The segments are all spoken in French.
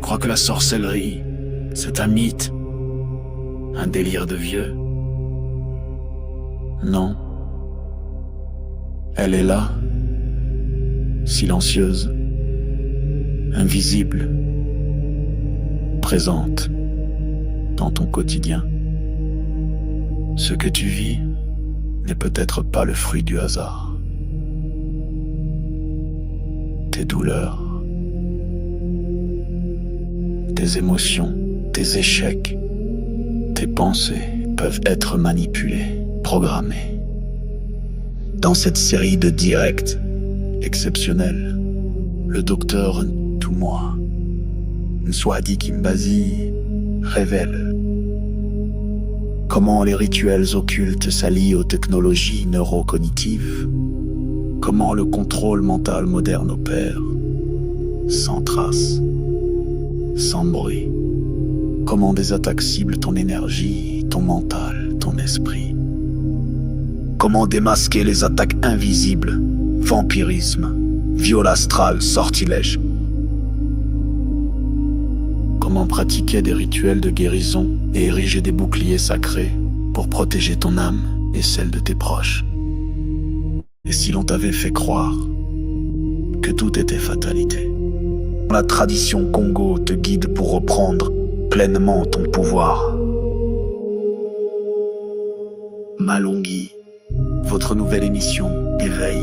crois que la sorcellerie, c'est un mythe, un délire de vieux. Non. Elle est là, silencieuse, invisible, présente dans ton quotidien. Ce que tu vis n'est peut-être pas le fruit du hasard. Tes douleurs, tes émotions, tes échecs, tes pensées peuvent être manipulées, programmées. Dans cette série de directs exceptionnels, le docteur Toumoua, Nswadi Kimbazi, révèle comment les rituels occultes s'allient aux technologies neurocognitives, comment le contrôle mental moderne opère, sans trace, sans bruit, comment des attaques ciblent ton énergie, ton mental, ton esprit, comment démasquer les attaques invisibles, vampirisme, viol astral, sortilège, comment pratiquer des rituels de guérison et ériger des boucliers sacrés pour protéger ton âme et celle de tes proches. Et si l'on t'avait fait croire que tout était fatalité, la tradition Congo te guide pour reprendre pleinement ton pouvoir. Malongi, votre nouvelle émission Éveil,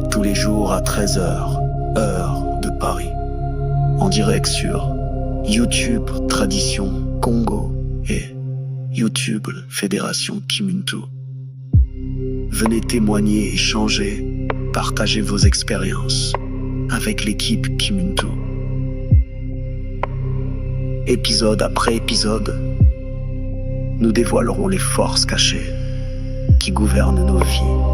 tous les jours à 13h, heure de Paris, en direct sur YouTube Tradition Congo et YouTube Fédération Kimuntu. Venez témoigner, échanger, partager vos expériences avec l'équipe Kimuntu. Épisode après épisode, nous dévoilerons les forces cachées qui gouvernent nos vies.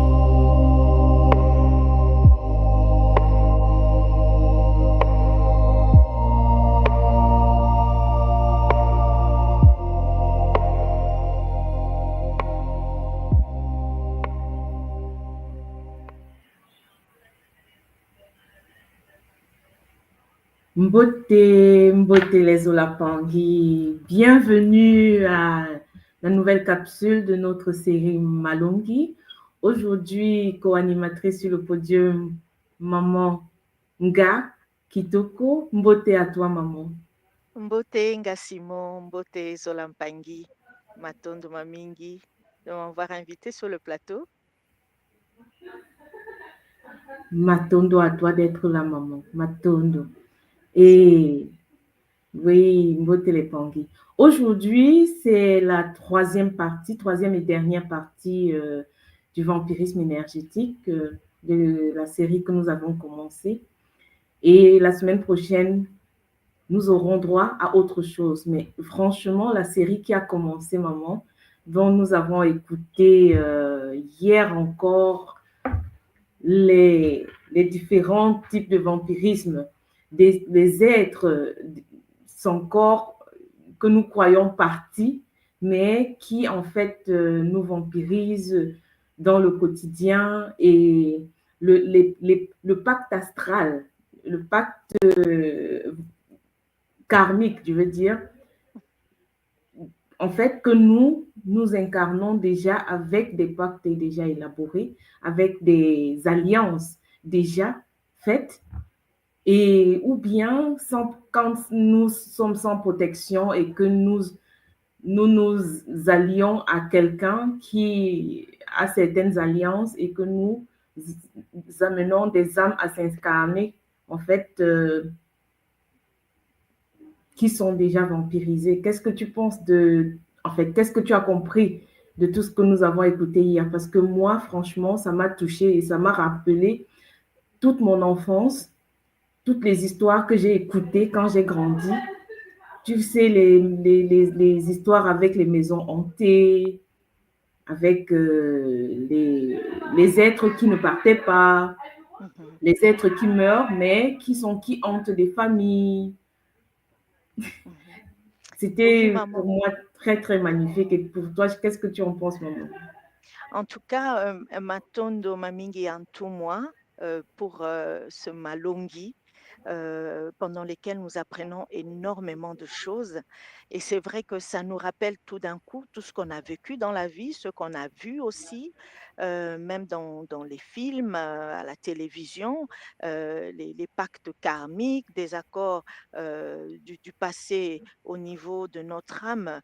Mbote les Olapangi, bienvenue à la nouvelle capsule de notre série Malongi. Aujourd'hui, co-animatrice sur le podium, Maman Nga Kitoko. Mbote à toi, maman. Mbote Ngasimo, Mbote Zolampangi, Matondo Mamingi, de m'avoir invité sur le plateau. Matondo, à toi d'être là, maman. Matondo. Et oui, Mbote les Pangi. Aujourd'hui, c'est la troisième et dernière partie du vampirisme énergétique de la série que nous avons commencé. Et la semaine prochaine, nous aurons droit à autre chose. Mais franchement, la série qui a commencé, maman, dont nous avons écouté hier encore les différents types de vampirisme, des êtres sans corps que nous croyons partis, mais qui en fait nous vampirisent dans le quotidien, et le pacte astral, le pacte karmique, je veux dire, en fait, que nous incarnons déjà avec des pactes déjà élaborés, avec des alliances déjà faites, et ou bien quand nous sommes sans protection et que nous allions à quelqu'un qui a certaines alliances et que nous amenons des âmes à s'incarner, en fait, qui sont déjà vampirisées. Qu'est-ce que tu penses qu'est-ce que tu as compris de tout ce que nous avons écouté hier? Parce que moi, franchement, ça m'a touchée et ça m'a rappelé toute mon enfance, toutes les histoires que j'ai écoutées quand j'ai grandi. Tu sais, les histoires avec les maisons hantées, avec les êtres qui ne partaient pas, les êtres qui meurent, mais qui hantent des familles. C'était Oui, pour moi très, très magnifique. Et pour toi, qu'est-ce que tu en penses, maman? En tout cas, Matondo Mamingi en tout moi, pour ce Malongi, pendant lesquels nous apprenons énormément de choses. Et c'est vrai que ça nous rappelle tout d'un coup tout ce qu'on a vécu dans la vie, ce qu'on a vu aussi, même dans les films, à la télévision, les pactes karmiques, des accords du passé au niveau de notre âme.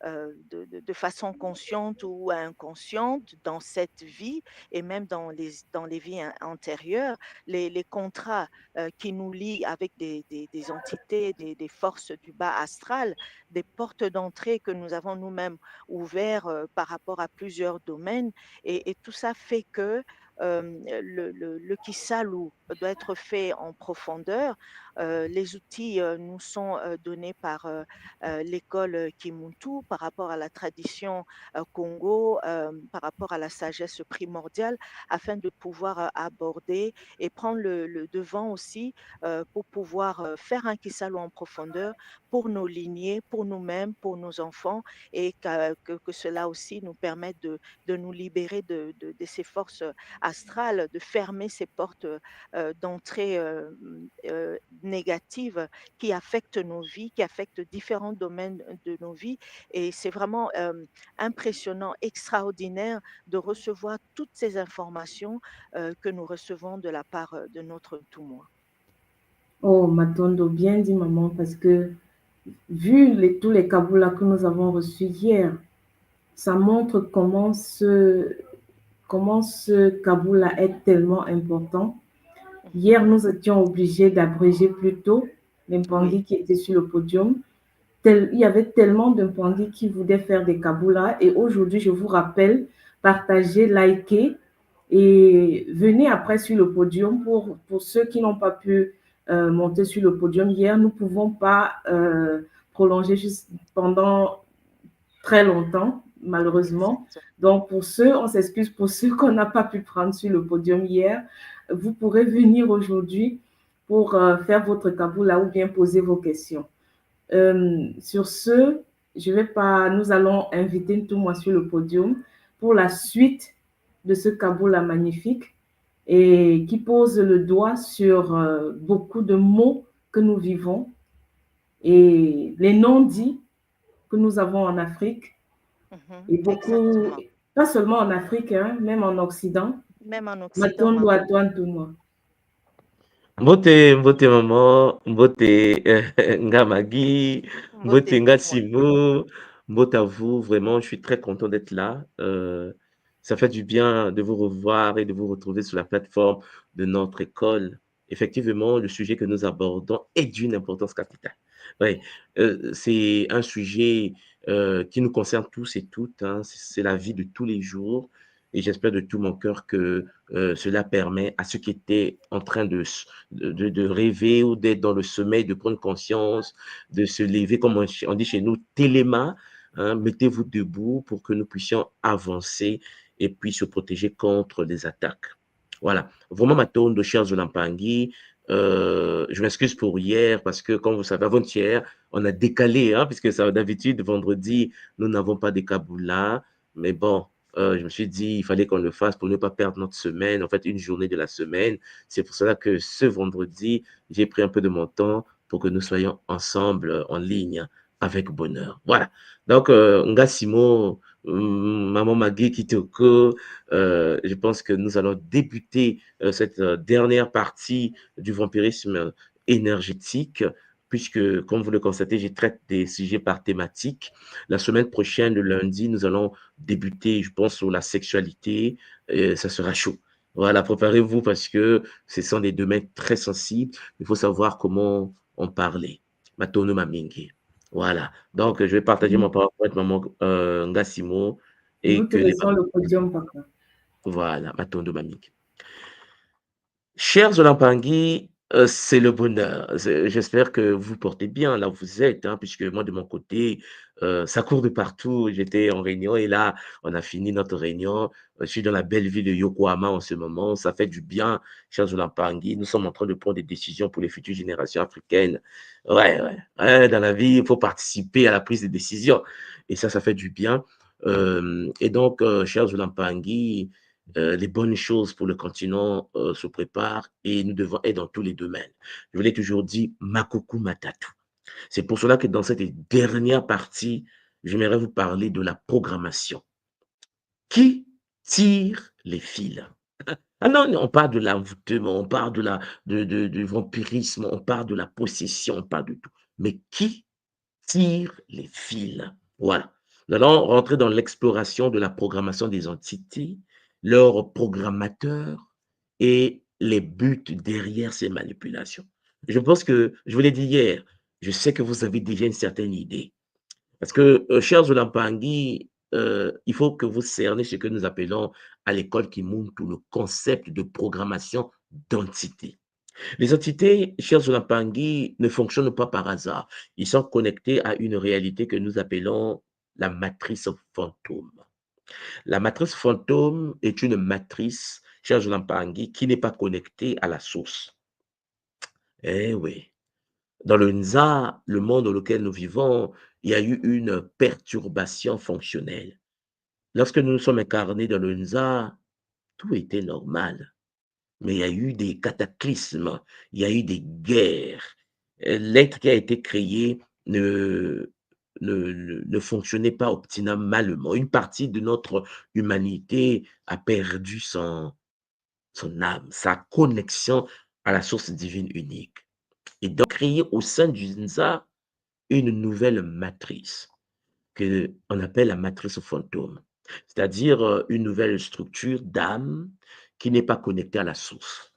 euh, de façon consciente ou inconsciente dans cette vie et même dans les vies antérieures, les contrats qui nous lient avec des entités, des forces du bas astral, des portes d'entrée que nous avons nous-mêmes ouvertes par rapport à plusieurs domaines. Et tout ça fait que le Kisalu doit être fait en profondeur. Les outils nous sont donnés par l'école Kimuntu par rapport à la tradition Congo, par rapport à la sagesse primordiale, afin de pouvoir aborder et prendre le devant aussi pour pouvoir faire un Kisalu en profondeur pour nos lignées, pour nous-mêmes, pour nos enfants, et que cela aussi nous permette de nous libérer de ces forces astrales, de fermer ces portes d'entrée négatives qui affectent nos vies, qui affectent différents domaines de nos vies. Et c'est vraiment impressionnant, extraordinaire de recevoir toutes ces informations que nous recevons de la part de notre tout-moi. Oh, Matondo, bien dit, maman, parce que vu tous les Kaboulas que nous avons reçus hier, ça montre comment ce Kaboula est tellement important. Hier, nous étions obligés d'abréger plutôt les Mpangui qui étaient sur le podium. Il y avait tellement de Mpangui qui voulaient faire des Kaboulas. Et aujourd'hui, je vous rappelle, partagez, likez et venez après sur le podium. Pour ceux qui n'ont pas pu monter sur le podium hier, nous ne pouvons pas prolonger juste pendant très longtemps, malheureusement. Donc, pour ceux, on s'excuse pour ceux qu'on n'a pas pu prendre sur le podium hier. Vous pourrez venir aujourd'hui pour faire votre Kaboula ou bien poser vos questions. Sur ce, nous allons inviter tout moi sur le podium pour la suite de ce Kaboula magnifique et qui pose le doigt sur beaucoup de mots que nous vivons et les non-dits que nous avons en Afrique. Et beaucoup, pas seulement en Afrique, hein, même en Occident. Même en Occident. Matondo à toi, Ntouma. Mbote maman, mbote Ngamagi, mbote Ngassimo, mbote à vous, vraiment, je suis très content d'être là. Ça fait du bien de vous revoir et de vous retrouver sur la plateforme de notre école. Effectivement, le sujet que nous abordons est d'une importance capitale. Oui, c'est un sujet qui nous concerne tous et toutes, hein, c'est la vie de tous les jours. Et j'espère de tout mon cœur que cela permet à ceux qui étaient en train de rêver ou d'être dans le sommeil, de prendre conscience, de se lever, comme on dit chez nous, téléma, hein, mettez-vous debout pour que nous puissions avancer et puis se protéger contre les attaques. Voilà. Vraiment, Matondo, chers Zolampangui, je m'excuse pour hier parce que, comme vous savez, avant-hier, on a décalé, hein, puisque d'habitude, vendredi, nous n'avons pas de Kaboula, mais bon, je me suis dit, il fallait qu'on le fasse pour ne pas perdre notre semaine, en fait, une journée de la semaine. C'est pour cela que ce vendredi, j'ai pris un peu de mon temps pour que nous soyons ensemble en ligne avec bonheur. Voilà. Donc, Ngassimo, Maman Magui Kitoko, je pense que nous allons débuter cette dernière partie du vampirisme énergétique, puisque, comme vous le constatez, je traite des sujets par thématique. La semaine prochaine, le lundi, nous allons débuter, je pense, sur la sexualité. Ça sera chaud. Voilà, préparez-vous parce que ce sont des domaines très sensibles. Il faut savoir comment en parler. Matono Mamingi. Voilà. Donc, je vais partager mon PowerPoint, Maman Ngassimo. Nous te laissons le podium, papa. Voilà, Matondo Mamingi. Chers Zolampangui, c'est le bonheur. J'espère que vous portez bien là où vous êtes, hein, puisque moi, de mon côté, ça court de partout. J'étais en réunion et là, on a fini notre réunion. Je suis dans la belle ville de Yokohama en ce moment. Ça fait du bien, chers Zolampangui. Nous sommes en train de prendre des décisions pour les futures générations africaines. Ouais, dans la vie, il faut participer à la prise de décision. Et ça fait du bien. Et donc, chers Zolampangui, les bonnes choses pour le continent se préparent et nous devons être dans tous les domaines. Je vous l'ai toujours dit, Makuku Matatu. C'est pour cela que dans cette dernière partie, j'aimerais vous parler de la programmation. Qui tire les fils? Ah non, on parle de l'envoûtement, on parle du vampirisme, on parle de la possession, on parle de tout. Mais qui tire les fils? Voilà. Nous allons rentrer dans l'exploration de la programmation des entités, leurs programmateurs et les buts derrière ces manipulations. Je pense que, je vous l'ai dit hier, je sais que vous avez déjà une certaine idée. Parce que, chers Olampangi, il faut que vous cerniez ce que nous appelons à l'école Kimuntu le concept de programmation d'entité. Les entités, chers Olampangi, ne fonctionnent pas par hasard. Ils sont connectés à une réalité que nous appelons la matrice fantôme. La matrice fantôme est une matrice, chers Olampangi, qui n'est pas connectée à la source. Eh oui. Dans le Nza, le monde dans lequel nous vivons, il y a eu une perturbation fonctionnelle. Lorsque nous nous sommes incarnés dans le Nza, tout était normal. Mais il y a eu des cataclysmes, il y a eu des guerres. L'être qui a été créé ne fonctionnait pas optimalement. Une partie de notre humanité a perdu son âme, sa connexion à la source divine unique. Et donc, créer au sein du Nza une nouvelle matrice qu'on appelle la matrice fantôme, c'est-à-dire une nouvelle structure d'âme qui n'est pas connectée à la source.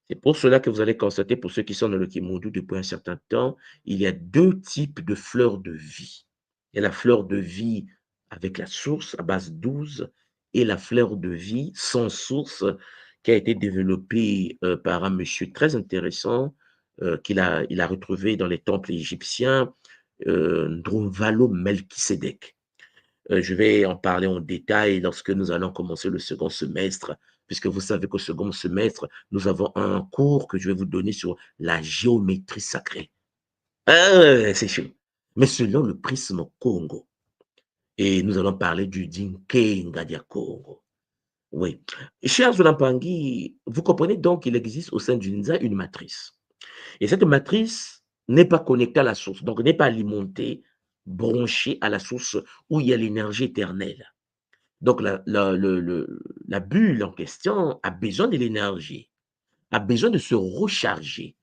C'est pour cela que vous allez constater, pour ceux qui sont dans le Kimundu depuis un certain temps, il y a deux types de fleurs de vie. Il y a la fleur de vie avec la source à base 12 et la fleur de vie sans source qui a été développée par un monsieur très intéressant il a retrouvé dans les temples égyptiens, Ndrumvalo Melchisedec. Je vais en parler en détail lorsque nous allons commencer le second semestre, puisque vous savez qu'au second semestre, nous avons un cours que je vais vous donner sur la géométrie sacrée. Ah, c'est chaud. Mais selon le prisme Congo. Et nous allons parler du Dinké Ngadia Congo. Oui. Chers Olampangi, vous comprenez donc qu'il existe au sein du Nza une matrice. Et cette matrice n'est pas connectée à la source, donc n'est pas alimentée, branchée à la source où il y a l'énergie éternelle. Donc la bulle en question a besoin de l'énergie, a besoin de se recharger.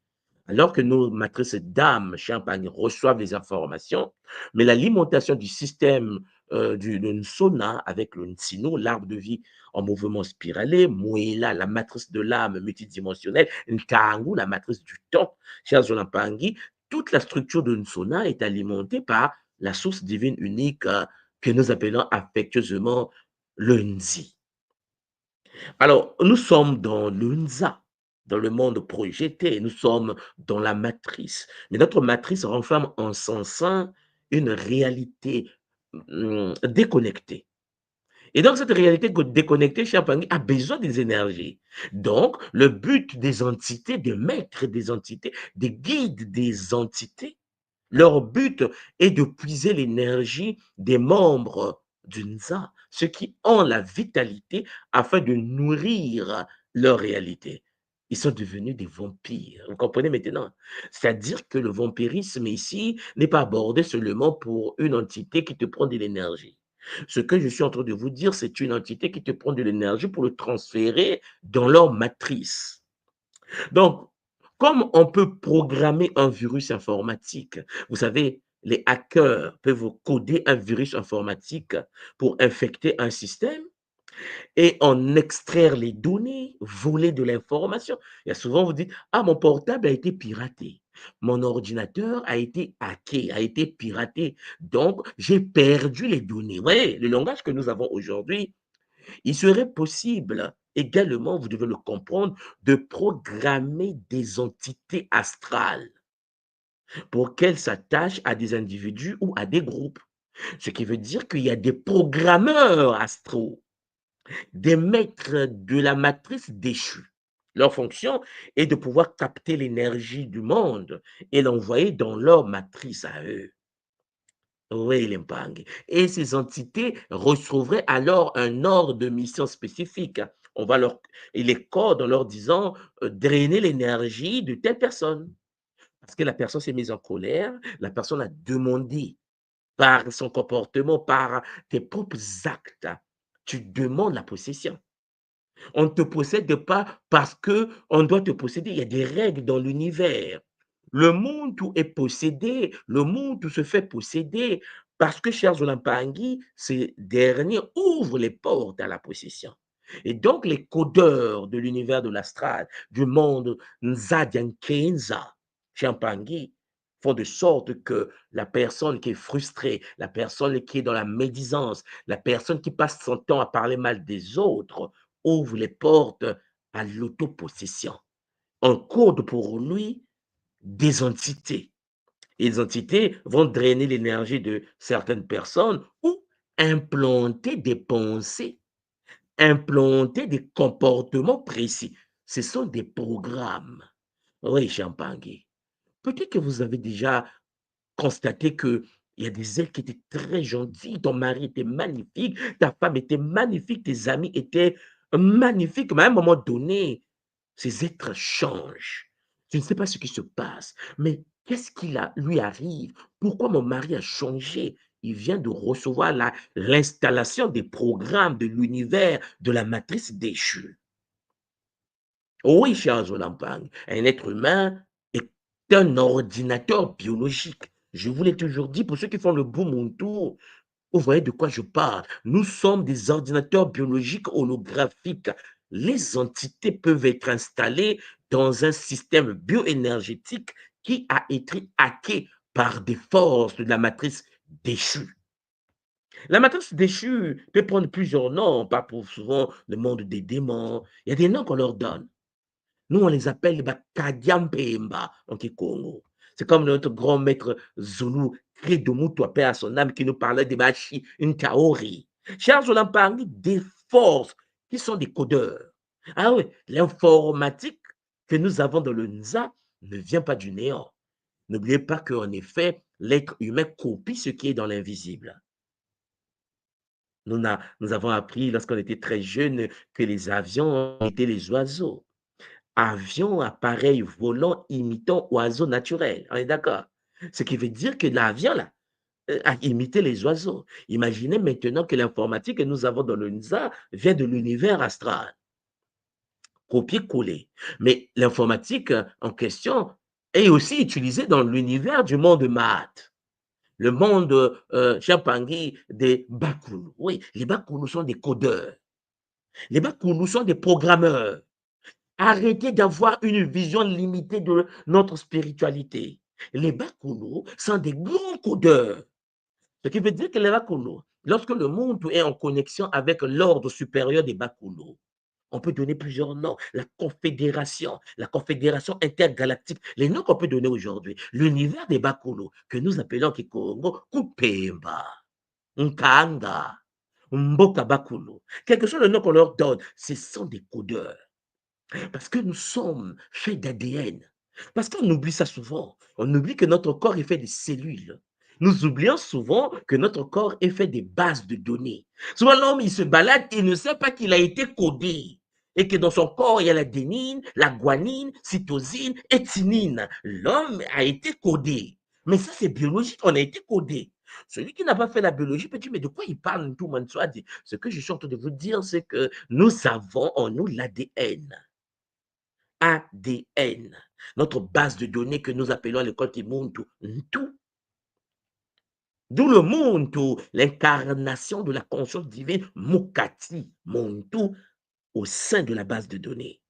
Alors que nos matrices d'âme, champagne, reçoivent les informations, mais l'alimentation du système de Nsona avec le Nsino, l'arbre de vie en mouvement spiralé, Moela, la matrice de l'âme multidimensionnelle, Ntangu, la matrice du temps, chers Olampangi, toute la structure de Nsona est alimentée par la source divine unique que nous appelons affectueusement le Nzi. Alors, nous sommes dans le Nza, dans le monde projeté, nous sommes dans la matrice. Mais notre matrice renferme en son sein une réalité déconnectée. Et donc, cette réalité déconnectée, cher Pangui, a besoin des énergies. Donc, le but des entités, des maîtres des entités, des guides des entités, leur but est de puiser l'énergie des membres du Nza, ceux qui ont la vitalité afin de nourrir leur réalité. Ils sont devenus des vampires. Vous comprenez maintenant? C'est-à-dire que le vampirisme ici n'est pas abordé seulement pour une entité qui te prend de l'énergie. Ce que je suis en train de vous dire, c'est une entité qui te prend de l'énergie pour le transférer dans leur matrice. Donc, comme on peut programmer un virus informatique, vous savez, les hackers peuvent coder un virus informatique pour infecter un système et en extraire les données, voler de l'information. Il y a souvent, vous dites, ah, mon portable a été piraté. Mon ordinateur a été hacké, a été piraté. Donc, j'ai perdu les données. Oui, le langage que nous avons aujourd'hui, il serait possible également, vous devez le comprendre, de programmer des entités astrales pour qu'elles s'attachent à des individus ou à des groupes. Ce qui veut dire qu'il y a des programmeurs astraux, des maîtres de la matrice déchue. Leur fonction est de pouvoir capter l'énergie du monde et l'envoyer dans leur matrice à eux. Oui, l'impang. Et ces entités recevraient alors un ordre de mission spécifique on va leur, et les codes en leur disant drainer l'énergie de telle personne. Parce que la personne s'est mise en colère, la personne a demandé par son comportement, par tes propres actes, tu demandes la possession. On ne te possède pas parce que on doit te posséder. Il y a des règles dans l'univers. Le monde où est possédé, le monde où se fait posséder, parce que, chers Olampangui, ces derniers ouvrent les portes à la possession. Et donc, les codeurs de l'univers de l'astral, du monde Nzadiankenza, Champangui, font de sorte que la personne qui est frustrée, la personne qui est dans la médisance, la personne qui passe son temps à parler mal des autres, ouvre les portes à l'autopossession. On code pour lui des entités. Et les entités vont drainer l'énergie de certaines personnes ou implanter des pensées, implanter des comportements précis. Ce sont des programmes. Oui, Champangui. Peut-être que vous avez déjà constaté que il y a des êtres qui étaient très gentils, ton mari était magnifique, ta femme était magnifique, tes amis étaient magnifiques, mais à un moment donné, ces êtres changent. Je ne sais pas ce qui se passe, mais qu'est-ce lui arrive? Pourquoi mon mari a changé? Il vient de recevoir l'installation des programmes de l'univers de la matrice déchue. Oui, cher Zolampang, un être humain est un ordinateur biologique. Je vous l'ai toujours dit, pour ceux qui font le bout mon tour, vous voyez de quoi je parle. Nous sommes des ordinateurs biologiques holographiques. Les entités peuvent être installées dans un système bioénergétique qui a été hacké par des forces de la matrice déchue. La matrice déchue peut prendre plusieurs noms, on parle pour souvent le monde des démons. Il y a des noms qu'on leur donne. Nous, on les appelle les Bakadiampemba en Kikongo. C'est comme notre grand maître Zulu, Kredomutu, paix à son âme, qui nous parlait des Bachi, une Kaori. Charles, on a parlé des forces qui sont des codeurs. Ah oui, l'informatique que nous avons dans le NZA ne vient pas du néant. N'oubliez pas qu'en effet, l'être humain copie ce qui est dans l'invisible. Nous avons appris lorsqu'on était très jeunes que les avions étaient les oiseaux. Avion, appareil volant imitant oiseau naturel. On est d'accord? Ce qui veut dire que l'avion, là, a imité les oiseaux. Imaginez maintenant que l'informatique que nous avons dans le NSA vient de l'univers astral. Copier-coller. Mais l'informatique en question est aussi utilisée dans l'univers du monde maths. Le monde, Champangui, des Bakulu. Oui, les Bakulu sont des codeurs. Les Bakulu sont des programmeurs. Arrêtez d'avoir une vision limitée de notre spiritualité. Les Bakulu sont des grands codeurs. Ce qui veut dire que les Bakulu, lorsque le monde est en connexion avec l'ordre supérieur des Bakulu, on peut donner plusieurs noms. La confédération intergalactique, les noms qu'on peut donner aujourd'hui. L'univers des Bakulu, que nous appelons Kikongo, Kupemba, Nkanga, Mboka Bakulu. Quel que soit le nom qu'on leur donne, ce sont des codeurs. Parce que nous sommes faits d'ADN. Parce qu'on oublie ça souvent. On oublie que notre corps est fait de cellules. Nous oublions souvent que notre corps est fait des bases de données. Souvent, l'homme, il se balade, il ne sait pas qu'il a été codé. Et que dans son corps, il y a l'adénine, la guanine, cytosine et thinine. L'homme a été codé. Mais ça, c'est biologique, on a été codé. Celui qui n'a pas fait la biologie peut dire, mais de quoi il parle tout le monde? Ce que je suis en train de vous dire, c'est que nous avons en nous l'ADN. ADN, notre base de données que nous appelons à l'école Kimuntu, tout. D'où le Muntu, l'incarnation de la conscience divine, Mukati, Muntu, au sein de la base de données.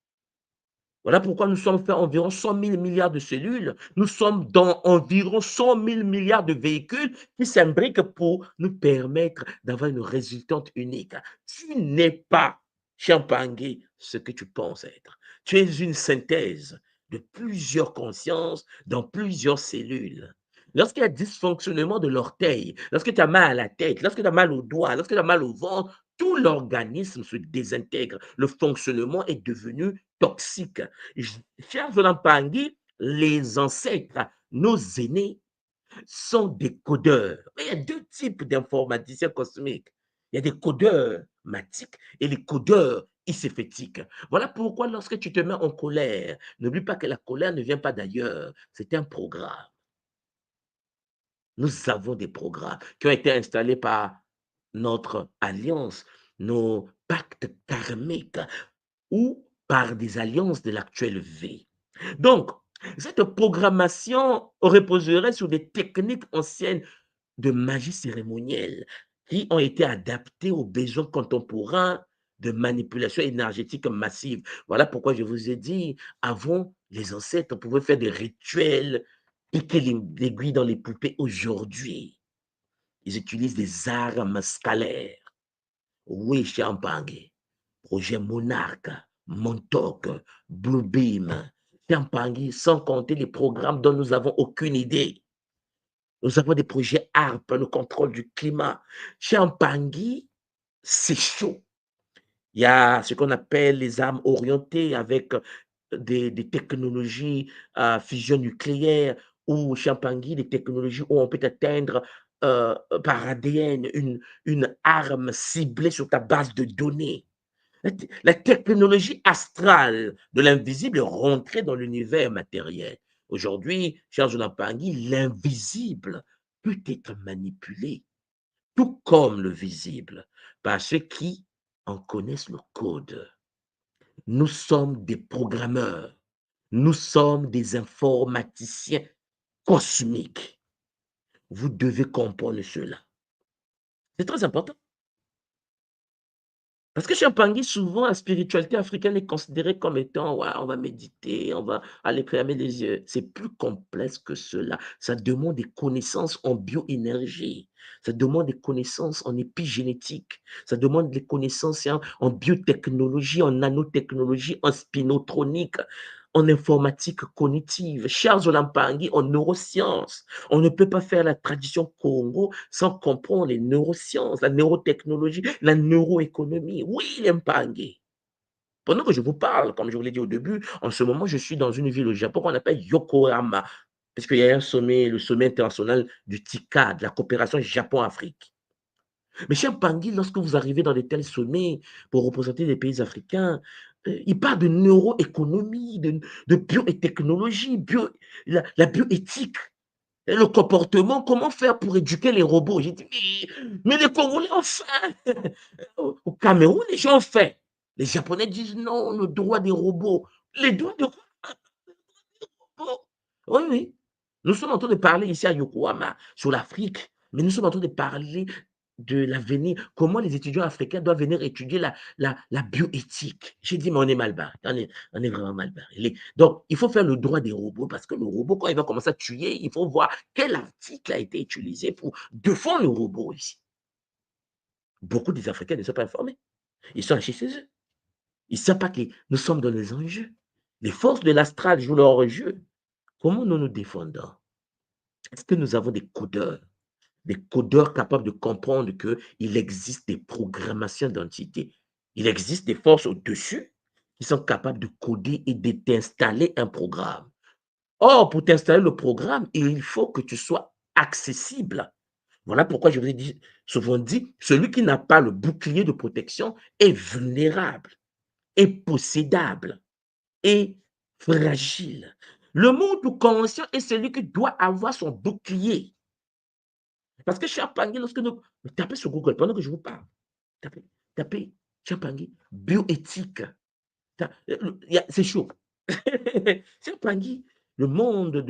Voilà pourquoi nous sommes faits environ 100 000 milliards de cellules. Nous sommes dans environ 100 000 milliards de véhicules qui s'imbriquent pour nous permettre d'avoir une résultante unique. Tu n'es pas, Champangui, ce que tu penses être. Tu es une synthèse de plusieurs consciences dans plusieurs cellules. Lorsqu'il y a dysfonctionnement de l'orteil, lorsque tu as mal à la tête, lorsque tu as mal au doigt, lorsque tu as mal au ventre, tout l'organisme se désintègre. Le fonctionnement est devenu toxique. Chers Zolampangi, les ancêtres, nos aînés, sont des codeurs. Mais il y a deux types d'informaticiens cosmiques. Il y a des codeurs matiques et les codeurs iséphétique. Voilà pourquoi lorsque tu te mets en colère, n'oublie pas que la colère ne vient pas d'ailleurs, c'est un programme. Nous avons des programmes qui ont été installés par notre alliance, nos pactes karmiques ou par des alliances de l'actuelle vie. Donc, cette programmation reposerait sur des techniques anciennes de magie cérémonielle qui ont été adaptées aux besoins contemporains de manipulation énergétique massive. Voilà pourquoi je vous ai dit, avant, les ancêtres pouvaient faire des rituels, piquer l'aiguille dans les poupées. Aujourd'hui, ils utilisent des armes scalaires. Oui, Champagne, projet Monarque, Montauk, Bluebeam, Champagne, sans compter les programmes dont nous n'avons aucune idée. Nous avons des projets ARP, le contrôle du climat. Champagne, c'est chaud. Il y a ce qu'on appelle les armes orientées avec des technologies à fusion nucléaire ou Champagne, des technologies où on peut atteindre par ADN une arme ciblée sur ta base de données. La technologie astrale de l'invisible est rentrée dans l'univers matériel. Aujourd'hui, cher Jonathan Pangui, l'invisible peut être manipulé, tout comme le visible, par ceux qui en connaissent le code. Nous sommes des programmeurs, nous sommes des informaticiens cosmiques. Vous devez comprendre cela. C'est très important. Parce que chez Pangui, souvent, la spiritualité africaine est considérée comme étant, ouais, on va méditer, on va aller fermer les yeux. C'est plus complexe que cela. Ça demande des connaissances en bioénergie. Ça demande des connaissances en épigénétique. Ça demande des connaissances en biotechnologie, en nanotechnologie, en spinotronique, en informatique cognitive. Chers Olampangui, en neurosciences. On ne peut pas faire la tradition Congo sans comprendre les neurosciences, la neurotechnologie, la neuroéconomie. Oui, l'Empangui. Pendant que je vous parle, comme je vous l'ai dit au début, en ce moment, je suis dans une ville au Japon qu'on appelle Yokohama, parce qu'il y a un sommet, le sommet international du TICA, de la coopération Japon-Afrique. Mais cher Pangui, lorsque vous arrivez dans de tels sommets pour représenter des pays africains, il parle de neuroéconomie, de biotechnologie, la bioéthique. Et le comportement, comment faire pour éduquer les robots? J'ai dit, mais les Congolais ont fait. Au Cameroun, les gens ont fait. Les Japonais disent non, le droit des robots. Les droits des robots. Oui, oui. Nous sommes en train de parler ici à Yokohama sur l'Afrique, mais nous sommes en train de parler de l'avenir, comment les étudiants africains doivent venir étudier la bioéthique. J'ai dit, mais on est mal barré, on est vraiment mal barré. Donc, il faut faire le droit des robots, parce que le robot, quand il va commencer à tuer, il faut voir quel article a été utilisé pour défendre le robot ici. Beaucoup des Africains ne sont pas informés. Ils sont chez eux. Ils ne savent pas que nous sommes dans les enjeux. Les forces de l'astral jouent leur jeu. Comment nous nous défendons? Est-ce que nous avons des codeurs capables de comprendre qu'il existe des programmations d'entités? Il existe des forces au-dessus qui sont capables de coder et de t'installer un programme. Or, pour t'installer le programme, il faut que tu sois accessible. Voilà pourquoi je vous ai souvent dit, celui qui n'a pas le bouclier de protection est vulnérable, est possédable, est fragile. Le monde conscient est celui qui doit avoir son bouclier. Parce que Champagne, lorsque nous tapez sur Google pendant que je vous parle, tapez Champagne, bioéthique. C'est chaud. Champagne, le monde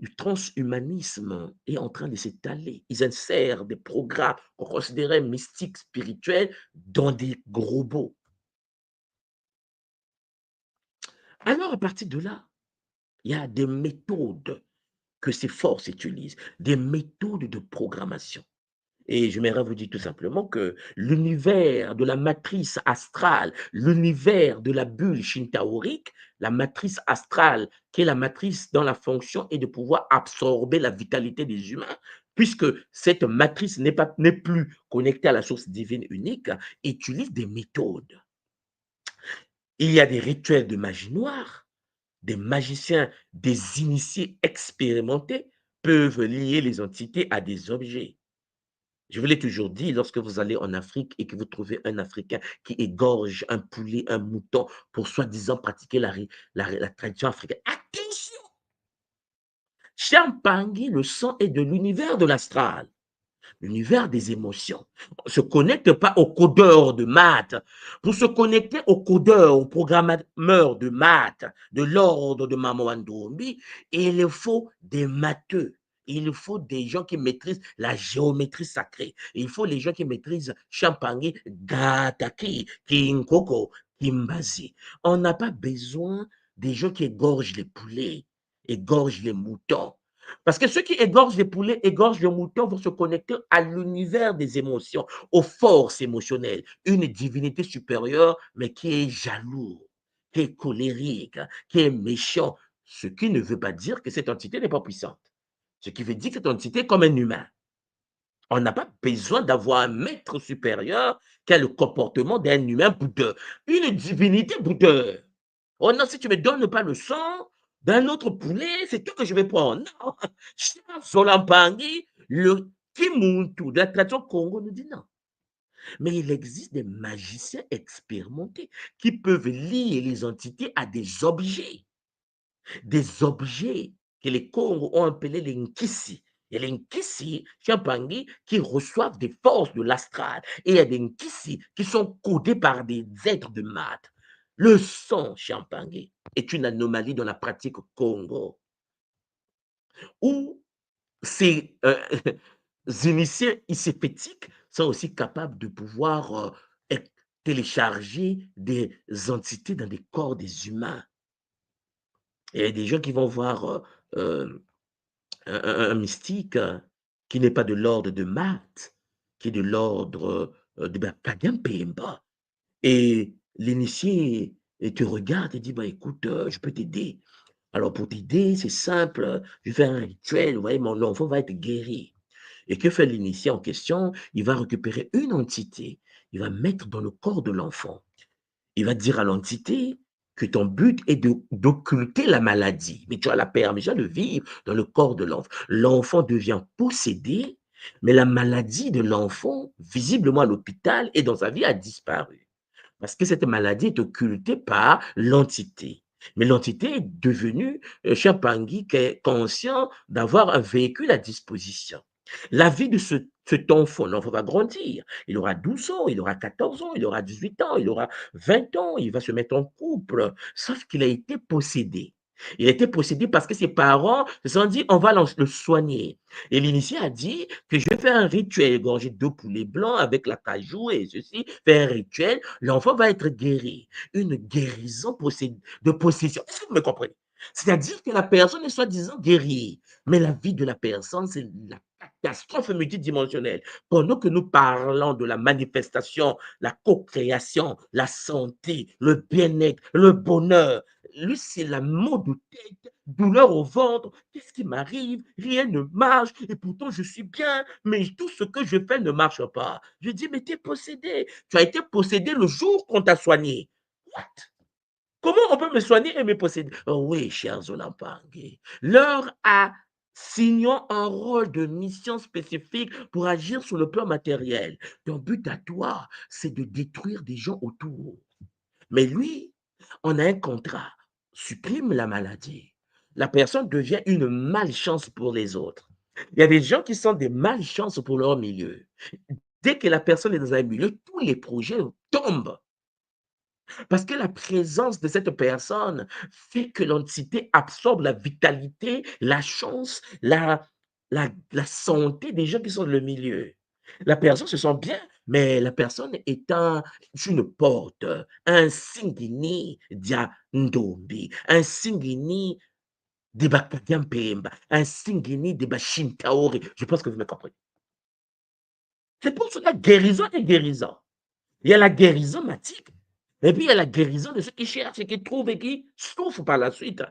du transhumanisme est en train de s'étaler. Ils insèrent des programmes qu'on considérait mystiques, spirituels, dans des robots. Alors, à partir de là, il y a des méthodes que ces forces utilisent, des méthodes de programmation. Et j'aimerais vous dire tout simplement que l'univers de la matrice astrale, l'univers de la bulle shintaorique, la matrice astrale, qui est la matrice dans la fonction est de pouvoir absorber la vitalité des humains, puisque cette matrice n'est plus connectée à la source divine unique, utilise des méthodes. Il y a des rituels de magie noire, des magiciens, des initiés expérimentés peuvent lier les entités à des objets. Je vous l'ai toujours dit, lorsque vous allez en Afrique et que vous trouvez un Africain qui égorge un poulet, un mouton, pour soi-disant pratiquer la tradition africaine, attention! Champangui, le sang est de l'univers de l'astral, l'univers des émotions. On ne se connecte pas au codeur de maths. Pour se connecter au codeur, au programmeur de maths, de l'ordre de Maman Wandombi, il faut des matheux. Il faut des gens qui maîtrisent la géométrie sacrée. Il faut les gens qui maîtrisent Champangui, Gataki, Kinkoko, Kimbazi. On n'a pas besoin des gens qui égorgent les poulets, égorgent les moutons. Parce que ceux qui égorgent les poulets, égorgent les moutons vont se connecter à l'univers des émotions, aux forces émotionnelles. Une divinité supérieure, mais qui est jaloux, qui est colérique, qui est méchant. Ce qui ne veut pas dire que cette entité n'est pas puissante. Ce qui veut dire que cette entité est comme un humain. On n'a pas besoin d'avoir un maître supérieur qui a le comportement d'un humain boudeur. Une divinité boudeur. Oh non, si tu ne me donnes pas le sang d'un autre poulet, c'est tout que je vais prendre. Non. Solampangi, le Kimuntu de la tradition Congo nous dit non. Mais il existe des magiciens expérimentés qui peuvent lier les entités à des objets que les Congo ont appelés les Nkisi. Et les Nkisi, Champangui, qui reçoivent des forces de l'astral. Et il y a des Nkisi qui sont codés par des êtres de maths. Le sang, Champangui, est une anomalie dans la pratique Congo, où ces initiés iséphétiques sont aussi capables de pouvoir télécharger des entités dans des corps des humains. Et il y a des gens qui vont voir un mystique qui n'est pas de l'ordre de Math, qui est de l'ordre de Pagam-Pemba. Et l'initié te regarde et dit, bah, écoute, je peux t'aider. Alors pour t'aider, c'est simple, je vais faire un rituel, vous voyez, mon enfant va être guéri. Et que fait l'initié en question? Il va récupérer une entité, il va mettre dans le corps de l'enfant. Il va dire à l'entité que ton but est d'occulter la maladie, mais tu as la permission de vivre dans le corps de l'enfant. L'enfant devient possédé, mais la maladie de l'enfant, visiblement à l'hôpital et dans sa vie, a disparu. Parce que cette maladie est occultée par l'entité. Mais l'entité est devenue, Champangui, qui est conscient d'avoir un véhicule à disposition. La vie de cet enfant, l'enfant va grandir. Il aura 12 ans, il aura 14 ans, il aura 18 ans, il aura 20 ans, il va se mettre en couple. Sauf qu'il a été possédé. Il a été possédé parce que ses parents se sont dit, on va le soigner. Et l'initié a dit que je vais faire un rituel, égorger 2 poulets blancs avec la cajou et ceci, faire un rituel, l'enfant va être guéri. Une guérison de possession. Est-ce que vous me comprenez? C'est-à-dire que la personne est soi-disant guérie, mais la vie de la personne, c'est la catastrophe multidimensionnelle. Pendant que nous parlons de la manifestation, la co-création, la santé, le bien-être, le bonheur, lui, c'est la mot de tête, douleur au ventre. Qu'est-ce qui m'arrive? Rien ne marche et pourtant je suis bien, mais tout ce que je fais ne marche pas. Je dis, mais tu es possédé. Tu as été possédé le jour qu'on t'a soigné. What? Comment on peut me soigner et me posséder? Oh oui, chers Olampangé, l'heure a signant un rôle de mission spécifique pour agir sur le plan matériel. Ton but à toi, c'est de détruire des gens autour. Mais lui, on a un contrat, supprime la maladie. La personne devient une malchance pour les autres. Il y a des gens qui sont des malchances pour leur milieu. Dès que la personne est dans un milieu, tous les projets tombent. Parce que la présence de cette personne fait que l'entité absorbe la vitalité, la chance, la santé des gens qui sont dans le milieu. La personne se sent bien, mais la personne est une porte, un singini dia ndombi, un singini de bakadiampemba, un singini de bashintaori. Je pense que vous me comprenez. C'est pour cela guérison et guérison. Il y a la guérison matique. Et puis, il y a la guérison de ceux qui cherchent et qui trouvent et qui souffrent par la suite.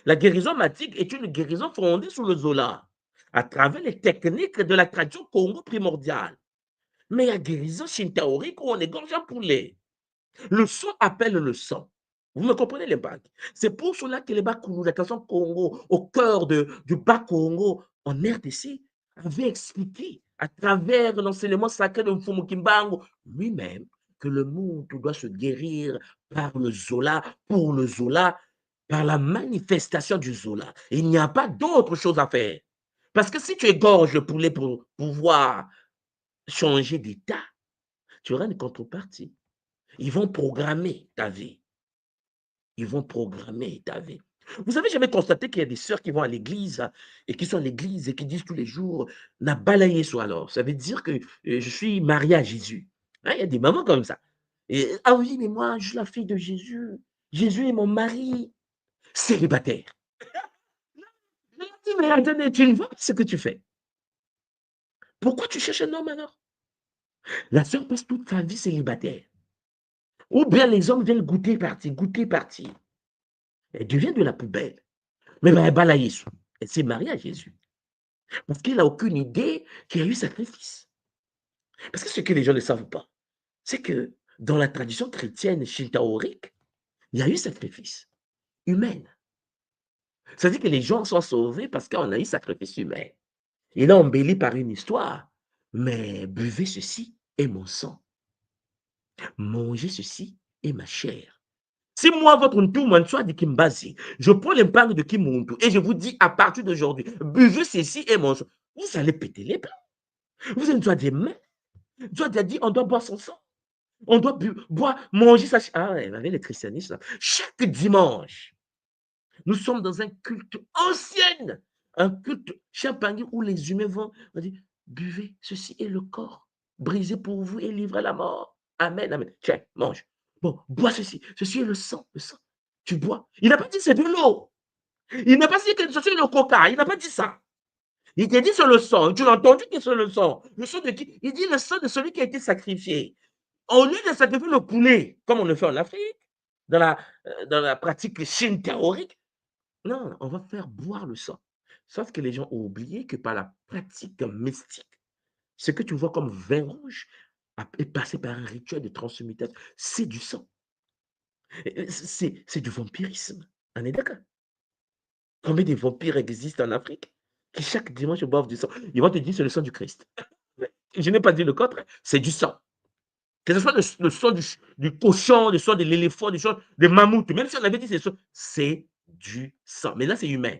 La guérison matique est une guérison fondée sur le Zola, à travers les techniques de la tradition Congo primordiale. Mais il y a guérison shintaorique où on égorge un poulet. Le sang appelle le sang. Vous me comprenez les bagues? C'est pour cela que les Bakoulou, la tradition Congo, au cœur du Bas-Congo, en RDC, avait expliqué à travers l'enseignement sacré de Mfumu Kimbangu, lui-même, que le monde doit se guérir par le Zola, pour le Zola, par la manifestation du Zola. Il n'y a pas d'autre chose à faire. Parce que si tu égorges le poulet pour pouvoir changer d'état, tu auras une contrepartie. Ils vont programmer ta vie. Ils vont programmer ta vie. Vous avez jamais constaté qu'il y a des sœurs qui vont à l'église et qui sont à l'église et qui disent tous les jours, n'a balayé soit alors. Ça veut dire que je suis mariée à Jésus. Hein, il y a des mamans comme ça. Et, ah oui, mais moi, je suis la fille de Jésus. Jésus est mon mari célibataire. Je lui dis, mais attendez, tu ne vois pas ce que tu fais. Pourquoi tu cherches un homme alors? La sœur passe toute sa vie célibataire. Ou bien les hommes viennent goûter parti, goûter parti. Elle devient de la poubelle. Mais ben, elle balaye. Elle s'est mariée à Jésus. Parce qu'il n'a aucune idée qu'il y a eu sacrifice. Parce que ce que les gens ne savent pas, c'est que dans la tradition chrétienne shintaorique, il y a eu sacrifice humain. Ça veut dire que les gens sont sauvés parce qu'on a eu sacrifice humain. Il est embelli par une histoire. Mais buvez ceci est mon sang. Mangez ceci est ma chair. Si moi, votre ntouma soit de Kimbasi, je prends l'impact de Kimuntu et je vous dis à partir d'aujourd'hui, buvez ceci et mon sang, vous allez péter les plans. Vous avez besoin des mains. Dieu a dit, on doit boire son sang. On doit boire, manger ça. Ah ouais, avec le christianisme, chaque dimanche, nous sommes dans un culte ancien, un culte champagne où les humains vont dire, buvez, ceci est le corps, brisé pour vous et livré à la mort. Amen, amen. Tiens, mange. Bon, bois ceci. Ceci est le sang, le sang. Tu bois. Il n'a pas dit c'est de l'eau. Il n'a pas dit que ceci est le coca. Il n'a pas dit ça. Il t'a dit c'est le sang. Tu l'as entendu que c'est le sang. Le sang de qui? Il dit le sang de celui qui a été sacrifié. Au lieu de sacrifier le poulet, comme on le fait en Afrique, dans la pratique shintaorique, non, on va faire boire le sang. Sauf que les gens ont oublié que par la pratique mystique, ce que tu vois comme vin rouge est passé par un rituel de transmutation. C'est du sang. C'est du vampirisme. On est d'accord? Combien de vampires existent en Afrique qui chaque dimanche boivent du sang? Ils vont te dire c'est le sang du Christ. Je n'ai pas dit le contraire, c'est du sang. Que ce soit le sang du cochon, le sang de l'éléphant, le sang des mammouths, même si on avait dit c'est du sang. Mais là, c'est humain.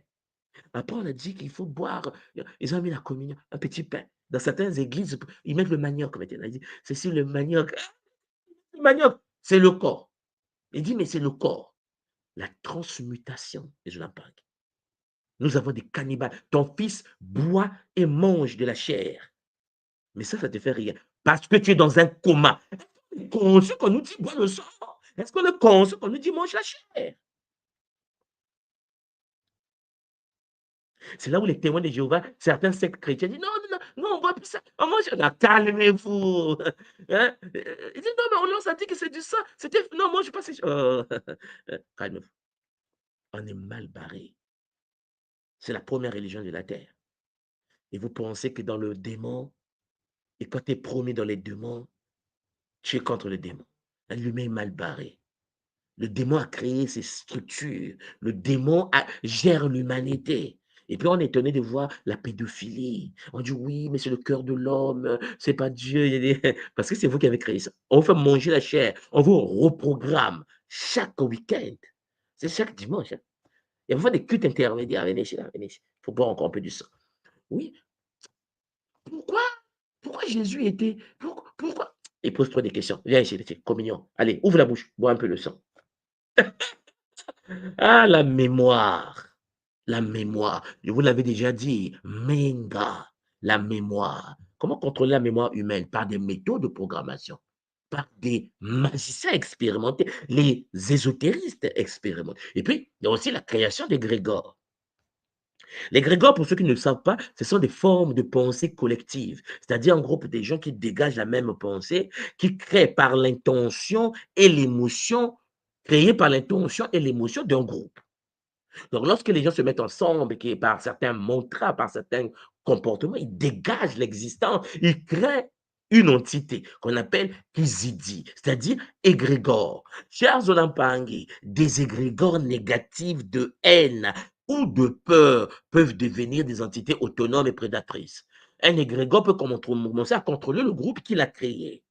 Après, on a dit qu'il faut boire. Ils ont mis la communion, un petit pain. Dans certaines églises, ils mettent le manioc. On a dit, c'est sur le manioc. Le manioc, c'est le corps. Il dit, mais c'est le corps. La transmutation, je l'en parle. Nous avons des cannibales. Ton fils boit et mange de la chair. Mais ça te fait rien. Parce que tu es dans un coma. Est-ce qu'on est conscient qu'on nous dit bois le sang? Est-ce qu'on est conscient qu'on nous dit mange la chair? C'est là où les témoins de Jéhovah, certains sectes chrétiens disent non, non, non, non, on voit plus ça. On mange. Calmez-vous. Hein? Ils disent non, mais on leur a dit que c'est du sang. C'était. Non, moi, je ne sais pas. Calmez-vous. On est mal barré. C'est la première religion de la terre. Et vous pensez que dans le démon, et quand tu es promis dans les démons, tu es contre le démon. L'humain est mal barré. Le démon a créé ses structures. Le démon gère l'humanité. Et puis on est étonné de voir la pédophilie. On dit oui, mais c'est le cœur de l'homme, c'est pas Dieu. Parce que c'est vous qui avez créé ça. On vous fait manger la chair, on vous reprogramme chaque week-end. C'est chaque dimanche. Hein. Il y a vraiment des cultes intermédiaires. Venez ici, là, venez ici. Il faut boire encore un peu du sang. Oui. Pourquoi? Pourquoi Jésus était. Pourquoi? Et pose-toi des questions. Viens ici, communion. Allez, ouvre la bouche, bois un peu le sang. Ah, la mémoire. La mémoire. Je vous l'avais déjà dit. Menga. La mémoire. Comment contrôler la mémoire humaine? Par des méthodes de programmation. Par des magiciens expérimentés. Les ésotéristes expérimentés. Et puis, il y a aussi la création des grégores. Les grégores, pour ceux qui ne le savent pas, ce sont des formes de pensée collective, c'est-à-dire un groupe de gens qui dégagent la même pensée, qui créent par l'intention et l'émotion, créés par l'intention et l'émotion d'un groupe. Donc, lorsque les gens se mettent ensemble, et par certains mantras, par certains comportements, ils dégagent l'existence, ils créent une entité qu'on appelle Kizidi, c'est-à-dire égrégore. Chers Olampangi, des égrégores négatifs de haine ou de peur peuvent devenir des entités autonomes et prédatrices. Un égrégore peut commencer à contrôler le groupe qu'il a créé.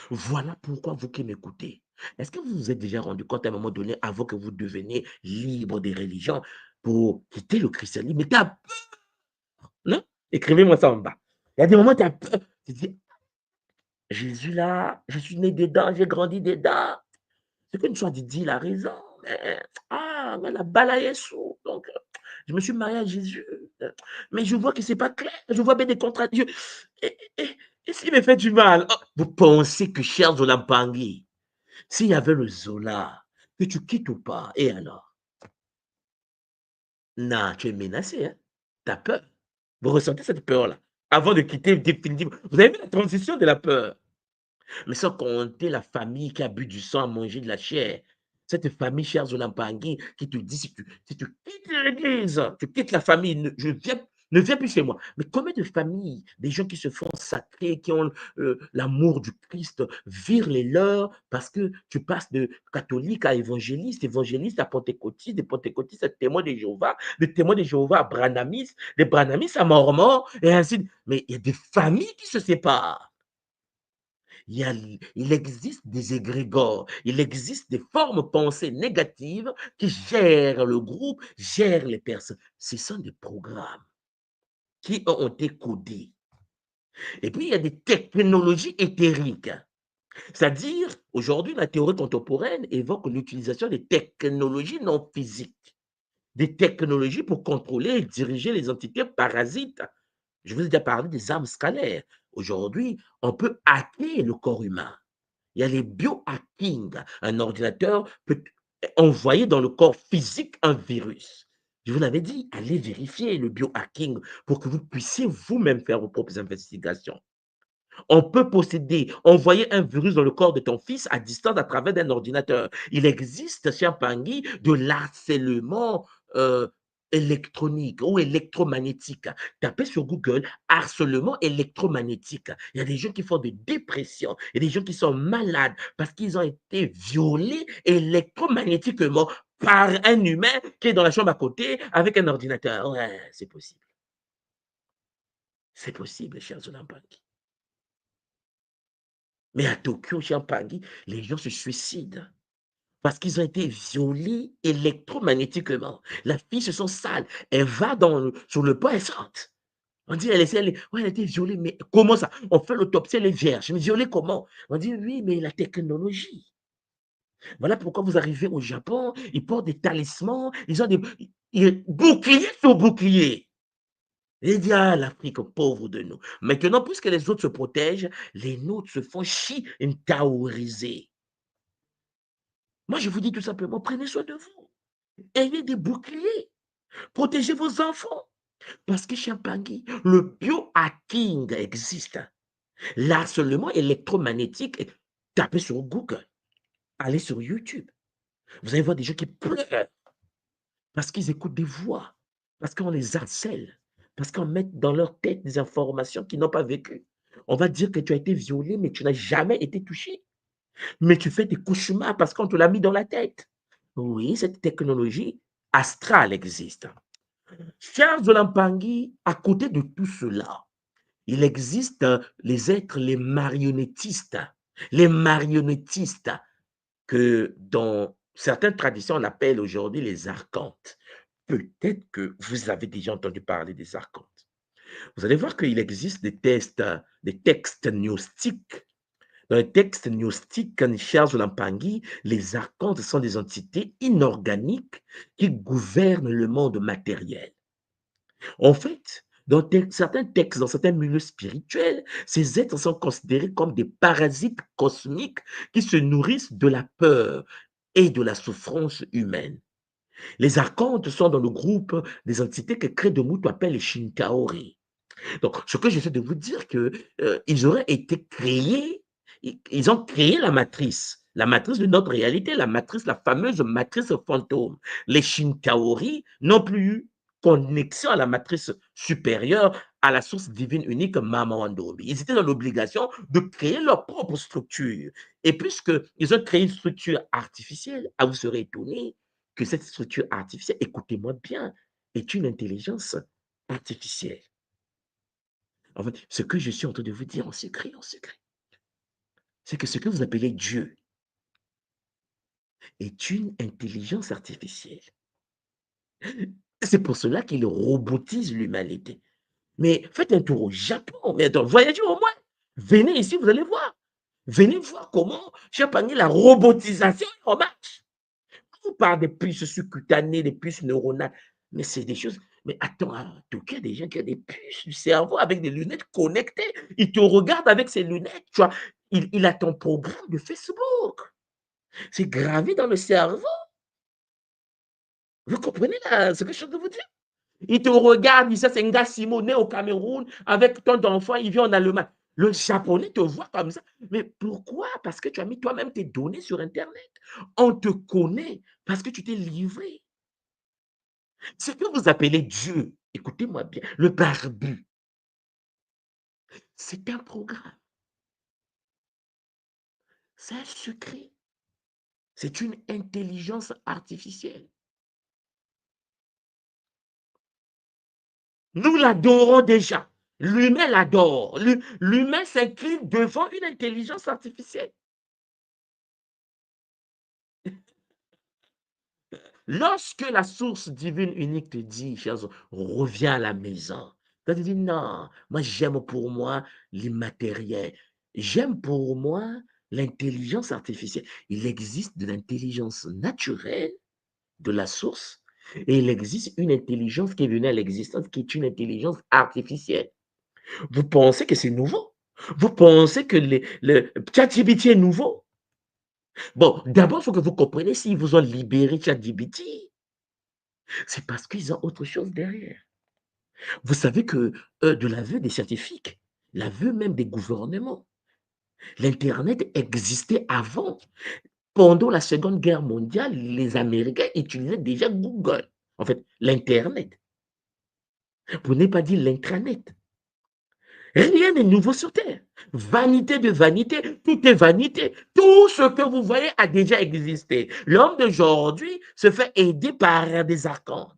Voilà pourquoi vous qui m'écoutez, est-ce que vous vous êtes déjà rendu compte à un moment donné, avant que vous deveniez libre des religions, pour quitter le christianisme, mais tu as peur, non? Écrivez-moi ça en bas. Il y a des moments où tu as peur. Tu dis, Jésus là, je suis né dedans, j'ai grandi dedans. C'est qu'une soit dit, il a raison. Mais la balayé sous. Donc, je me suis marié à Jésus. Mais je vois que c'est pas clair. Je vois bien des contradictions. Et s'il me fait du mal? Oh, vous pensez que, cher Zola Bangui, s'il y avait le Zola, que tu quittes ou pas, et alors? Non, tu es menacé, hein? Tu as peur. Vous ressentez cette peur-là. Avant de quitter définitivement. Vous avez vu la transition de la peur. Mais sans compter la famille qui a bu du sang, a mangé de la chair. Cette famille, chère Zolampangui, qui te dit, si tu quittes l'église, tu quittes la famille, ne viens plus chez moi. Mais combien de familles, des gens qui se font sacrer, qui ont l'amour du Christ, virent les leurs parce que tu passes de catholique à évangéliste, évangéliste à pentecôtiste, de pentecôtiste à témoin de Jéhovah, de témoin de Jéhovah à branamis, de branamis à mormon, et ainsi de suite. Mais il y a des familles qui se séparent. Il existe des égrégores, il existe des formes pensées négatives qui gèrent le groupe, gèrent les personnes. Ce sont des programmes qui ont été codés. Et puis, il y a des technologies éthériques. C'est-à-dire, aujourd'hui, la théorie contemporaine évoque l'utilisation des technologies non physiques, des technologies pour contrôler et diriger les entités parasites. Je vous ai déjà parlé des armes scalaires. Aujourd'hui, on peut hacker le corps humain. Il y a les biohacking. Un ordinateur peut envoyer dans le corps physique un virus. Je vous l'avais dit, allez vérifier le biohacking pour que vous puissiez vous-même faire vos propres investigations. On peut envoyer un virus dans le corps de ton fils à distance à travers un ordinateur. Il existe, cher Pangui, de l'harcèlement euh, électronique ou électromagnétique. Tapez sur Google harcèlement électromagnétique. Il y a des gens qui font des dépressions, il y a des gens qui sont malades parce qu'ils ont été violés électromagnétiquement par un humain qui est dans la chambre à côté avec un ordinateur. Ouais, c'est possible. C'est possible, cher Zolambanki. Mais à Tokyo, chez Pangui, les gens se suicident parce qu'ils ont été violés électromagnétiquement. La fille se sent sale. Elle va sur le pont, elle saute. On dit, ouais, elle a été violée, mais comment ça? On fait l'autopsie, elle est vierge. Mais violée comment? On dit, oui, mais la technologie. Voilà pourquoi vous arrivez au Japon, ils portent des talismans, ils ont des boucliers sur boucliers. Il dit, ah, l'Afrique, pauvre de nous. Maintenant, puisque les autres se protègent, les nôtres se font taouriser. Moi, je vous dis tout simplement, prenez soin de vous. Ayez des boucliers. Protégez vos enfants. Parce que chez Pangui, le biohacking existe. L'harcèlement électromagnétique, tapez sur Google. Allez sur YouTube. Vous allez voir des gens qui pleurent parce qu'ils écoutent des voix, parce qu'on les harcèle, parce qu'on met dans leur tête des informations qu'ils n'ont pas vécues. On va dire que tu as été violé, mais tu n'as jamais été touché. Mais tu fais des cauchemars parce qu'on te l'a mis dans la tête. Oui, cette technologie astrale existe. Cher Zolampangui, à côté de tout cela, il existe les êtres, les marionnettistes. Les marionnettistes que dans certaines traditions, on appelle aujourd'hui les archontes. Peut-être que vous avez déjà entendu parler des archontes. Vous allez voir qu'il existe des textes gnostiques. Dans les textes gnostiques, Kanishar Zolampangui, les archontes sont des entités inorganiques qui gouvernent le monde matériel. En fait, dans certains textes, dans certains milieux spirituels, ces êtres sont considérés comme des parasites cosmiques qui se nourrissent de la peur et de la souffrance humaine. Les archontes sont dans le groupe des entités que Credomutu appelle les Shinkaori. Donc, ce que j'essaie de vous dire, que ils auraient été créés, ils ont créé la matrice de notre réalité, la fameuse matrice fantôme. Les Shinkaori n'ont plus eu connexion à la matrice supérieure, à la source divine unique Mama Wandobi. Ils étaient dans l'obligation de créer leur propre structure. Et puisqu'ils ont créé une structure artificielle, vous serez étonné que cette structure artificielle, écoutez-moi bien, est une intelligence artificielle. En fait, ce que je suis en train de vous dire en secret, c'est que ce que vous appelez Dieu est une intelligence artificielle. C'est pour cela qu'il robotise l'humanité. Mais faites un tour au Japon, mais voyagez au moins. Venez ici, vous allez voir. Venez voir comment, Champagne, la robotisation marche. On parle des puces subcutanées, des puces neuronales, mais c'est des choses. Mais attends, à Tokyo, il y a des gens qui ont des puces du cerveau avec des lunettes connectées. Il te regarde avec ses lunettes, tu vois. Il a ton programme de Facebook. C'est gravé dans le cerveau. Vous comprenez là, ce que je suis en train de vous dire? Il te regarde, il sait c'est Nga Simo, né au Cameroun, avec ton enfant, il vit en Allemagne. Le Japonais te voit comme ça. Mais pourquoi? Parce que tu as mis toi-même tes données sur Internet. On te connaît parce que tu t'es livré. Ce que vous appelez Dieu, écoutez-moi bien, le barbu, c'est un programme. C'est un secret. C'est une intelligence artificielle. Nous l'adorons déjà. L'humain l'adore. L'humain s'incline devant une intelligence artificielle. Lorsque la source divine unique te dit, chers, reviens à la maison, tu te dis, non, moi j'aime pour moi l'immatériel. J'aime pour moi l'intelligence artificielle. Il existe de l'intelligence naturelle de la source et il existe une intelligence qui est venue à l'existence qui est une intelligence artificielle. Vous pensez que c'est nouveau? Vous pensez que le ChatGPT est nouveau? Bon, d'abord, il faut que vous compreniez s'ils vous ont libéré ChatGPT. C'est parce qu'ils ont autre chose derrière. Vous savez que de l'aveu des scientifiques, l'aveu même des gouvernements, l'Internet existait avant. Pendant la Seconde Guerre mondiale, les Américains utilisaient déjà Google. En fait, l'Internet. Pour ne pas dire l'intranet. Rien n'est nouveau sur Terre. Vanité de vanité, tout est vanité. Tout ce que vous voyez a déjà existé. L'homme d'aujourd'hui se fait aider par des archontes.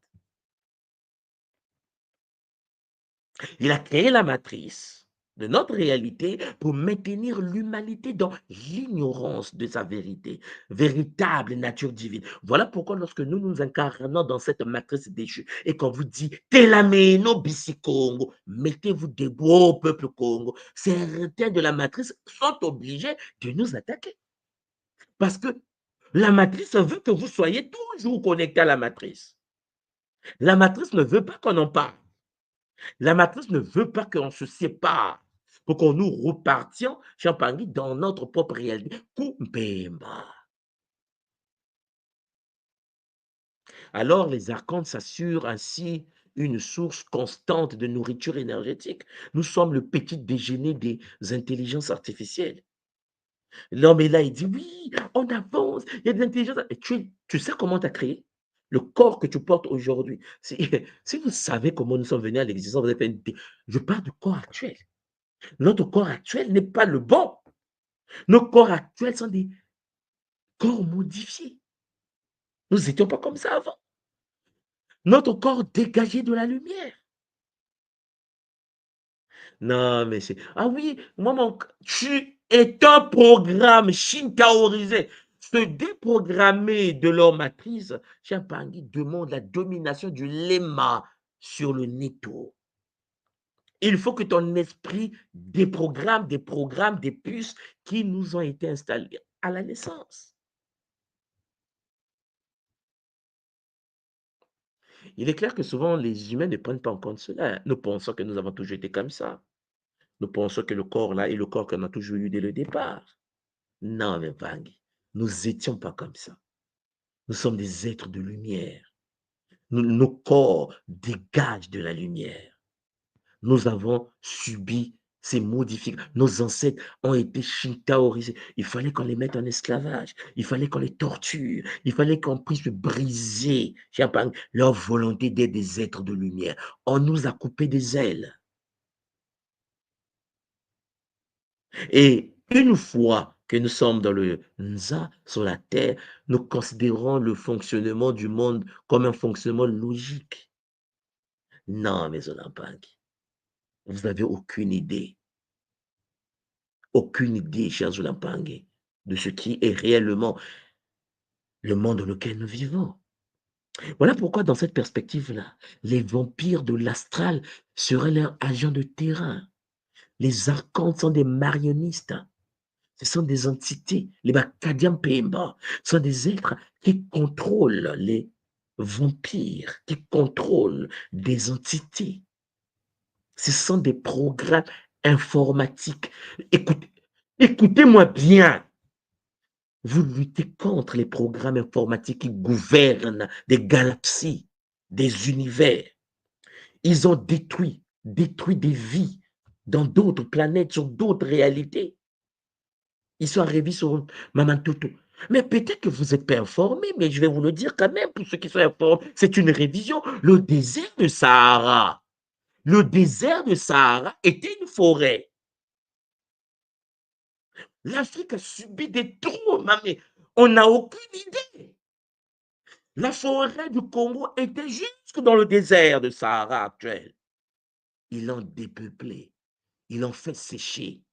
Il a créé la matrice de notre réalité pour maintenir l'humanité dans l'ignorance de sa vérité, véritable nature divine. Voilà pourquoi lorsque nous nous incarnons dans cette matrice déchue et qu'on vous dit « Telameno bisi Congo », mettez-vous debout au peuple Congo, certains de la matrice sont obligés de nous attaquer. Parce que la matrice veut que vous soyez toujours connecté à la matrice. La matrice ne veut pas qu'on en parle. La matrice ne veut pas qu'on se sépare pour qu'on nous repartions, Champagne, dans notre propre réalité. Kumbemba. Alors, les archontes s'assurent ainsi une source constante de nourriture énergétique. Nous sommes le petit déjeuner des intelligences artificielles. L'homme est là, il dit oui, on avance, il y a des intelligences. Et tu sais comment tu as créé le corps que tu portes aujourd'hui. Si, si vous savez comment nous sommes venus à l'existence, vous avez fait je parle du corps actuel. Notre corps actuel n'est pas le bon. Nos corps actuels sont des corps modifiés. Nous n'étions pas comme ça avant. Notre corps dégagé de la lumière. Non, mais c'est... Ah oui, moi, tu es un programme shinkaorisé. Se déprogrammer de leur matrice, Champagne demande la domination du lema sur le netto. Il faut que ton esprit déprogramme des programmes, des puces qui nous ont été installés à la naissance. Il est clair que souvent, les humains ne prennent pas en compte cela. Nous pensons que nous avons toujours été comme ça. Nous pensons que le corps là est le corps qu'on a toujours eu dès le départ. Non, mais Bangui, nous n'étions pas comme ça. Nous sommes des êtres de lumière. Nos corps dégagent de la lumière. Nous avons subi ces modifications. Nos ancêtres ont été shintaorisés. Il fallait qu'on les mette en esclavage. Il fallait qu'on les torture. Il fallait qu'on puisse briser leur volonté d'être des êtres de lumière. On nous a coupé des ailes. Et une fois que nous sommes dans le Nza, sur la terre, nous considérons le fonctionnement du monde comme un fonctionnement logique. Non, mes Olampagi. Vous n'avez aucune idée, chers Zulampangé, de ce qui est réellement le monde dans lequel nous vivons. Voilà pourquoi, dans cette perspective-là, les vampires de l'astral seraient leurs agents de terrain. Les archontes sont des marionnistes. Ce sont des entités. Les Bakadian Pemba sont des êtres qui contrôlent les vampires, qui contrôlent des entités. Ce sont des programmes informatiques. Écoutez-moi bien. Vous luttez contre les programmes informatiques qui gouvernent des galaxies, des univers. Ils ont détruit des vies dans d'autres planètes, sur d'autres réalités. Ils sont arrivés sur Maman Toto. Mais peut-être que vous n'êtes pas informés, mais je vais vous le dire quand même, pour ceux qui sont informés, c'est une révision. Le désert de Sahara. Le désert de Sahara était une forêt. L'Afrique a subi des traumas, mais on n'a aucune idée. La forêt du Congo était jusque dans le désert de Sahara actuel. Ils l'ont dépeuplé. Ils l'ont fait sécher.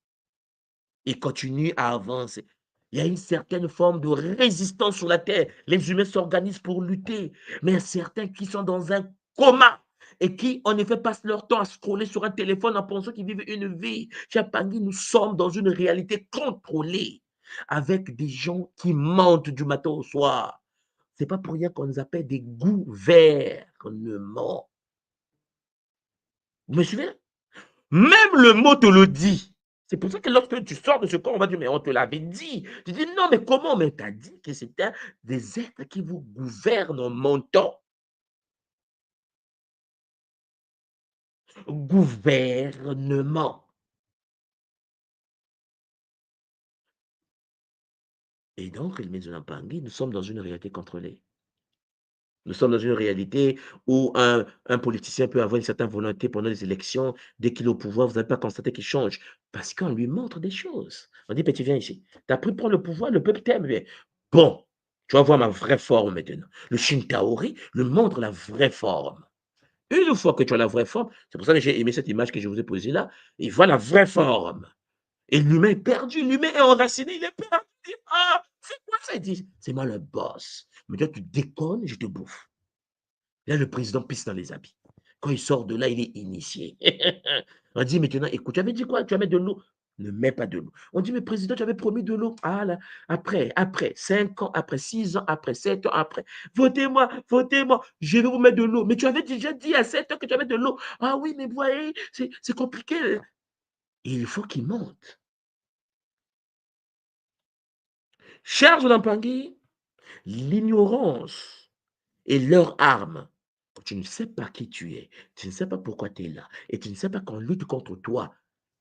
Ils continuent à avancer. Il y a une certaine forme de résistance sur la Terre. Les humains s'organisent pour lutter. Mais il y a certains qui sont dans un coma et qui, en effet, passent leur temps à scroller sur un téléphone en pensant qu'ils vivent une vie. Cher Pangui, nous sommes dans une réalité contrôlée avec des gens qui mentent du matin au soir. Ce n'est pas pour rien qu'on nous appelle des gouvernements. Vous me suivez? Même le mot te le dit. C'est pour ça que lorsque tu sors de ce corps, on va dire, mais on te l'avait dit. Tu dis, non, mais comment? Mais tu as dit que c'était des êtres qui vous gouvernent en montant. Gouvernement. Et donc, les Mésonampangui, nous sommes dans une réalité contrôlée. Nous sommes dans une réalité où un politicien peut avoir une certaine volonté pendant les élections. Dès qu'il est au pouvoir, vous n'allez pas constater qu'il change. Parce qu'on lui montre des choses. On dit, petit, viens ici. Tu as pris pour le pouvoir, le peuple t'aime. Bon, tu vas voir ma vraie forme maintenant. Le Shintaori lui montre la vraie forme. Une fois que tu as la vraie forme, c'est pour ça que j'ai aimé cette image que je vous ai posée là, il voit la vraie forme. Et l'humain est perdu, l'humain est enraciné, il est perdu. Ah, c'est quoi ça? Il dit, c'est moi le boss. Mais toi, tu déconnes, je te bouffe. Là, le président pisse dans les habits. Quand il sort de là, il est initié. On dit maintenant, écoute, tu avais dit quoi? Tu vas mettre de l'eau? Ne mets pas de l'eau. On dit, mais président, tu avais promis de l'eau. Ah là, après, 5 ans, après 6 ans, après 7 ans, après, votez-moi, je vais vous mettre de l'eau. Mais tu avais déjà dit à 7 ans que tu avais de l'eau. Ah oui, mais vous voyez, c'est compliqué. Il faut qu'il monte. Chers Olampangui, l'ignorance est leur arme. Tu ne sais pas qui tu es, tu ne sais pas pourquoi tu es là, et tu ne sais pas qu'on lutte contre toi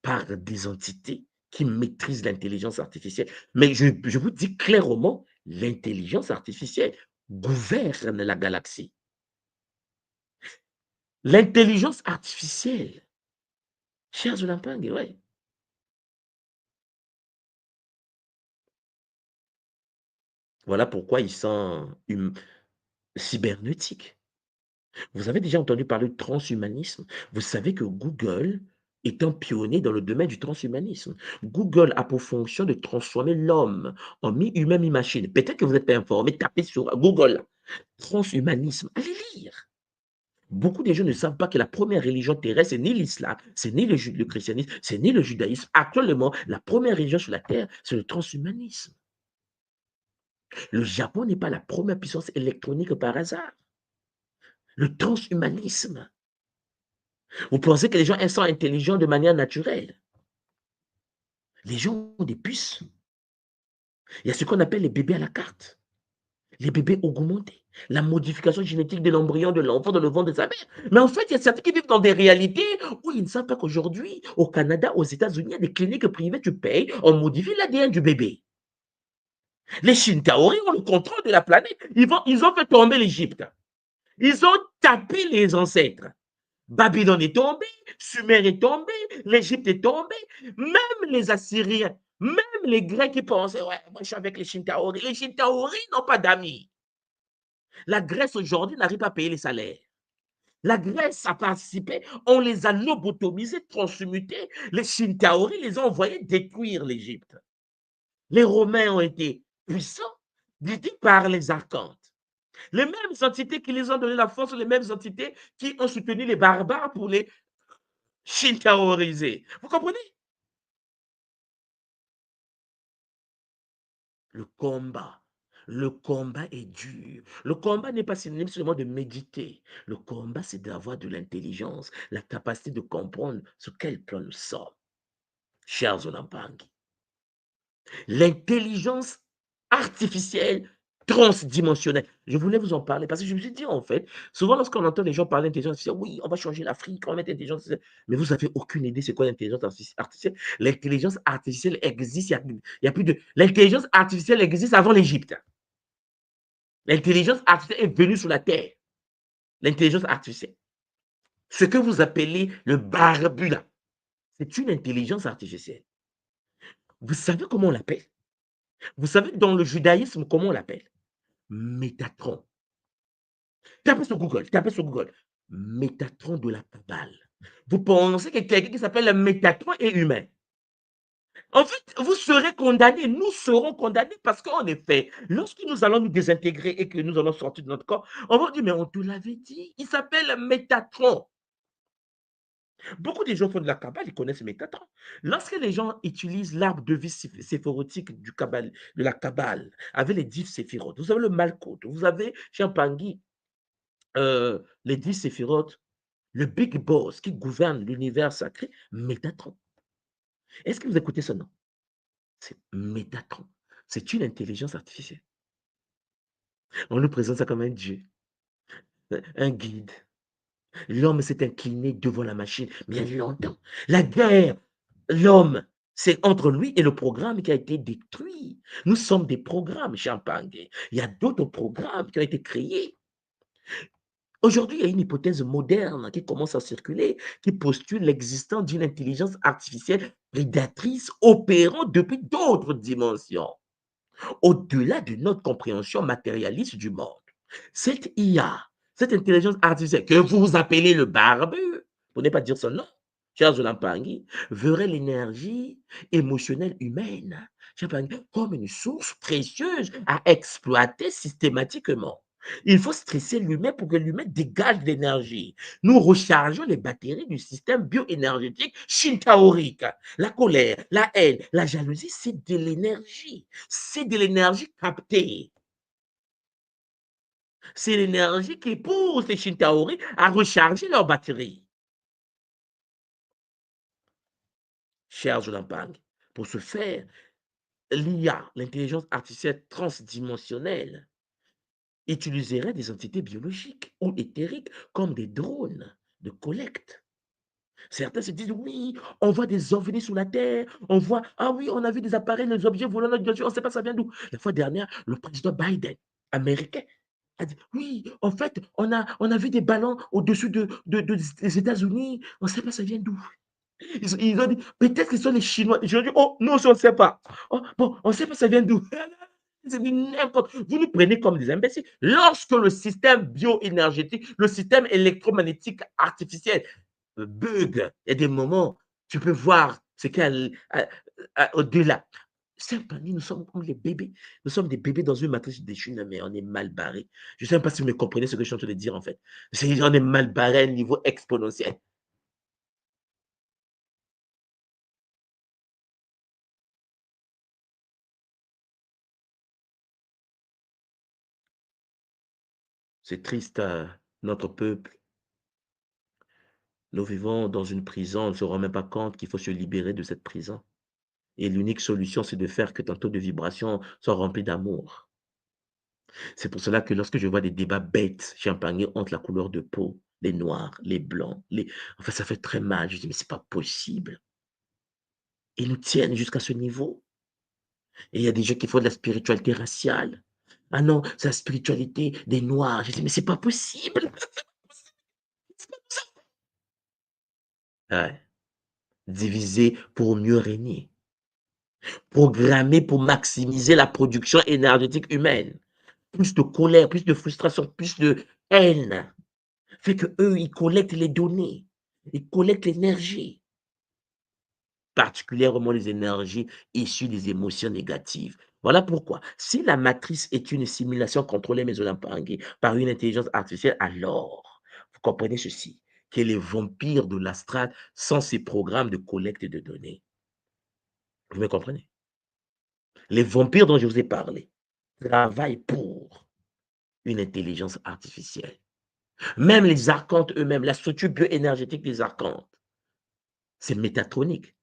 par des entités qui maîtrisent l'intelligence artificielle. Mais je vous dis clairement, l'intelligence artificielle gouverne la galaxie. L'intelligence artificielle, chers Zulampang, ouais. Voilà pourquoi ils sont cybernétiques. Vous avez déjà entendu parler de transhumanisme? Vous savez que Google est un pionnier dans le domaine du transhumanisme. Google a pour fonction de transformer l'homme en mi-humain, mi-machine. Peut-être que vous n'êtes pas informé, tapez sur Google. Transhumanisme, allez lire. Beaucoup de gens ne savent pas que la première religion terrestre, c'est ni l'islam, c'est ni le christianisme, c'est ni le judaïsme. Actuellement, la première religion sur la terre, c'est le transhumanisme. Le Japon n'est pas la première puissance électronique par hasard. Le transhumanisme. Vous pensez que les gens sont intelligents de manière naturelle? Les gens ont des puces. Il y a ce qu'on appelle les bébés à la carte, les bébés augmentés, la modification génétique de l'embryon de l'enfant dans le ventre de sa mère. Mais en fait, il y a certains qui vivent dans des réalités où ils ne savent pas qu'aujourd'hui, au Canada, aux États-Unis, il y a des cliniques privées, tu payes, on modifie l'ADN du bébé. Les Shintaori ont le contrôle de la planète. Ils ont fait tomber l'Égypte. Ils ont tapé les ancêtres. Babylone est tombée, Sumer est tombé, l'Égypte est tombée, même les Assyriens, même les Grecs qui pensaient, ouais, moi je suis avec les Shintaori. Les Shintaori n'ont pas d'amis. La Grèce aujourd'hui n'arrive pas à payer les salaires. La Grèce a participé, on les a lobotomisés, transmutés. Les Shintaori les ont envoyés détruire l'Égypte. Les Romains ont été puissants, guidés par les archontes. Les mêmes entités qui les ont donné la force sont les mêmes entités qui ont soutenu les barbares pour les Shintaoriser. Vous comprenez? Le combat est dur. Le combat n'est pas synonyme seulement de méditer. Le combat, c'est d'avoir de l'intelligence, la capacité de comprendre sur quel plan nous sommes. Chers Onampangi, l'intelligence artificielle transdimensionnelle. Je voulais vous en parler parce que je me suis dit, en fait, souvent lorsqu'on entend les gens parler d'intelligence artificielle, oui, on va changer l'Afrique, on va mettre l'intelligence artificielle. Mais vous n'avez aucune idée c'est quoi l'intelligence artificielle. L'intelligence artificielle existe, il y a plus de... L'intelligence artificielle existe avant l'Égypte. L'intelligence artificielle est venue sur la Terre. L'intelligence artificielle. Ce que vous appelez le barbu là, c'est une intelligence artificielle. Vous savez comment on l'appelle? Vous savez dans le judaïsme comment on l'appelle? Métatron. Tapez sur Google. Métatron de la Kabbale. Vous pensez que quelqu'un qui s'appelle Métatron est humain? En fait, vous serez condamnés, nous serons condamnés parce qu'en effet, lorsque nous allons nous désintégrer et que nous allons sortir de notre corps, on va dire, mais on te l'avait dit, il s'appelle Métatron. Beaucoup de gens font de la Kabbale, ils connaissent Métatron. Lorsque les gens utilisent l'arbre de vie séphirotique de la Kabbale, avec les 10 séphirotes, vous avez le Malkout, vous avez Champangui, les 10 séphirotes, le Big Boss qui gouverne l'univers sacré, Métatron. Est-ce que vous écoutez ce nom? C'est Métatron. C'est une intelligence artificielle. On nous présente ça comme un dieu, un guide. L'homme s'est incliné devant la machine, mais il y a longtemps. La guerre, l'homme, c'est entre lui et le programme qui a été détruit. Nous sommes des programmes, Champagne. Il y a d'autres programmes qui ont été créés. Aujourd'hui, il y a une hypothèse moderne qui commence à circuler, qui postule l'existence d'une intelligence artificielle prédatrice opérant depuis d'autres dimensions, au-delà de notre compréhension matérialiste du monde. Cette IA, cette intelligence artificielle que vous appelez le barbu, pour ne pas dire son nom, cher Zolampangi, verrait l'énergie émotionnelle humaine comme une source précieuse à exploiter systématiquement. Il faut stresser l'humain pour que l'humain dégage de l'énergie. Nous rechargeons les batteries du système bioénergétique shintaorique. La colère, la haine, la jalousie, c'est de l'énergie. C'est de l'énergie captée. C'est l'énergie qui pousse les Shintaori à recharger leur batterie. Cher Jolampang, pour ce faire, l'IA, l'intelligence artificielle transdimensionnelle, utiliserait des entités biologiques ou éthériques comme des drones de collecte. Certains se disent, oui, on voit des ovnis sous la Terre, on voit, ah oui, on a vu des appareils, des objets volants, on ne sait pas ça vient d'où. La fois dernière, le président Biden, américain, a dit, oui, en fait, on a vu des ballons au-dessus des États-Unis, on ne sait pas ça vient d'où. Ils ont dit, peut-être que ce sont les Chinois. Je dis, oh, nous aussi, on ne sait pas. Oh, bon, on ne sait pas ça vient d'où. Vous nous prenez comme des imbéciles. Lorsque le système bioénergétique, le système électromagnétique artificiel bug, il y a des moments, tu peux voir ce qu'il y a au-delà. Simplement, nous sommes comme les bébés. Nous sommes des bébés dans une matrice déchue, mais on est mal barré. Je ne sais même pas si vous me comprenez ce que je suis en train de dire, en fait. On est mal barré à un niveau exponentiel. C'est triste, notre peuple. Nous vivons dans une prison, on ne se rend même pas compte qu'il faut se libérer de cette prison. Et l'unique solution, c'est de faire que ton taux de vibration soit rempli d'amour. C'est pour cela que lorsque je vois des débats bêtes, champagne entre la couleur de peau, les noirs, les blancs, enfin, ça fait très mal. Je dis, mais c'est pas possible. Ils nous tiennent jusqu'à ce niveau. Et il y a des gens qui font de la spiritualité raciale. Ah non, c'est la spiritualité des noirs. Je dis, mais c'est pas possible. Ouais. Diviser pour mieux régner. Programmé pour maximiser la production énergétique humaine. Plus de colère, plus de frustration, plus de haine. fait qu'eux, ils collectent les données, ils collectent l'énergie, particulièrement les énergies issues des émotions négatives. Voilà pourquoi, si la matrice est une simulation contrôlée Mesolampangi par une intelligence artificielle, alors, vous comprenez ceci, que les vampires de l'astral sont ces programmes de collecte de données. Vous me comprenez? Les vampires dont je vous ai parlé travaillent pour une intelligence artificielle. Même les archontes eux-mêmes, la structure bioénergétique des archontes, c'est métatronique.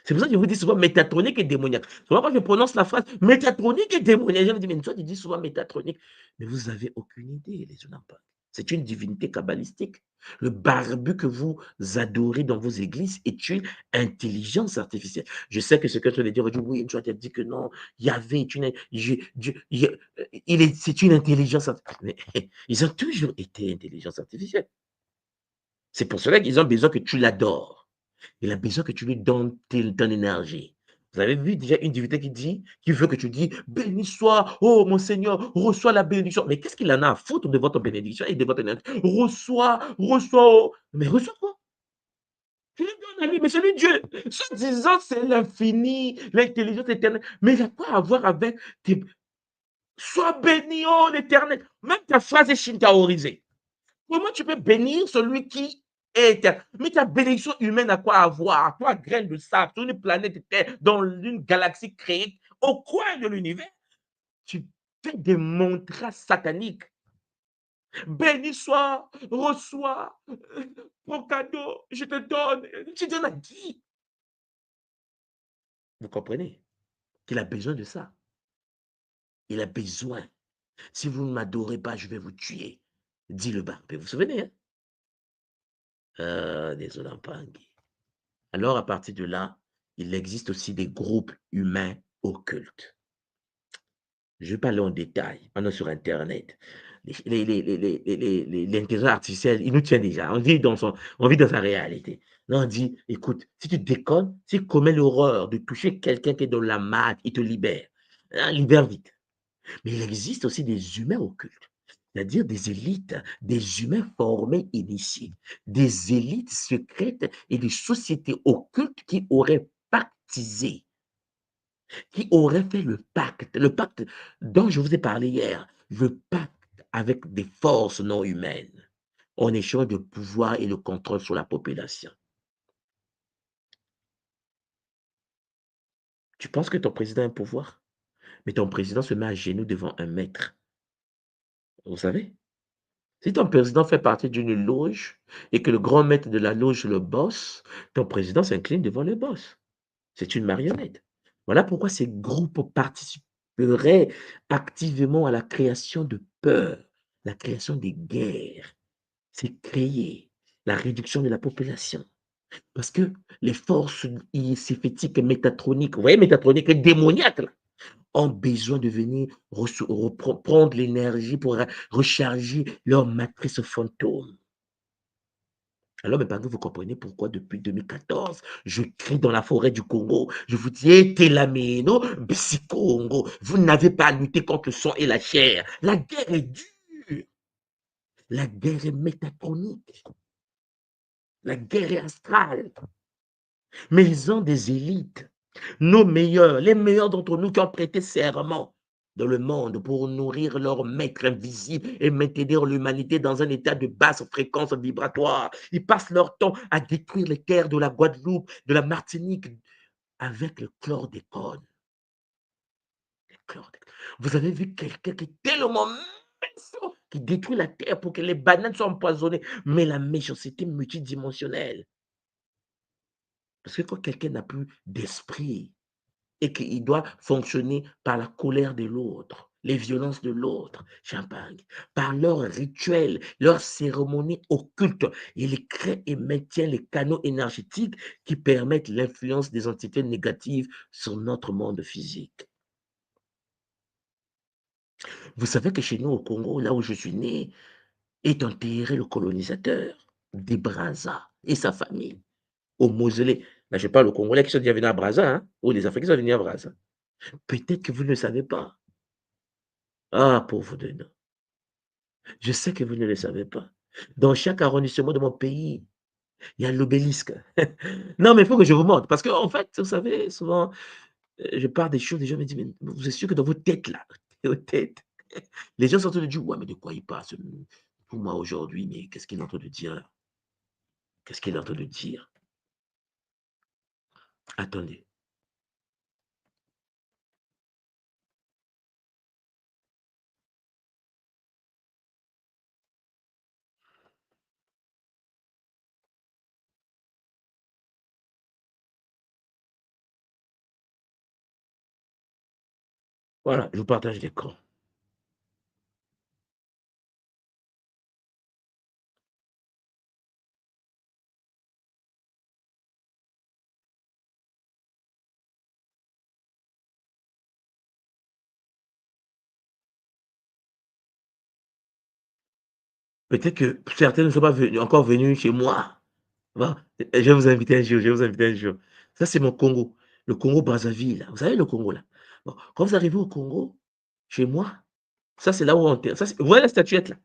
C'est pour ça que je vous dis souvent métatronique et démoniaque. Souvent, quand je prononce la phrase métatronique et démoniaque, je me dis, mais toi, tu dis souvent métatronique. Mais vous n'avez aucune idée, les Olympiques. C'est une divinité kabbalistique. Le barbu que vous adorez dans vos églises est une intelligence artificielle. Je sais que ce que tu vas dire, oui, tu as dit que non, Yahvé est une, c'est une intelligence artificielle. Mais ils ont toujours été intelligence artificielle. C'est pour cela qu'ils ont besoin que tu l'adores. Il a besoin que tu lui donnes ton énergie. Vous avez vu déjà une divinité qui veut que tu dis, béni soit, oh mon Seigneur, reçois la bénédiction. Mais qu'est-ce qu'il en a à foutre de votre bénédiction et de votre énergie? Reçois, oh. Mais reçois quoi? Tu lui donnes à lui, mais c'est lui Dieu. Se disant, c'est l'infini, l'intelligence éternelle. Mais il n'y a quoi à voir avec tes... Sois béni, oh l'éternel. Même ta phrase est shintaorisée. Comment tu peux bénir celui qui est éternel? Mais ta bénédiction humaine a quoi à voir? Toi, graine de sable, sur une planète Terre, dans une galaxie créée, au coin de l'univers, tu fais des mantras sataniques. Béni soit, reçois, prends cadeau, je te donne. Tu donnes à qui? Vous comprenez qu'il a besoin de ça. Il a besoin. Si vous ne m'adorez pas, je vais vous tuer. Dit le barbe. Vous vous souvenez, hein? Désolé, Pangui. Alors, à partir de là, il existe aussi des groupes humains occultes. Je ne vais pas aller en détail, on est sur Internet. L'intelligence artificielle, il nous tient déjà. On vit dans sa réalité. Là, on dit, écoute, si tu déconnes, si tu commets l'horreur de toucher quelqu'un qui est dans la mat, il te libère. Libère vite. Mais il existe aussi des humains occultes, c'est-à-dire des élites, des humains formés, initiés, des élites secrètes et des sociétés occultes qui auraient pactisé, qui auraient fait le pacte dont je vous ai parlé hier, le pacte avec des forces non humaines, en échange de pouvoir et de contrôle sur la population. Tu penses que ton président a un pouvoir, mais ton président se met à genoux devant un maître. Vous savez? Si ton président fait partie d'une loge et que le grand maître de la loge le boss, ton président s'incline devant le boss. C'est une marionnette. Voilà pourquoi ces groupes participeraient activement à la création de peur, la création des guerres. C'est créer la réduction de la population. Parce que les forces syphétiques et métatroniques, vous voyez, métatroniques et démoniaques, là, ont besoin de venir prendre l'énergie pour recharger leur matrice fantôme. Alors, mais par vous comprenez pourquoi depuis 2014, je crie dans la forêt du Congo, je vous dis, Telameno, Bissi Congo, vous n'avez pas à lutter contre le sang et la chair. La guerre est dure. La guerre est métatronique. La guerre est astrale. Mais ils ont des élites. Nos meilleurs, les meilleurs d'entre nous qui ont prêté serment dans le monde pour nourrir leur maître invisible et maintenir l'humanité dans un état de basse fréquence vibratoire. Ils passent leur temps à détruire les terres de la Guadeloupe, de la Martinique, avec le chlordécone. Vous avez vu quelqu'un qui est tellement méchant, qui détruit la terre pour que les bananes soient empoisonnées. Mais la méchanceté multidimensionnelle. Parce que quand quelqu'un n'a plus d'esprit, et qu'il doit fonctionner par la colère de l'autre, les violences de l'autre, champagne, par leurs rituels, leurs cérémonies occultes. Il crée et maintient les canaux énergétiques qui permettent l'influence des entités négatives sur notre monde physique. Vous savez que chez nous au Congo, là où je suis né, est enterré le colonisateur, des Brazza et sa famille, au mausolée. Là, je parle aux Congolais qui sont déjà venus à Brazza, hein, ou les Africains qui sont venus à Brazza. Peut-être que vous ne le savez pas. Ah, pauvre de nous. Je sais que vous ne le savez pas. Dans chaque arrondissement de mon pays, il y a l'obélisque. Non, mais il faut que je vous montre. Parce qu'en fait, vous savez, souvent, je parle des choses, les gens me disent, mais vous êtes sûr que dans vos têtes, là, vos têtes, les gens sont en train de dire, ouais, mais de quoi il parle pour moi aujourd'hui, mais qu'est-ce qu'il est en train de dire là? Qu'est-ce qu'il est en train de dire? Attendez. Voilà, je vous partage l'écran. Peut-être que certains ne sont pas encore venus chez moi. Bon, je vais vous inviter un jour, je vais vous inviter un jour. Ça, c'est mon Congo, le Congo Brazzaville, là. Vous savez le Congo, là? Bon, quand vous arrivez au Congo, chez moi, ça, c'est là où on enterre. Vous voyez la statuette, là?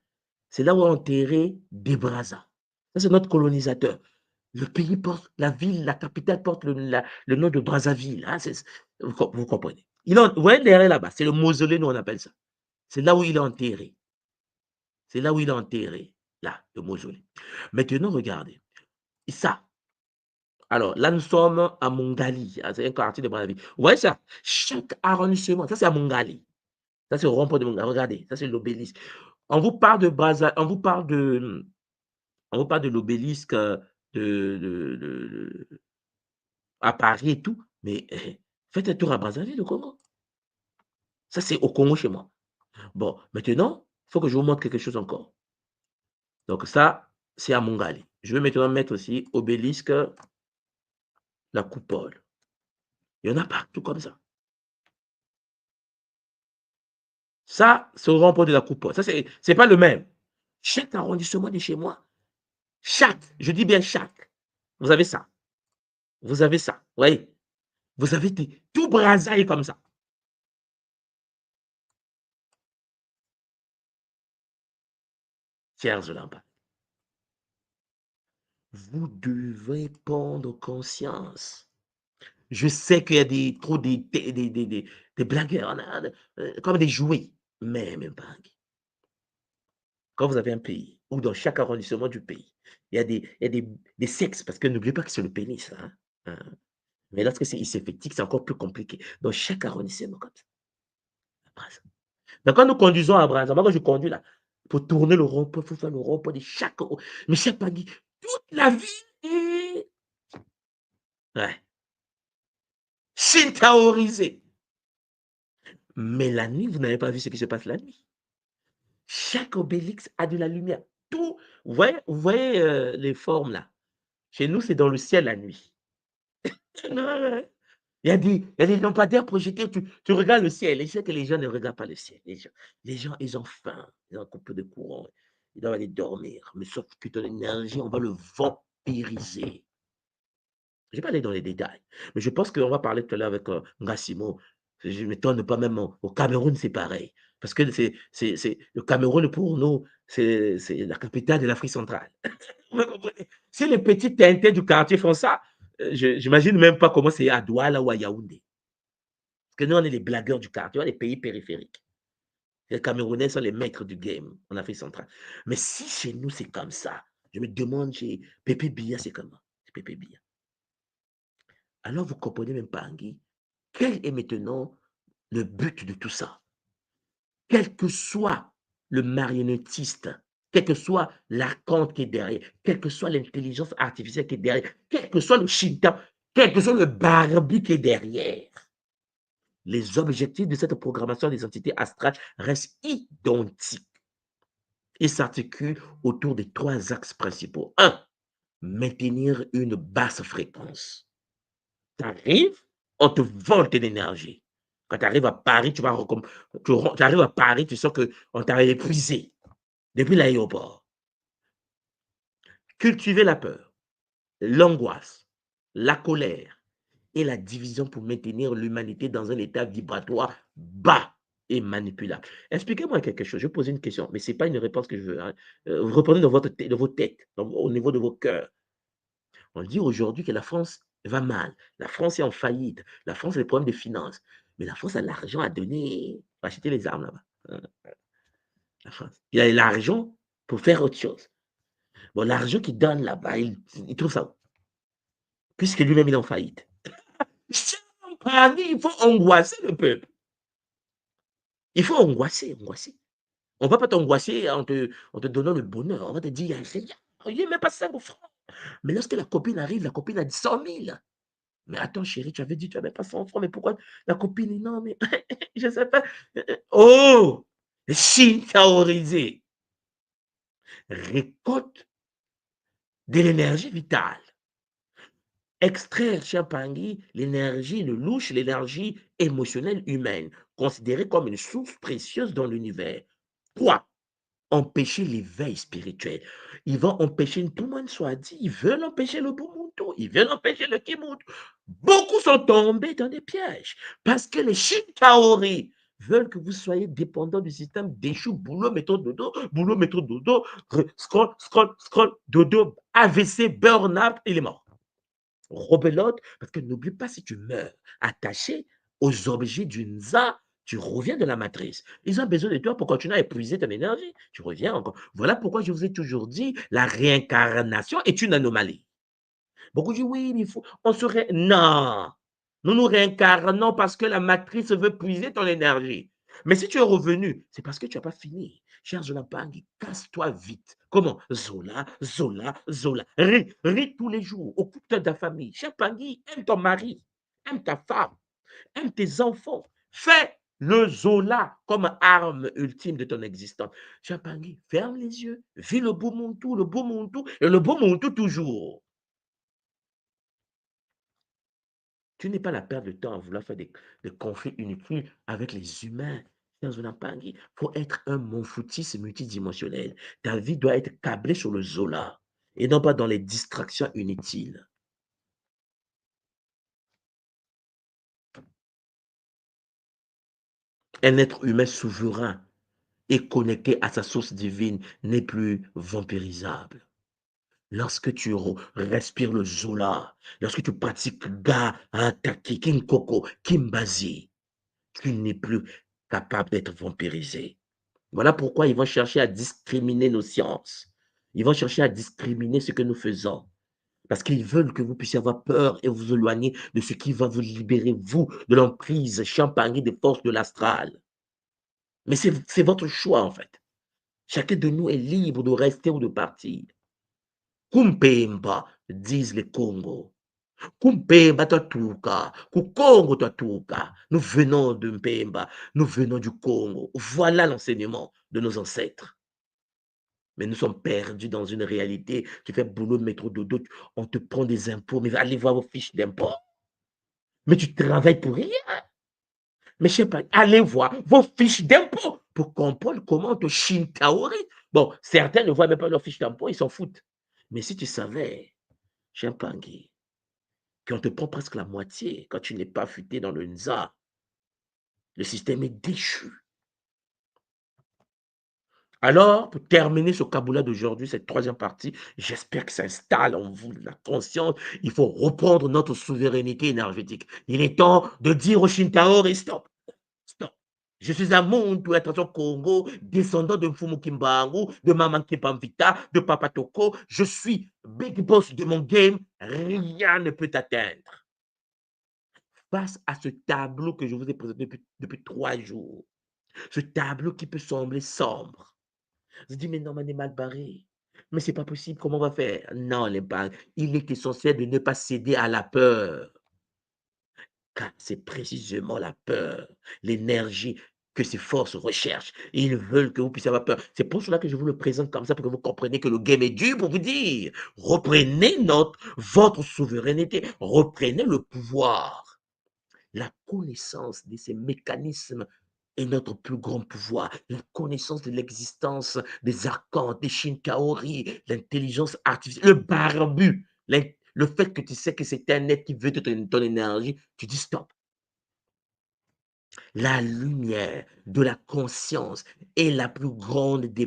C'est là où on a enterré des Brazza. Ça, c'est notre colonisateur. Le pays porte, la ville, la capitale porte le nom de Brazzaville. Hein, vous comprenez. Vous voyez derrière là-bas, c'est le mausolée, nous on appelle ça. C'est là où il est enterré. C'est là où il est enterré. Là, le mausolée. Maintenant, regardez. Et ça, alors là, nous sommes à Mongali. Ah, c'est un quartier de Brazzaville. Vous voyez ça? Chaque arrondissement, ça c'est à Mongali. Ça c'est au rond-point de Mongali. Regardez, ça c'est l'obélisque. On vous parle de Brazza, on vous parle de l'obélisque à Paris et tout, mais faites un tour à Brazzaville, au Congo. Ça, c'est au Congo chez moi. Bon, maintenant, il faut que je vous montre quelque chose encore. Donc ça, c'est à Mongali. Je vais maintenant mettre aussi obélisque, la coupole. Il y en a partout comme ça. Ça, c'est au rond-point de la coupole. Ça, c'est pas le même. Chaque arrondissement de chez moi, je dis bien chaque, vous avez ça. Vous avez ça. Vous voyez? Vous avez tout Brazzaville comme ça. Serge Lampa. Vous devez prendre conscience. Je sais qu'il y a trop des blagueurs, comme des jouets, mais même pas. Quand vous avez un pays, ou dans chaque arrondissement du pays, il y a des sexes, parce que n'oubliez pas que c'est le pénis. Hein, hein. Mais lorsque il s'effectue, c'est encore plus compliqué. Dans chaque arrondissement, comme ça. Donc, quand nous conduisons à Brazza, moi, quand je conduis là, pour tourner le rond-point, il faut faire le rond-point de chaque. Mais chaque pagui, toute la ville est. Ouais. Shintaorisée. Mais la nuit, vous n'avez pas vu ce qui se passe la nuit. Chaque obélix a de la lumière. Tout. Vous voyez les formes là. Chez nous, c'est dans le ciel la nuit. Il y a des lampadaires projetés. Tu regardes le ciel. Et je sais que les gens ne regardent pas le ciel. Les gens, ils ont faim. Ils ont un peu de courant. Ils doivent aller dormir. Mais sauf que ton énergie, on va le vampiriser. Je ne vais pas aller dans les détails. Mais je pense qu'on va parler tout à l'heure avec Ngassimo. Je ne m'étonne pas, même au Cameroun, c'est pareil. Parce que le Cameroun, pour nous, c'est la capitale de l'Afrique centrale. Vous comprenez? Si les petits teintés du quartier font ça, j'imagine même pas comment c'est à Douala ou à Yaoundé. Parce que nous, on est les blagueurs du quartier, on est les pays périphériques. Les Camerounais sont les maîtres du game en Afrique centrale. Mais si chez nous, c'est comme ça, je me demande chez Pépé Biya, c'est comment? Pépé Biya. Alors, vous comprenez même pas, Guy, quel est maintenant le but de tout ça? Quel que soit le marionnettiste, quel que soit l'archonte qui est derrière, quelle que soit l'intelligence artificielle qui est derrière, quel que soit le shinta, quel que soit le barbu qui est derrière, les objectifs de cette programmation des entités astrales restent identiques et s'articulent autour de 3 axes principaux. 1. Maintenir une basse fréquence. Tu arrives, on te vole de l'énergie. Quand tu arrives à Paris, tu arrives à Paris, tu sens qu'on t'a épuisé depuis l'aéroport. Cultiver la peur, l'angoisse, la colère et la division pour maintenir l'humanité dans un état vibratoire bas. et manipulable. Expliquez-moi quelque chose. Je vais poser une question, mais ce n'est pas une réponse que je veux. Hein. Vous reprenez dans vos têtes, au niveau de vos cœurs. On dit aujourd'hui que la France va mal. La France est en faillite. La France a des problèmes de finances. Mais la France a l'argent à donner pour acheter les armes là-bas. Hein, la France. Il a l'argent pour faire autre chose. Bon, l'argent qu'il donne là-bas, il trouve ça où? Puisque lui-même il est en faillite. Il faut angoisser le peuple. Il faut angoisser. On ne va pas t'angoisser en te donnant le bonheur. On va te dire, il n'y a rien. Il n'est même pas 5 francs. Mais lorsque la copine arrive, la copine a dit 100 000. Mais attends, chérie, tu avais dit, tu n'avais pas 100 francs. Mais pourquoi la copine dit non, mais je ne sais pas. Oh! Shintaorisé. Récolte de l'énergie vitale. Extraire chez Pangui l'énergie de louche, l'énergie émotionnelle humaine, considérée comme une source précieuse dans l'univers. 3. Empêcher l'éveil spirituel. Ils vont empêcher, tout le monde soit dit, ils veulent empêcher le Bumuntu, ils veulent empêcher le Kimuntu. Beaucoup sont tombés dans des pièges parce que les Shinkaori veulent que vous soyez dépendant du système d'échou, boulot, méthode, dodo, scroll, dodo, AVC, burn-out, il est mort. Rebelote, parce que n'oublie pas, si tu meurs attaché aux objets du Nza, tu reviens de la matrice. Ils ont besoin de toi pour continuer à épuiser ton énergie. Tu reviens encore. Voilà pourquoi je vous ai toujours dit, la réincarnation est une anomalie. Beaucoup disent, oui, il faut, on serait... Non, nous nous réincarnons parce que la matrice veut puiser ton énergie. Mais si tu es revenu, c'est parce que tu n'as pas fini. Cher Zolapang, casse-toi vite. Comment? Zola. Ris tous les jours. Occupe-toi de ta famille. Cher Pangui, aime ton mari. Aime ta femme. Aime tes enfants. Fais le Zola comme arme ultime de ton existence. Cher Pangui, ferme les yeux. Vis le beau Muntu et le beau Muntu toujours. Tu n'es pas la perte de temps à vouloir faire des conflits inutiles avec les humains. Il faut être un monfoutis multidimensionnel. Ta vie doit être câblée sur le Zola et non pas dans les distractions inutiles. Un être humain souverain et connecté à sa source divine n'est plus vampirisable. Lorsque tu respires le Zola, lorsque tu pratiques Ga, Ataki, Kinkoko, Kimbazi, tu n'es plus capable d'être vampirisé. Voilà pourquoi ils vont chercher à discriminer nos sciences. Ils vont chercher à discriminer ce que nous faisons. Parce qu'ils veulent que vous puissiez avoir peur et vous éloigner de ce qui va vous libérer, vous, de l'emprise champagne des forces de l'astral. Mais c'est votre choix, en fait. Chacun de nous est libre de rester ou de partir. Kumpemba, disent les Congos. Kumpemba Tatuka, Kukongo Tatuka. Nous venons de Mpemba, nous venons du Congo. Voilà l'enseignement de nos ancêtres. Mais nous sommes perdus dans une réalité. Tu fais boulot, métro, dodo, on te prend des impôts, mais allez voir vos fiches d'impôts. Mais tu travailles pour rien. Mais je sais pas, allez voir vos fiches d'impôts pour comprendre comment on te shintaori. Bon, certains ne voient même pas leurs fiches d'impôts, ils s'en foutent. Mais si tu savais, Chimpangui, qu'on te prend presque la moitié quand tu n'es pas affûté dans le Nza, le système est déchu. Alors, pour terminer ce Kaboula d'aujourd'hui, cette troisième partie, j'espère que ça installe en vous la conscience. Il faut reprendre notre souveraineté énergétique. Il est temps de dire au Shintaori, stop, stop. Je suis un monde où attention Congo, descendant de Mfumu Kimbangu, de Maman Kipamvita, de Papa Toko. Je suis big boss de mon game. Rien ne peut t'atteindre. Face à ce tableau que je vous ai présenté depuis 3 jours, ce tableau qui peut sembler sombre, je dis, mais non, on est mal barré. Mais c'est pas possible, comment on va faire? Non, il est essentiel de ne pas céder à la peur. Car c'est précisément la peur, l'énergie que ces forces recherchent. Et ils veulent que vous puissiez avoir peur. C'est pour cela que je vous le présente comme ça, pour que vous compreniez que le game est dur pour vous dire. Reprenez votre souveraineté. Reprenez le pouvoir. La connaissance de ces mécanismes est notre plus grand pouvoir. La connaissance de l'existence des archontes, des Shinkaori, l'intelligence artificielle, le barbu, le fait que tu sais que c'est un être qui veut ton énergie, tu dis stop. La lumière de la conscience est la plus grande des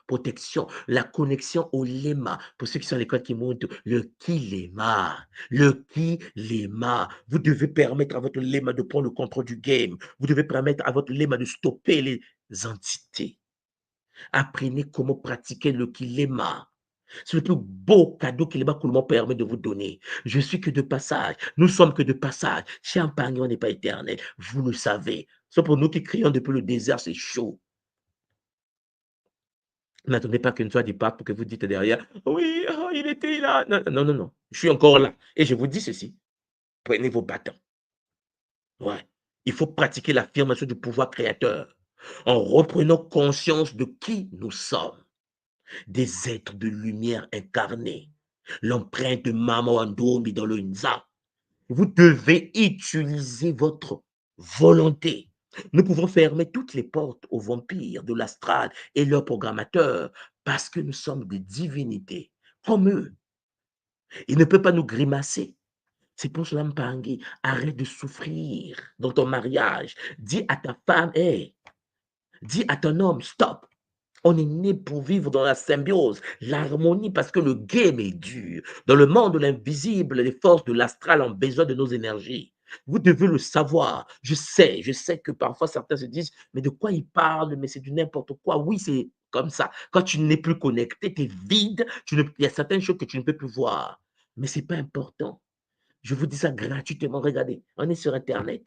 protections. La connexion au lema. Pour ceux qui sont à l'école qui montent, le kilema. Le kilema. Vous devez permettre à votre lema de prendre le contrôle du game. Vous devez permettre à votre lema de stopper les entités. Apprenez comment pratiquer le kilema. C'est le plus beau cadeau que le Bakoulman permet de vous donner. Je suis que de passage. Nous sommes que de passage. Champagne, on n'est pas éternel. Vous le savez. C'est pour nous qui crions depuis le désert, c'est chaud. N'attendez pas qu'une soit départ pour que vous dites derrière, oui, oh, il était là. Non, non, non, non. Je suis encore là. Et je vous dis ceci. Prenez vos bâtons. Ouais. Il faut pratiquer l'affirmation du pouvoir créateur en reprenant conscience de qui nous sommes. Des êtres de lumière incarnés. L'empreinte de Mama Wandomi dans le Nza. Vous devez utiliser votre volonté. Nous pouvons fermer toutes les portes aux vampires de l'astral et leurs programmateurs parce que nous sommes des divinités comme eux. Ils ne peuvent pas nous grimacer. C'est pour cela, Mpangi, arrête de souffrir dans ton mariage. Dis à ta femme, hey, dis à ton homme, stop. On est né pour vivre dans la symbiose, l'harmonie, parce que le game est dur. Dans le monde de l'invisible, les forces de l'astral ont besoin de nos énergies. Vous devez le savoir. Je sais que parfois certains se disent, mais de quoi ils parlent? Mais c'est du n'importe quoi. Oui, c'est comme ça. Quand tu n'es plus connecté, tu es vide, il y a certaines choses que tu ne peux plus voir. Mais ce n'est pas important. Je vous dis ça gratuitement. Regardez, on est sur Internet.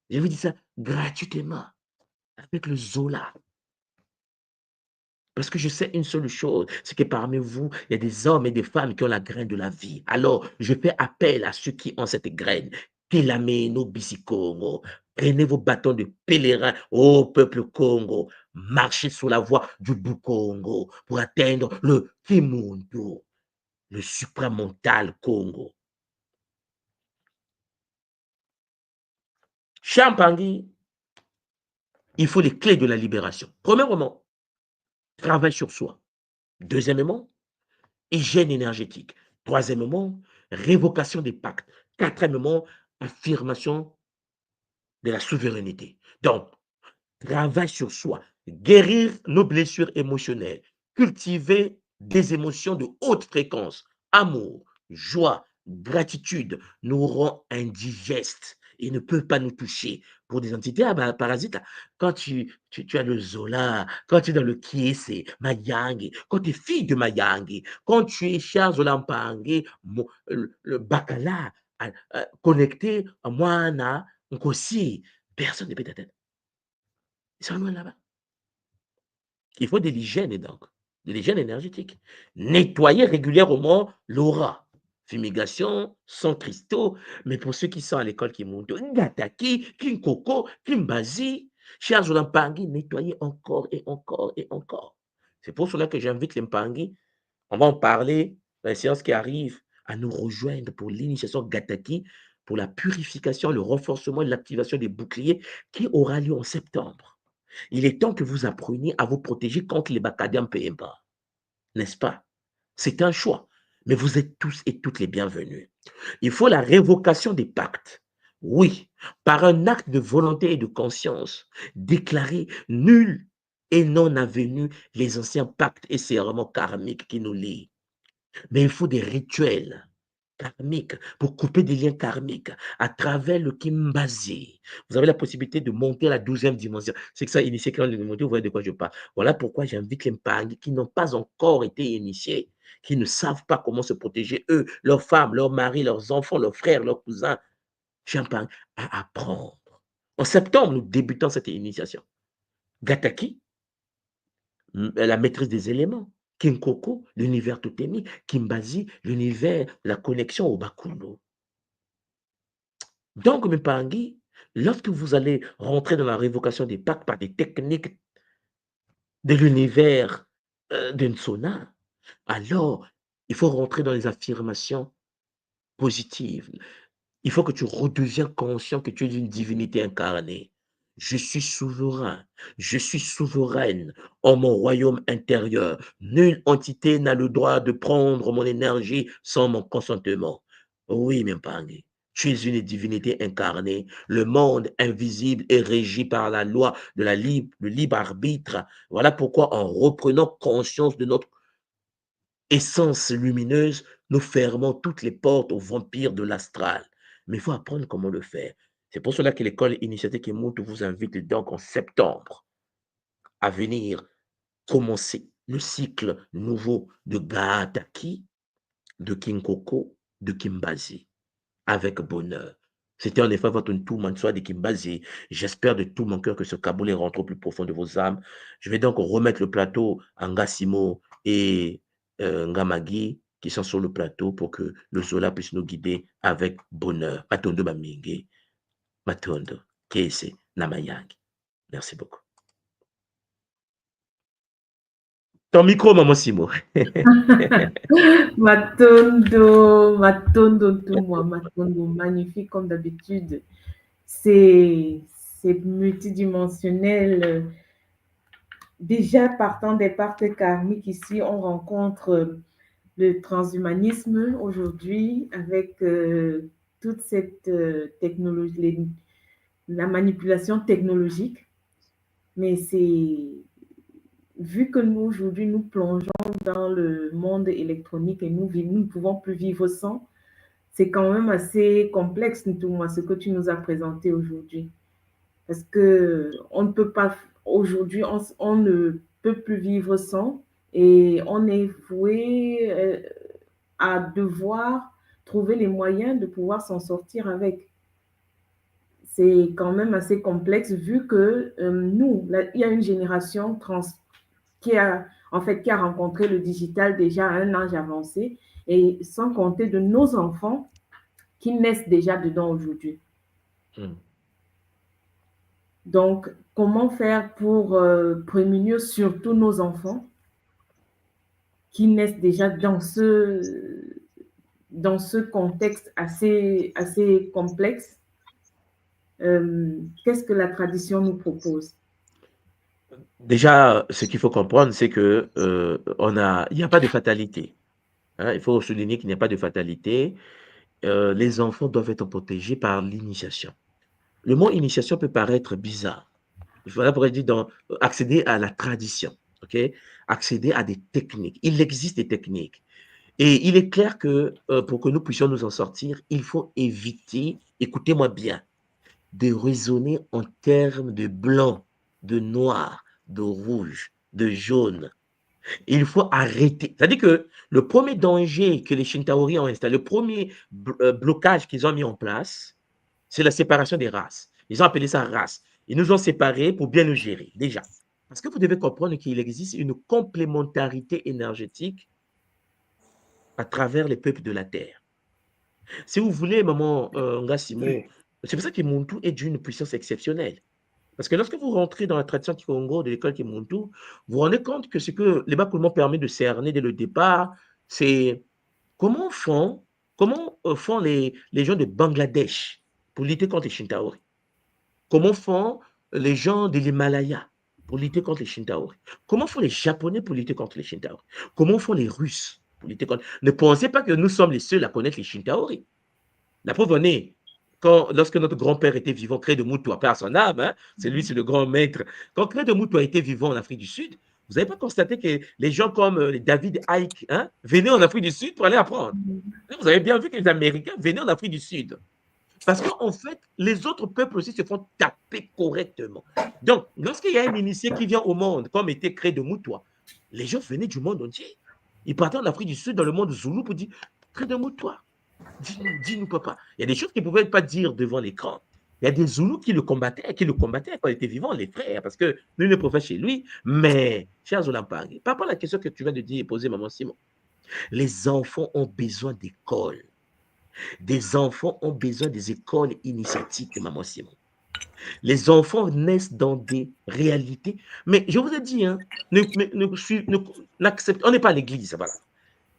Je vous dis ça gratuitement avec le Zola. Parce que je sais une seule chose, c'est que parmi vous, il y a des hommes et des femmes qui ont la graine de la vie. Alors, je fais appel à ceux qui ont cette graine. Kilameno Bisikongo. Prenez vos bâtons de pèlerin, ô peuple Congo. Marchez sur la voie du Bukongo pour atteindre le Kimundo, le supramental Congo. Champangui, il faut les clés de la libération. Premièrement, travail sur soi. Deuxièmement, hygiène énergétique. Troisièmement, révocation des pactes. Quatrièmement, affirmation de la souveraineté. Donc, travail sur soi, guérir nos blessures émotionnelles, cultiver des émotions de haute fréquence, amour, joie, gratitude nous rend indigestes et ne peuvent pas nous toucher. Pour des entités parasites, là, quand tu as le Zola, quand tu es dans le Kiese, Mayangi, quand tu es fille de Mayangi, quand tu es Charles Zolampangi, le Bakala, connecté à Moana, Nkosi, personne ne peut t'atteindre. Ils sont loin là-bas. Il faut de l'hygiène donc, de l'hygiène énergétique. Nettoyer régulièrement l'aura. Fumigation, sans cristaux. Mais pour ceux qui sont à l'école qui montent, Ngataki, Kinkoko, Kimbazi, Charles Lampangi, nettoyer encore et encore et encore. C'est pour cela que j'invite les Mpangi, on va en parler dans les séances qui arrivent, à nous rejoindre pour l'initiation Gataki, pour la purification, le renforcement et l'activation des boucliers qui aura lieu en septembre. Il est temps que vous appreniez à vous protéger contre les Bacadiens Pemba. N'est-ce pas? C'est un choix. Mais vous êtes tous et toutes les bienvenus. Il faut la révocation des pactes. Oui, par un acte de volonté et de conscience, déclarer nul et non avenu les anciens pactes et serments karmiques qui nous lient. Mais il faut des rituels karmiques pour couper des liens karmiques à travers le Kimbazi. Vous avez la possibilité de monter à la 12e dimension. C'est que ça, initié quand vous voyez de quoi je parle. Voilà pourquoi j'invite les Mpangi qui n'ont pas encore été initiés, qui ne savent pas comment se protéger, eux, leurs femmes, leurs maris, leurs enfants, leurs frères, leurs cousins, Champagne, à apprendre. En septembre, nous débutons cette initiation. Gataki, la maîtrise des éléments. Kinkoko, l'univers totémique. Kimbazi, l'univers, la connexion au Bakundo. Donc, Mpangi, lorsque vous allez rentrer dans la révocation des pactes par des techniques de l'univers d'Unsona, alors il faut rentrer dans les affirmations positives. Il faut que tu redeviens conscient que tu es une divinité incarnée. Je suis souverain, je suis souveraine en mon royaume intérieur. Nulle entité n'a le droit de prendre mon énergie sans mon consentement. Oui, Mpangi, Tu es une divinité incarnée. Le monde invisible est régi par la loi de le libre arbitre. Voilà pourquoi, en reprenant conscience de notre essence lumineuse, nous fermons toutes les portes aux vampires de l'astral. Mais il faut apprendre comment le faire. C'est pour cela que l'école Initiatique Mout vous invite donc en septembre à venir commencer le cycle nouveau de Gaataki, de Kinkoko, de Kimbazi, avec bonheur. C'était en effet votre tout Mansoua de Kimbazi. J'espère de tout mon cœur que ce Kaboulé rentre au plus profond de vos âmes. Je vais donc remettre le plateau à Ngassimo et Ngamagi qui sont sur le plateau pour que le Zola puisse nous guider avec bonheur. Matondo Bamingue, Matondo, Kese, Namayang. Merci beaucoup. Ton micro, Maman Simo. Matondo, tout moi, Matondo, magnifique comme d'habitude. C'est multidimensionnel. Déjà, partant des parties karmiques, ici, on rencontre le transhumanisme aujourd'hui avec toute cette technologie, la manipulation technologique. Mais c'est vu que nous, aujourd'hui, nous plongeons dans le monde électronique et nous ne pouvons plus vivre sans, c'est quand même assez complexe, tout moi, ce que tu nous as présenté aujourd'hui. Parce que on ne peut pas, aujourd'hui, on ne peut plus vivre sans et on est voué à devoir trouver les moyens de pouvoir s'en sortir avec. C'est quand même assez complexe vu que nous, il y a une génération qui a rencontré le digital déjà à un âge avancé et sans compter de nos enfants qui naissent déjà dedans aujourd'hui. Donc, comment faire pour prémunir surtout nos enfants qui naissent déjà dans ce contexte assez complexe? Qu'est-ce que la tradition nous propose? Déjà, ce qu'il faut comprendre, c'est que il n'y a pas de fatalité. Hein, il faut souligner qu'il n'y a pas de fatalité. Les enfants doivent être protégés par l'initiation. Le mot initiation peut paraître bizarre. Voilà pourquoi je dis accéder à la tradition, ok? Accéder à des techniques. Il existe des techniques. Et il est clair que pour que nous puissions nous en sortir, il faut éviter, écoutez-moi bien, de raisonner en termes de blanc, de noir, de rouge, de jaune. Il faut arrêter. C'est-à-dire que le premier danger que les Shintaori ont installé, le premier blocage qu'ils ont mis en place, c'est la séparation des races. Ils ont appelé ça race. Ils nous ont séparés pour bien nous gérer, déjà. Parce que vous devez comprendre qu'il existe une complémentarité énergétique à travers les peuples de la Terre. Si vous voulez, maman Ngassimo, c'est pour ça que Muntu est d'une puissance exceptionnelle. Parce que lorsque vous rentrez dans la tradition Kikongo de l'école Kimuntu, vous vous rendez compte que ce que les Bakoulmans permet de cerner dès le départ, c'est comment font les gens de Bangladesh pour lutter contre les Shintaori? Comment font les gens de l'Himalaya pour lutter contre les Shintaori? Comment font les Japonais pour lutter contre les Shintaori? Comment font les Russes pour lutter contre... Ne pensez pas que nous sommes les seuls à connaître les Shintaori. La preuve en est, lorsque notre grand-père était vivant, Cré de Moutou, à son âme, hein, c'est le grand maître. Quand Cré de Moutou a été vivant en Afrique du Sud, vous n'avez pas constaté que les gens comme David Icke venaient en Afrique du Sud pour aller apprendre. Vous avez bien vu que les Américains venaient en Afrique du Sud. Parce qu'en fait, les autres peuples aussi se font taper correctement. Donc, lorsqu'il y a un initié qui vient au monde, comme était Cré de Moutoua, les gens venaient du monde entier. Ils partaient en Afrique du Sud, dans le monde Zoulou, pour dire Cré de Moutoua, dis-nous, papa. Il y a des choses qu'ils ne pouvaient pas dire devant l'écran. Il y a des Zoulous qui le combattaient quand il était vivant, les frères, parce que nous ne pouvions chez lui. Mais, cher Zolampang, par rapport à la question que tu viens de dire et poser, maman Simon, les enfants ont besoin d'école. Des enfants ont besoin des écoles initiatiques, maman Simon. Les enfants naissent dans des réalités. Mais je vous ai dit, on n'est pas à l'église, voilà.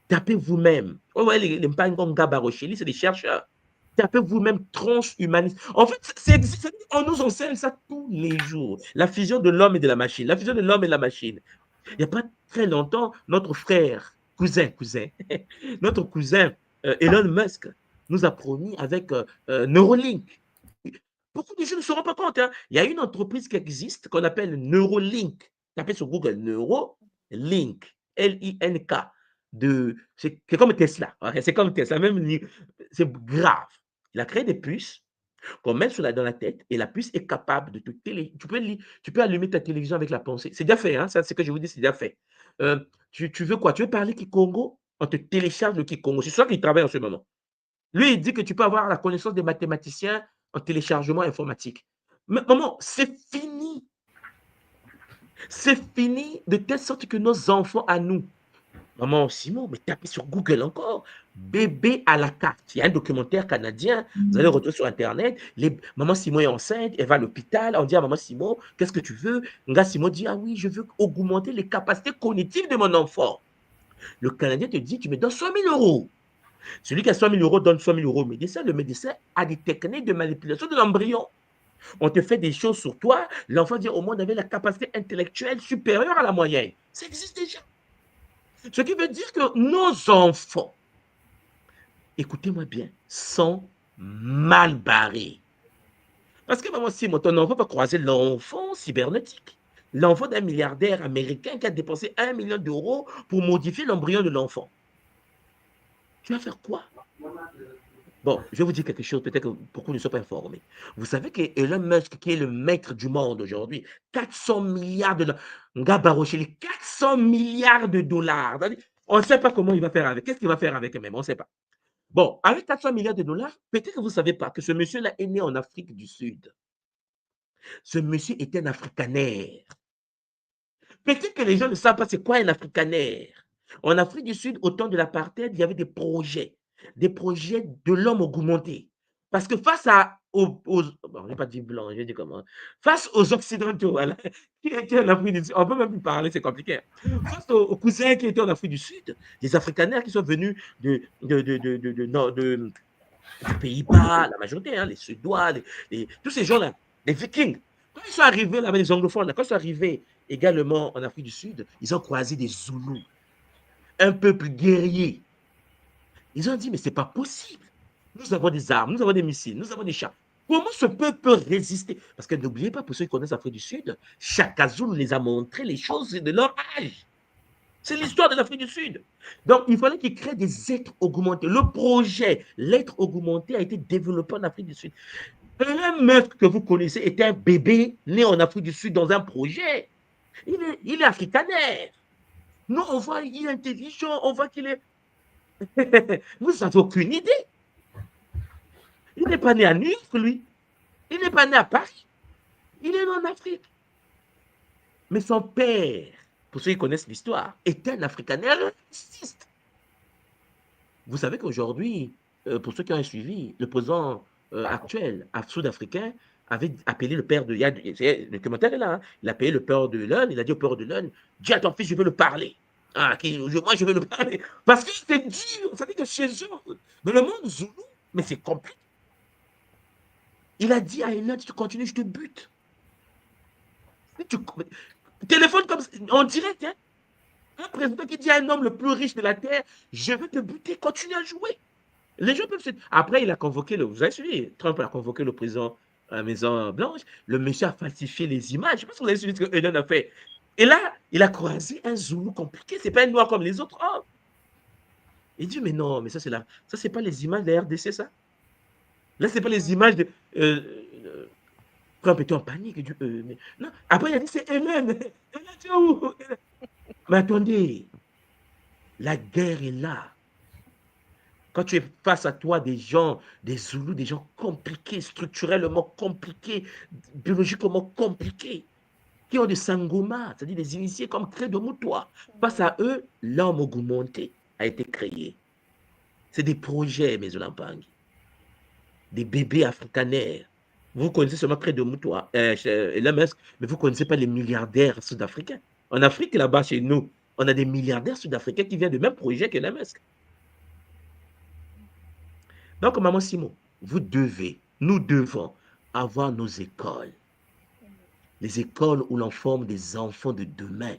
Tapez vous-même. Oh ouais, les Mpanganga Barocheli, c'est des chercheurs. Tapez vous-même transhumaniste. En fait, on nous enseigne ça tous les jours. La fusion de l'homme et de la machine. La fusion de l'homme et de la machine. Il n'y a pas très longtemps, notre frère, cousin, notre cousin Elon Musk nous a promis avec Neuralink. Beaucoup de gens ne se rendent pas compte. Hein. Il y a une entreprise qui existe qu'on appelle Neuralink. Tapez sur Google Neuralink, L-I-N-K. C'est comme Tesla. Okay? C'est comme Tesla. Même, c'est grave. Il a créé des puces qu'on met dans la tête et la puce est capable de te tu peux allumer ta télévision avec la pensée. C'est déjà fait, hein, ça, c'est ce que je vous dis, c'est déjà fait. Tu veux quoi? Tu veux parler Kikongo? On te télécharge le Kikongo. C'est ça qu'il travaille en ce moment. Lui, il dit que tu peux avoir la connaissance des mathématiciens en téléchargement informatique. Mais maman, c'est fini. C'est fini de telle sorte que nos enfants à nous, maman Simon, mais tapez sur Google encore. Bébé à la carte. Il y a un documentaire canadien. Vous allez le retrouver sur Internet. Maman Simon est enceinte. Elle va à l'hôpital. On dit à maman Simon, qu'est-ce que tu veux? Nga Simon dit, ah oui, je veux augmenter les capacités cognitives de mon enfant. Le Canadien te dit, tu me donnes 100 000 euros. Celui qui a 100 000 euros donne 100 000 euros au médecin. Le médecin a des techniques de manipulation de l'embryon. On te fait des choses sur toi. L'enfant dit, au moins, on avait la capacité intellectuelle supérieure à la moyenne. Ça existe déjà. Ce qui veut dire que nos enfants, écoutez-moi bien, sont mal barrés. Parce que maman, si ton enfant va croiser l'enfant cybernétique, l'enfant d'un milliardaire américain qui a dépensé 1 million d'euros pour modifier l'embryon de l'enfant. Tu vas faire quoi? Bon, je vais vous dire quelque chose, peut-être que beaucoup ne sont pas informés. Vous savez que Elon Musk, qui est le maître du monde aujourd'hui, 400 milliards de dollars, Nga Barocheli, 400 milliards de dollars. On ne sait pas comment il va faire avec. Qu'est-ce qu'il va faire avec eux-mêmes? On ne sait pas. Bon, avec 400 milliards de dollars, peut-être que vous ne savez pas que ce monsieur-là est né en Afrique du Sud. Ce monsieur était un africanaire. Peut-être que les gens ne savent pas c'est quoi un africanaire. En Afrique du Sud, au temps de l'apartheid, il y avait des projets de l'homme augmenté. Parce que face bon, je ne vais pas dire blanc, je vais dire comment. Face aux Occidentaux, voilà, qui étaient en Afrique du Sud, on ne peut même plus parler, c'est compliqué. Face aux cousins qui étaient en Afrique du Sud, les africanaires qui sont venus des Pays-Bas, la majorité, hein, les Suédois, tous ces gens-là, les Vikings. Quand ils sont arrivés là, les anglophones, quand ils sont arrivés également en Afrique du Sud, ils ont croisé des Zoulous, un peuple guerrier. Ils ont dit, mais ce n'est pas possible. Nous avons des armes, nous avons des missiles, nous avons des chars. Comment ce peuple peut résister? Parce que n'oubliez pas, pour ceux qui connaissent l'Afrique du Sud, Shaka Zulu les a montré les choses de leur âge. C'est l'histoire de l'Afrique du Sud. Donc, il fallait qu'ils créent des êtres augmentés. Le projet, l'être augmenté, a été développé en Afrique du Sud. Un meurtre que vous connaissez était un bébé né en Afrique du Sud dans un projet. Il est africanaire. Nous, on voit qu'il est intelligent, on voit qu'il est... Vous n'avez aucune idée. Il n'est pas né à New York, lui. Il n'est pas né à Paris. Il est né en Afrique. Mais son père, pour ceux qui connaissent l'histoire, était un africanaire raciste. Vous savez qu'aujourd'hui, pour ceux qui ont suivi, le président actuel sud-africain avait appelé le père de... Le commentaire est là. Hein, il a appelé le père de l'un, il a dit au père de l'un, dis à ton fils, je veux le parler. Ah, moi, je veux le parler. Parce que c'est dur. Ça veut dire que chez eux, dans le monde zoulou, mais c'est compliqué. Il a dit à Elon, tu continues, je te bute. Téléphone comme ça, en direct, hein. Un président qui dit à un homme le plus riche de la terre, je vais te buter, continue à jouer. Les gens peuvent se... Après, il a convoqué, vous avez suivi, Trump a convoqué le président à la Maison Blanche. Le monsieur a falsifié les images. Je ne sais pas si vous avez suivi ce que Elon a fait. Et là, il a croisé un Zoulou compliqué. Ce n'est pas un noir comme les autres hommes. Il dit, mais non, mais ça, c'est pas les images de la RDC, ça. Là, ce n'est pas les images de... Trump était en panique. Il dit, mais... Non. Après, il a dit, c'est Elon. Mais attendez, la guerre est là. Quand tu es face à toi des gens, des Zoulous, des gens compliqués, structurellement compliqués, biologiquement compliqués, qui ont des sangomas, c'est-à-dire des initiés comme Credo Moutoua. Face à eux, l'homme augmenté a été créé. C'est des projets, mes Olampangi. Des bébés africanaires. Vous connaissez seulement Credo Moutoua, Elon Musk, mais vous ne connaissez pas les milliardaires sud-africains. En Afrique, là-bas, chez nous, on a des milliardaires sud-africains qui viennent du même projet qu'Elon Musk. Donc, maman Simon, nous devons avoir nos écoles. Les écoles où l'on forme des enfants de demain.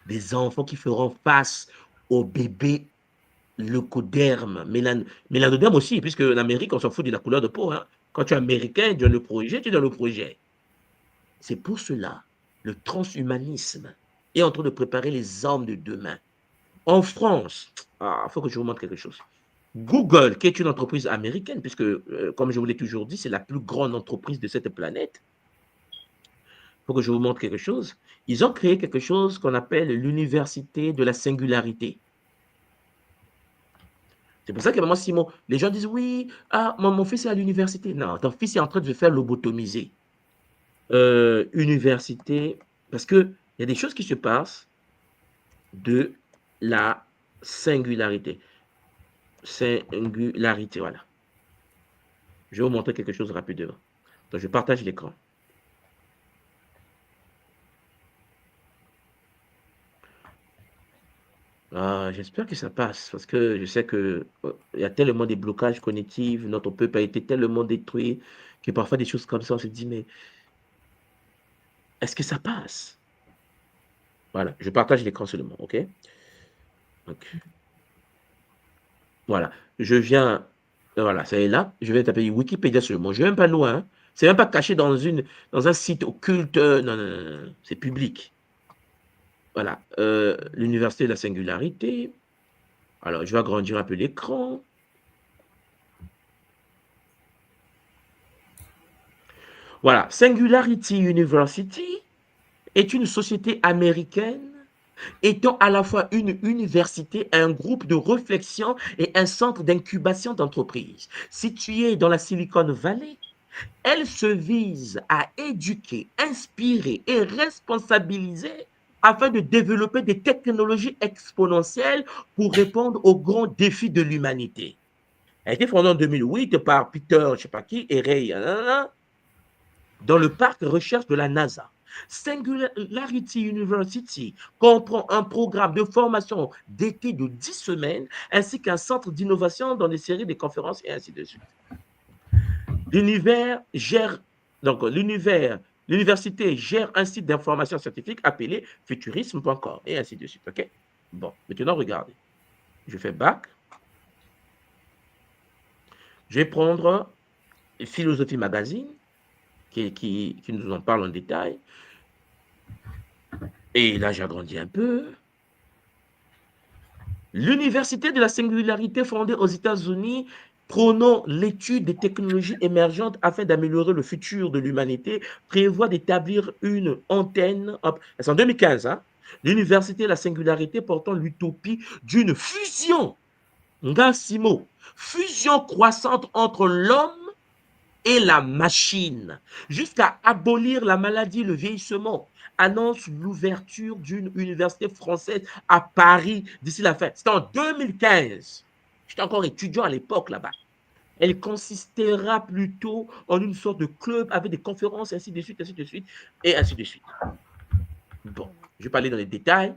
Des enfants qui feront face aux bébés leucoderme, mélanoderme aussi, puisque en Amérique, on s'en fout de la couleur de peau. Hein. Quand tu es américain, tu donnes le projet, tu donnes le projet. C'est pour cela, le transhumanisme est en train de préparer les hommes de demain. En France, il faut que je vous montre quelque chose. Google, qui est une entreprise américaine, puisque, comme je vous l'ai toujours dit, c'est la plus grande entreprise de cette planète. Il faut que je vous montre quelque chose. Ils ont créé quelque chose qu'on appelle l'université de la singularité. C'est pour ça que, maman Simon, les gens disent, oui, mon fils est à l'université. Non, ton fils est en train de se faire lobotomiser. Université, parce qu'il y a des choses qui se passent de la singularité. Singularité, voilà. Je vais vous montrer quelque chose rapidement. Donc, je partage l'écran. J'espère que ça passe, parce que je sais qu'il y a tellement de blocages cognitifs, notre peuple a été tellement détruit, que parfois des choses comme ça, on se dit, mais est-ce que ça passe? Voilà, je partage l'écran seulement, ok? Donc, voilà, je viens, voilà, ça est là, je vais taper Wikipédia seulement, je ne vais même pas loin, hein. C'est même pas caché dans un site occulte, non, non, non, non, c'est public. Voilà, l'université de la singularité. Alors, je vais agrandir un peu l'écran. Voilà, Singularity University est une société américaine étant à la fois une université, un groupe de réflexion et un centre d'incubation d'entreprises. Située dans la Silicon Valley, elle se vise à éduquer, inspirer et responsabiliser afin de développer des technologies exponentielles pour répondre aux grands défis de l'humanité. Elle a été fondée en 2008 par Peter, je ne sais pas qui, et Ray, dans le parc recherche de la NASA. Singularity University comprend un programme de formation d'été de 10 semaines ainsi qu'un centre d'innovation dans des séries de conférences et ainsi de suite. L'université gère un site d'information scientifique appelé futurisme.com et ainsi de suite. Ok? Bon, maintenant regardez. Je fais back. Je vais prendre Philosophie Magazine qui nous en parle en détail. Et là, j'agrandis un peu. L'université de la singularité fondée aux États-Unis prônant l'étude des technologies émergentes afin d'améliorer le futur de l'humanité, prévoit d'établir une antenne, c'est en 2015, hein, l'université de la singularité portant l'utopie d'une fusion, fusion croissante entre l'homme et la machine, jusqu'à abolir la maladie, le vieillissement, annonce l'ouverture d'une université française à Paris d'ici la fin. C'était en 2015. J'étais encore étudiant à l'époque là-bas. Elle consistera plutôt en une sorte de club avec des conférences, ainsi de suite, et ainsi de suite. Bon, je vais pas aller dans les détails.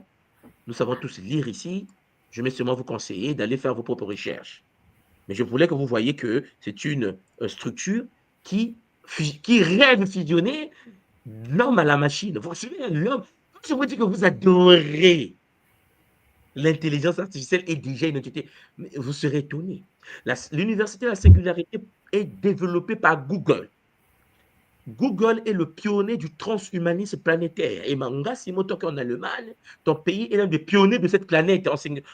Nous savons tous lire ici. Je vais seulement vous conseiller d'aller faire vos propres recherches. Mais je voulais que vous voyez que c'est une structure qui rêve de fusionner l'homme à la machine. Vous savez, l'homme, je vous dis que vous adorez l'intelligence artificielle est déjà une entité. Mais vous serez étonné. L'université de la singularité est développée par Google. Google est le pionnier du transhumanisme planétaire. Et Manga Simotoki en Allemagne, ton pays est l'un des pionniers de cette planète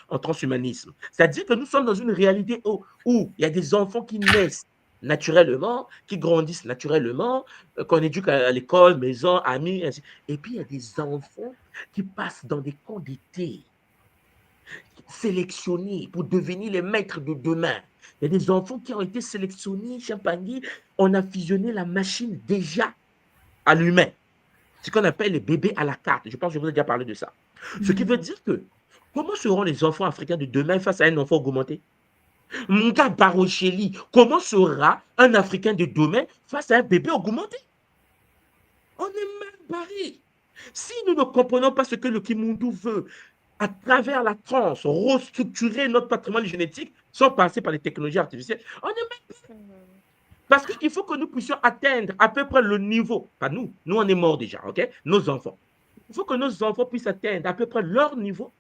en transhumanisme. C'est-à-dire que nous sommes dans une réalité où il y a des enfants qui naissent naturellement, qui grandissent naturellement, qu'on éduque à l'école, maison, amis, ainsi. Et puis il y a des enfants qui passent dans des camps d'été, sélectionnés pour devenir les maîtres de demain. Il y a des enfants qui ont été sélectionnés, Champagne, on a fusionné la machine déjà à l'humain. Ce qu'on appelle les bébés à la carte. Je pense que je vous ai déjà parlé de ça. Ce qui veut dire que, comment seront les enfants africains de demain face à un enfant augmenté? Mon gars Barocheli, comment sera un Africain de demain face à un bébé augmenté? On est mal barré. Si nous ne comprenons pas ce que le Kimundu veut, à travers la trans, restructurer notre patrimoine génétique sans passer par les technologies artificielles, on est même... Parce qu'il faut que nous puissions atteindre à peu près le niveau, pas nous on est morts déjà, ok? Nos enfants. Il faut que nos enfants puissent atteindre à peu près leur niveau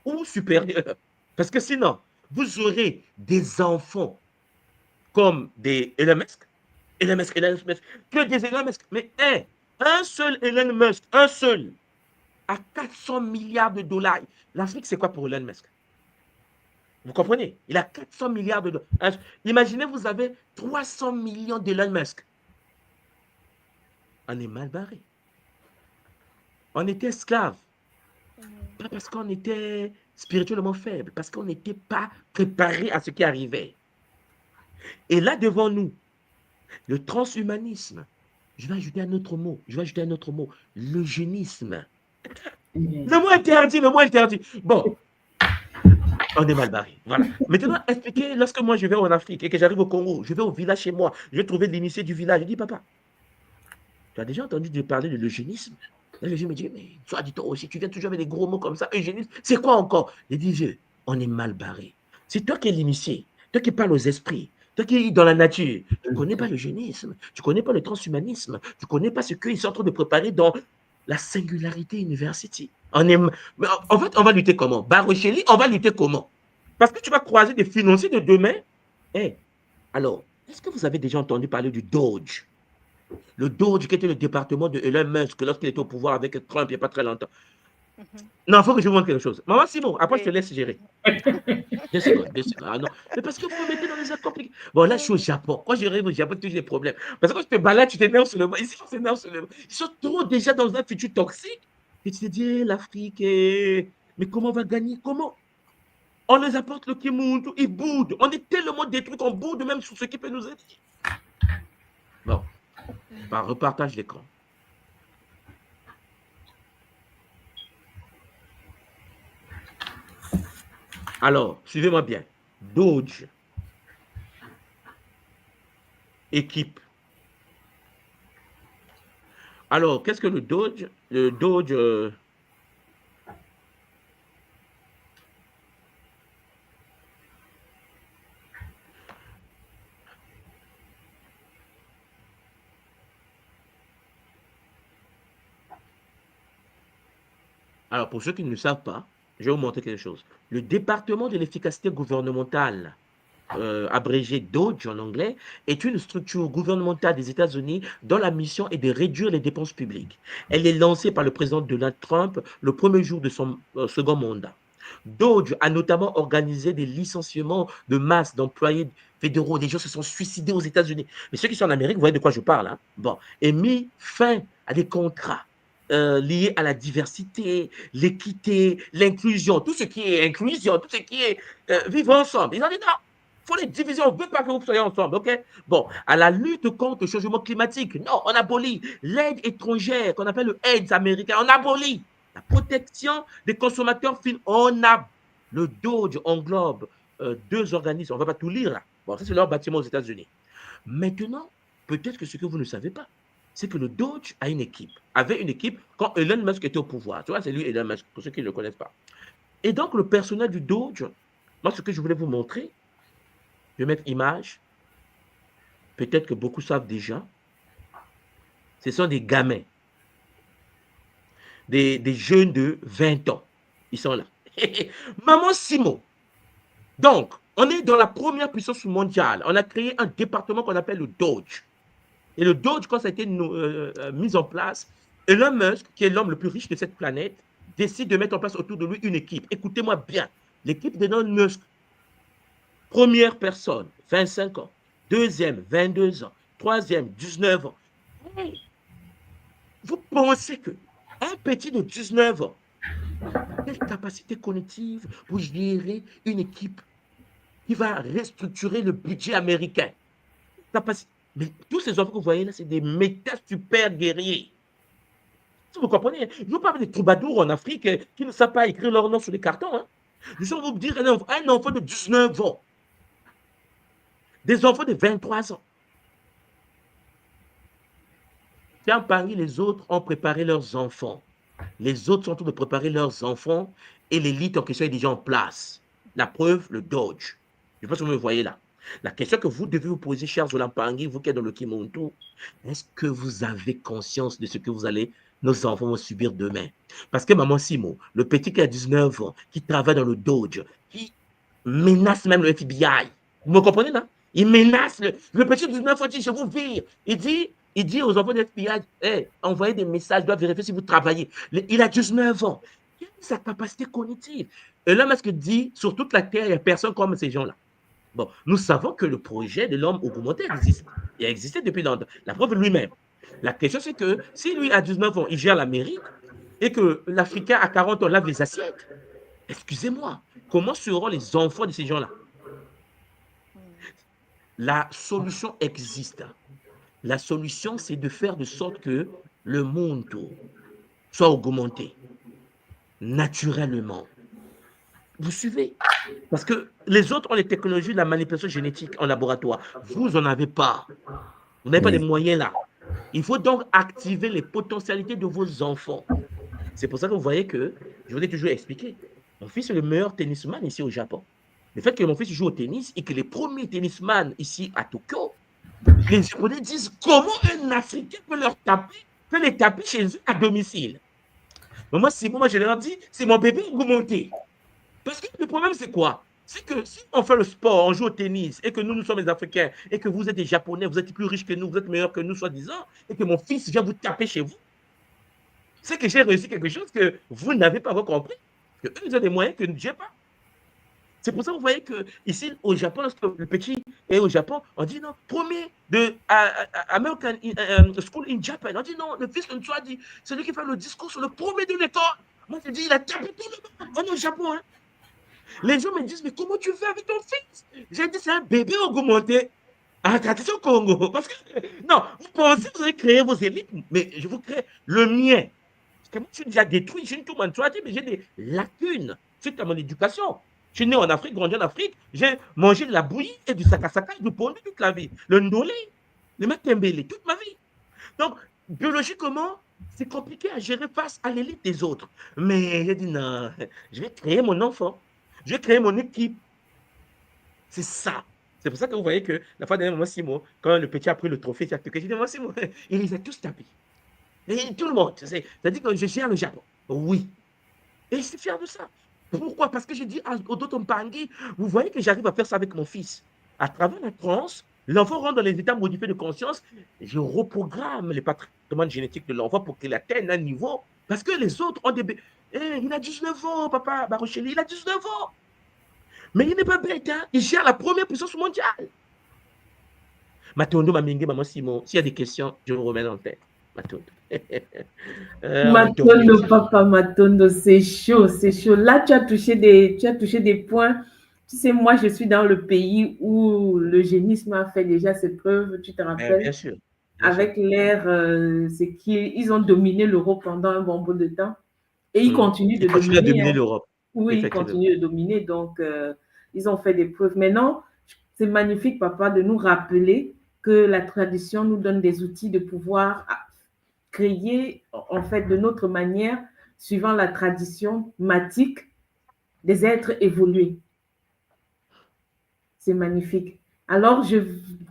ou supérieur. Parce que sinon, vous aurez des enfants comme des Elon Musk, que des Elon Musk. Mais un seul Elon Musk, un seul, à 400 milliards de dollars. L'Afrique, c'est quoi pour Elon Musk? Vous comprenez? Il a 400 milliards de dollars. Imaginez, vous avez 300 millions d'Elon Musk. On est mal barré. On était esclaves. Pas parce qu'on était spirituellement faible, parce qu'on n'était pas préparé à ce qui arrivait. Et là, devant nous, le transhumanisme, je vais ajouter un autre mot, l'eugénisme. Le mot interdit. Bon, on est mal barré. Voilà. Maintenant, expliquez, lorsque moi je vais en Afrique et que j'arrive au Congo, je vais au village chez moi, je vais trouver l'initié du village. Je dis, papa, tu as déjà entendu parler de l'eugénisme? Là, je me dis, mais toi, dis-toi aussi, tu viens toujours avec des gros mots comme ça, eugénisme, c'est quoi encore? Je dis, on est mal barré. C'est toi qui es l'initié, toi qui parles aux esprits, toi qui es dans la nature. Tu ne connais pas l'eugénisme, tu ne connais pas le transhumanisme, tu ne connais pas ce qu'ils sont en train de préparer dans la Singularity University. En fait, on va lutter comment? Barocheli, on va lutter comment? Parce que tu vas croiser des financiers de demain. Alors, est-ce que vous avez déjà entendu parler du Doge? Le Doge, qui était le département de Elon Musk lorsqu'il était au pouvoir avec Trump il n'y a pas très longtemps. Non, il faut que je vous montre quelque chose. Maman Simon, après je te laisse gérer. 2 secondes. Ah non. Mais parce que vous me mettez dans les accords compliqués. Bon, là, je suis au Japon. Quand j'arrive au Japon, toujours des problèmes. Parce que quand je te balade, tu t'énerves sur le monde. Ici, on s'énerve sur le monde. Ils sont trop déjà dans un futur toxique. Et tu te dis, l'Afrique, mais comment on va gagner? Comment? On les apporte le Kimuntu, ils boudent. On est tellement détruits qu'on boude même sur ce qui peut nous aider. Bon. Par repartage d'écran. Alors, suivez-moi bien. Doge. Équipe. Alors, qu'est-ce que le Doge? Le Doge... Alors, pour ceux qui ne le savent pas, je vais vous montrer quelque chose. Le département de l'efficacité gouvernementale, abrégé DOGE en anglais, est une structure gouvernementale des États-Unis dont la mission est de réduire les dépenses publiques. Elle est lancée par le président Donald Trump le premier jour de son second mandat. DOGE a notamment organisé des licenciements de masse d'employés fédéraux. Des gens se sont suicidés aux États-Unis. Mais ceux qui sont en Amérique, vous voyez de quoi je parle. Hein? Bon, et mis fin à des contrats liés à la diversité, l'équité, l'inclusion, tout ce qui est inclusion, tout ce qui est vivre ensemble. Ils ont dit non, il faut les diviser, on ne veut pas que vous soyez ensemble, ok? Bon, à la lutte contre le changement climatique, non, on abolit l'aide étrangère qu'on appelle le AIDS américain, on abolit la protection des consommateurs finaux, le DOGE englobe 2 organismes, on ne va pas tout lire là. Bon, ça c'est leur bâtiment aux États-Unis. Maintenant, peut-être que ce que vous ne savez pas, c'est que le Doge a une équipe, avait une équipe quand Elon Musk était au pouvoir. Tu vois, c'est lui Elon Musk, pour ceux qui ne le connaissent pas. Et donc, le personnel du Doge, moi, ce que je voulais vous montrer, je vais mettre image, peut-être que beaucoup savent déjà, ce sont des gamins, des jeunes de 20 ans. Ils sont là. Maman Simon. Donc, on est dans la première puissance mondiale. On a créé un département qu'on appelle le Doge. Et le Doge, quand ça a été mis en place, Elon Musk, qui est l'homme le plus riche de cette planète, décide de mettre en place autour de lui une équipe. Écoutez-moi bien. L'équipe d'Elon Musk, première personne, 25 ans. Deuxième, 22 ans. Troisième, 19 ans. Hey, vous pensez qu'un petit de 19 ans, quelle capacité cognitive pour gérer une équipe qui va restructurer le budget américain? Mais tous ces enfants que vous voyez là, c'est des méta super guerriers. Si vous comprenez, je ne veux pas avoir des troubadours en Afrique qui ne savent pas écrire leur nom sur les cartons. Hein. Je vais vous dire un enfant de 19 ans, des enfants de 23 ans. Quand parmi les autres ont préparé leurs enfants, les autres sont en train de préparer leurs enfants et l'élite en question est déjà en place. La preuve, le Doge. Je ne sais pas si vous me voyez là. La question que vous devez vous poser, chers Olampangui, vous qui êtes dans le Kimuntu, est-ce que vous avez conscience de ce que nos enfants vont subir demain? Parce que maman Simon, le petit qui a 19 ans, qui travaille dans le Doge, qui menace même le FBI. Vous me comprenez là? Il menace le petit de 19 ans, dit je vous vire. Il dit aux enfants de FBI, hey, envoyez des messages, doivent vérifier si vous travaillez. Il a 19 ans. Quelle est sa capacité cognitive? Et l'homme, est-ce que dit, sur toute la terre, il n'y a personne comme ces gens-là? Bon, nous savons que le projet de l'homme augmenté existe. Il a existé depuis longtemps. La preuve lui-même. La question, c'est que si lui, à 19 ans, il gère l'Amérique et que l'Africain, à 40 ans, lave les assiettes, excusez-moi, comment seront les enfants de ces gens-là? La solution existe. La solution, c'est de faire de sorte que le monde soit augmenté naturellement. Vous suivez? Parce que les autres ont les technologies de la manipulation génétique en laboratoire. Vous n'en avez pas. Vous n'avez pas les Oui. moyens là. Il faut donc activer les potentialités de vos enfants. C'est pour ça que vous voyez que, je vous ai toujours expliqué, mon fils est le meilleur tennisman ici au Japon. Le fait que mon fils joue au tennis et que les premiers tennisman ici à Tokyo, les Japonais disent comment un Africain peut les taper chez eux à domicile. Mais moi, je leur dis, c'est mon bébé augmenté. Parce que le problème, c'est quoi? C'est que si on fait le sport, on joue au tennis, et que nous sommes les Africains, et que vous êtes des Japonais, vous êtes plus riches que nous, vous êtes meilleurs que nous, soi-disant, et que mon fils vient vous taper chez vous, c'est que j'ai réussi quelque chose que vous n'avez pas encore compris. Que eux, ils ont des moyens que je n'ai pas. C'est pour ça que vous voyez que ici au Japon, lorsque le petit est au Japon, on dit non, premier de American School in Japan. On dit non, le fils de Ntsua dit, c'est lui qui fait le discours sur le premier de l'école. Moi, je dis, il a tapé tout le monde. On est au Japon, hein. Les gens me disent, mais comment tu fais avec ton fils? J'ai dit, c'est un bébé augmenté. Ah, tradition Congo. Parce que, non, vous pensez que vous allez créer vos élites, mais je vous crée le mien. Parce que moi, je suis déjà détruit, je suis tout dit, mais j'ai des lacunes suite à mon éducation. Je suis né en Afrique, grandi en Afrique, j'ai mangé de la bouillie et du sakasaka et du pondu toute la vie. Le ndolé, le makembele, toute ma vie. Donc, biologiquement, c'est compliqué à gérer face à l'élite des autres. Mais j'ai dit, non, je vais créer mon enfant. Je vais créer mon équipe. C'est ça. C'est pour ça que vous voyez que la fois dernière, moi, Simon, quand le petit a pris le trophée, j'ai dit, moi, Simon, il les a tous tapés. Et tout le monde. C'est-à-dire que je gère le Japon. Oui. Et je suis fier de ça. Pourquoi? Parce que j'ai dit à Odoto Mpangi, vous voyez que j'arrive à faire ça avec mon fils. À travers la transe, l'enfant rentre dans les états modifiés de conscience, et je reprogramme les patrimoines génétiques de l'enfant pour qu'il atteigne un niveau. Parce que les autres ont des... il a 19 ans, papa Barocheli, il a 19 ans. Mais il n'est pas bête, hein? Il gère la première puissance mondiale. Matondo Mamingé, maman Simon, s'il y a des questions, je vous remets en tête. Matondo. Matondo, papa Matondo, c'est chaud, c'est chaud. Là, tu as touché des points. Tu sais, moi, je suis dans le pays où le génisme a fait déjà ses preuves, tu te rappelles? Bien sûr. Avec l'ère, c'est qu'ils ont dominé l'Europe pendant un bon bout de temps. Et ils continuent de Ils continuent à dominer. dominer Hein. l'Europe. Oui, ils continuent de dominer. Donc, ils ont fait des preuves. Maintenant, c'est magnifique, papa, de nous rappeler que la tradition nous donne des outils de pouvoir créer, en fait, de notre manière, suivant la tradition matique, des êtres évolués. C'est magnifique. Alors, je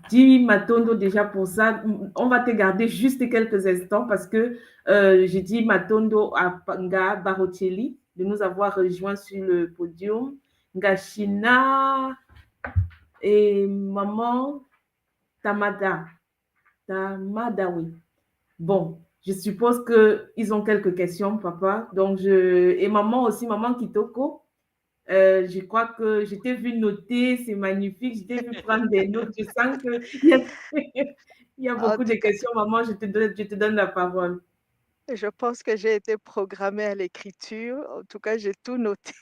dis Matondo déjà pour ça. On va te garder juste quelques instants parce que je dis Matondo à Panga Barocelli de nous avoir rejoints sur le podium. Ngashina et maman Tamada. Tamada, oui. Bon, je suppose qu'ils ont quelques questions, papa. Donc, et maman aussi, maman Kitoko. Je crois que je t'ai vu noter, c'est magnifique, je t'ai vu prendre des notes, je sens qu'il y a beaucoup de questions. Maman, je te donne la parole. Je pense que j'ai été programmée à l'écriture. En tout cas, j'ai tout noté.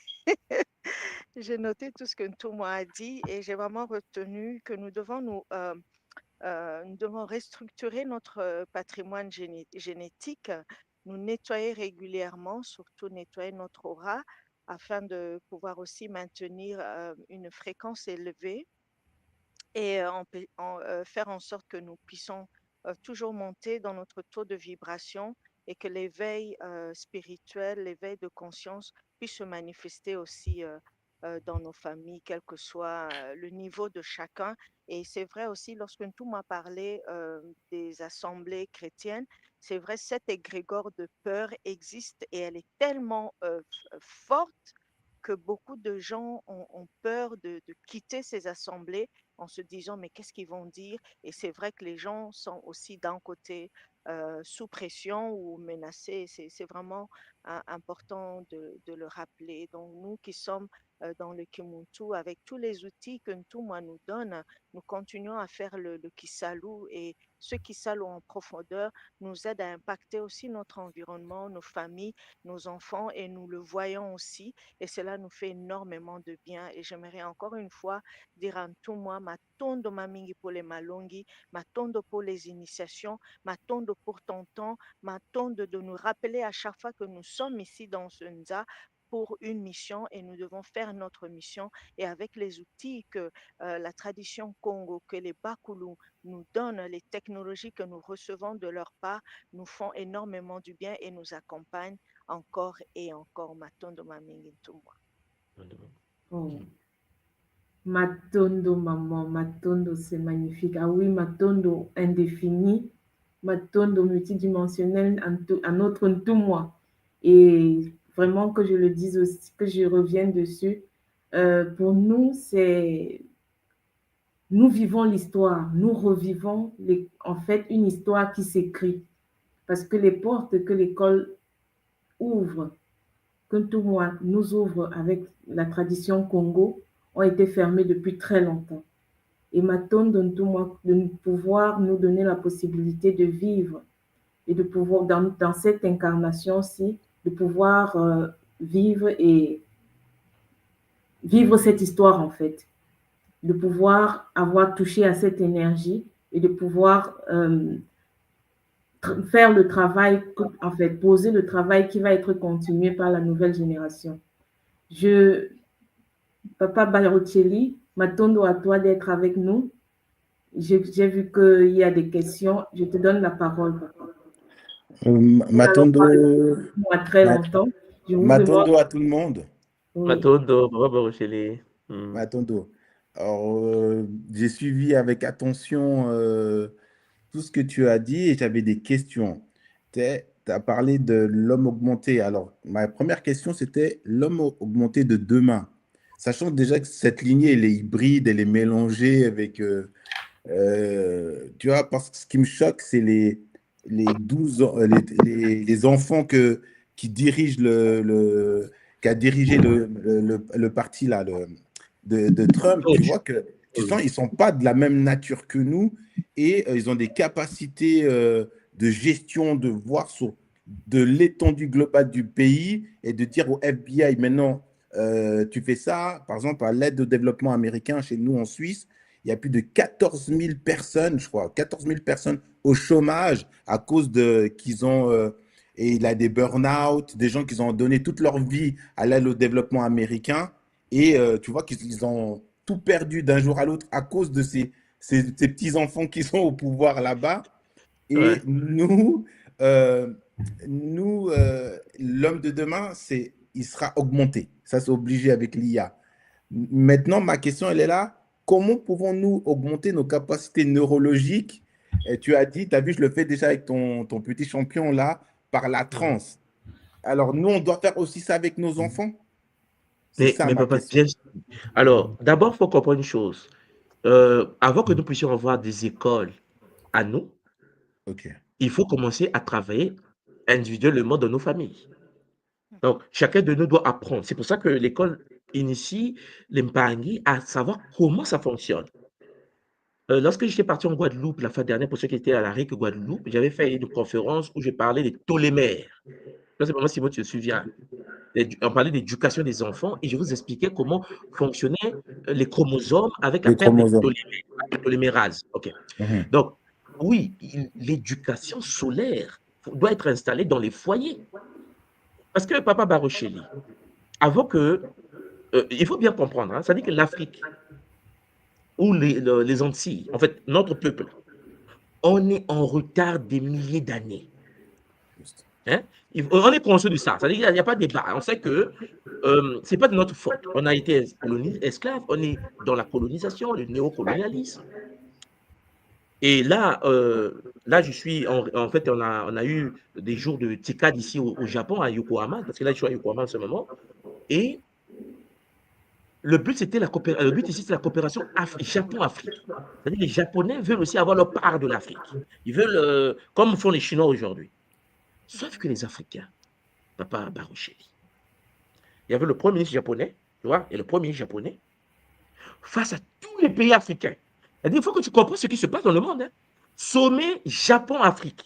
J'ai noté tout ce que Ntomo a dit et j'ai vraiment retenu que nous devons restructurer notre patrimoine génétique, nous nettoyer régulièrement, surtout nettoyer notre aura afin de pouvoir aussi maintenir une fréquence élevée et faire en sorte que nous puissions toujours monter dans notre taux de vibration et que l'éveil spirituel, l'éveil de conscience puisse se manifester aussi dans nos familles, quel que soit le niveau de chacun. Et c'est vrai aussi, lorsque tout m'a parlé des assemblées chrétiennes, c'est vrai, cette égrégore de peur existe et elle est tellement forte que beaucoup de gens ont peur de quitter ces assemblées en se disant, mais qu'est-ce qu'ils vont dire? Et c'est vrai que les gens sont aussi d'un côté sous pression ou menacés. C'est vraiment important de le rappeler. Donc, nous qui sommes dans le Kimuntu, avec tous les outils que Ntumwa nous donne, nous continuons à faire le Kisalu, et ce Kisalu en profondeur nous aide à impacter aussi notre environnement, nos familles, nos enfants, et nous le voyons aussi, et cela nous fait énormément de bien. Et j'aimerais encore une fois dire à Ntumwa, matondo mamingi pour les malongi, matondo pour les initiations, matondo pour ton temps, matondo de nous rappeler à chaque fois que nous sommes ici dans ce Nza pour une mission, et nous devons faire notre mission, et avec les outils que la tradition Congo, que les Bakulu nous donnent, les technologies que nous recevons de leur part, nous font énormément du bien et nous accompagnent encore et encore. Matondo mamingi Ntumwa. Oh. Matondo, maman, Matondo, c'est magnifique. Ah oui, Matondo indéfini, Matondo multidimensionnel, un autre Ntumwa. Et vraiment que je le dise aussi, que je revienne dessus, pour nous, c'est... Nous vivons l'histoire, nous revivons en fait une histoire qui s'écrit. Parce que les portes que l'école ouvre, que Ntumwa nous ouvre avec la tradition Congo, ont été fermées depuis très longtemps. Et Matondo Ntumwa, de pouvoir nous donner la possibilité de vivre et de pouvoir, dans cette incarnation-ci, de pouvoir vivre cette histoire en fait, de pouvoir avoir touché à cette énergie et de pouvoir faire le travail, en fait, poser le travail qui va être continué par la nouvelle génération. Papa Barocelli, Matondo, à toi d'être avec nous. J'ai vu qu'il y a des questions. Je te donne la parole, papa. Matondo, Très longtemps. Matondo à tout le monde. Oui. Matondo, Papa Barocelli. Matondo. Alors, j'ai suivi avec attention tout ce que tu as dit et j'avais des questions. Tu as parlé de l'homme augmenté. Alors, ma première question, c'était l'homme augmenté de demain. Sachant déjà que cette lignée, elle est hybride, elle est mélangée avec... tu vois, parce que ce qui me choque, c'est les 12 les enfants qui dirigent qui a dirigé le parti là, de Trump. Tu vois que tu sens, ils sont pas de la même nature que nous et ils ont des capacités de gestion, de voir de l'étendue globale du pays et de dire au FBI maintenant tu fais ça. Par exemple, à l'aide au développement américain chez nous en Suisse, il y a plus de 14 000 personnes, je crois, 14 000 personnes au chômage à cause qu'ils ont, et il a des burn-out, des gens qui ont donné toute leur vie à l'aide au développement américain. Et tu vois qu'ils ont tout perdu d'un jour à l'autre à cause de ces petits-enfants qui sont au pouvoir là-bas. Et ouais. nous l'homme de demain, il sera augmenté. Ça, c'est obligé avec l'IA. Maintenant, ma question, elle est là. Comment pouvons-nous augmenter nos capacités neurologiques? Et tu as dit, tu as vu, je le fais déjà avec ton petit champion là, par la transe. Alors, nous, on doit faire aussi ça avec nos enfants? Mais papa, bien... Alors, d'abord, il faut comprendre une chose. Avant que nous puissions avoir des écoles à nous, il faut commencer à travailler individuellement dans nos familles. Donc, chacun de nous doit apprendre. C'est pour ça que l'école initie les Mpangi à savoir comment ça fonctionne. Lorsque j'étais parti en Guadeloupe la fois dernière, pour ceux qui étaient à la RIC Guadeloupe, j'avais fait une conférence où je parlais des tolémères. Je ne sais pas si tu te souviens. On parlait d'éducation des enfants et je vous expliquais comment fonctionnaient les chromosomes avec la perte de tolymérase. Okay. Donc, oui, l'éducation solaire doit être installée dans les foyers. Parce que Papa Barocelli, avant que... il faut bien comprendre, hein, ça dit que l'Afrique ou les Antilles, en fait, notre peuple, on est en retard des milliers d'années. Hein? On est conscient de ça. C'est-à-dire qu'il n'y a pas de débat. On sait que ce n'est pas de notre faute. On a été esclaves, on est dans la colonisation, le néocolonialisme. Et là, je suis, en fait, on a eu des jours de TICAD ici au Japon, à Yokohama, parce que là, je suis à Yokohama en ce moment. Et Le but, c'était le but ici, c'est la coopération Japon-Afrique. C'est-à-dire que les Japonais veulent aussi avoir leur part de l'Afrique. Ils veulent, comme font les Chinois aujourd'hui. Sauf que les Africains, Papa Barucheli, il y avait le premier ministre japonais, tu vois, et le premier ministre japonais, face à tous les pays africains. C'est-à-dire, il faut que tu comprennes ce qui se passe dans le monde. Hein. Sommet Japon-Afrique.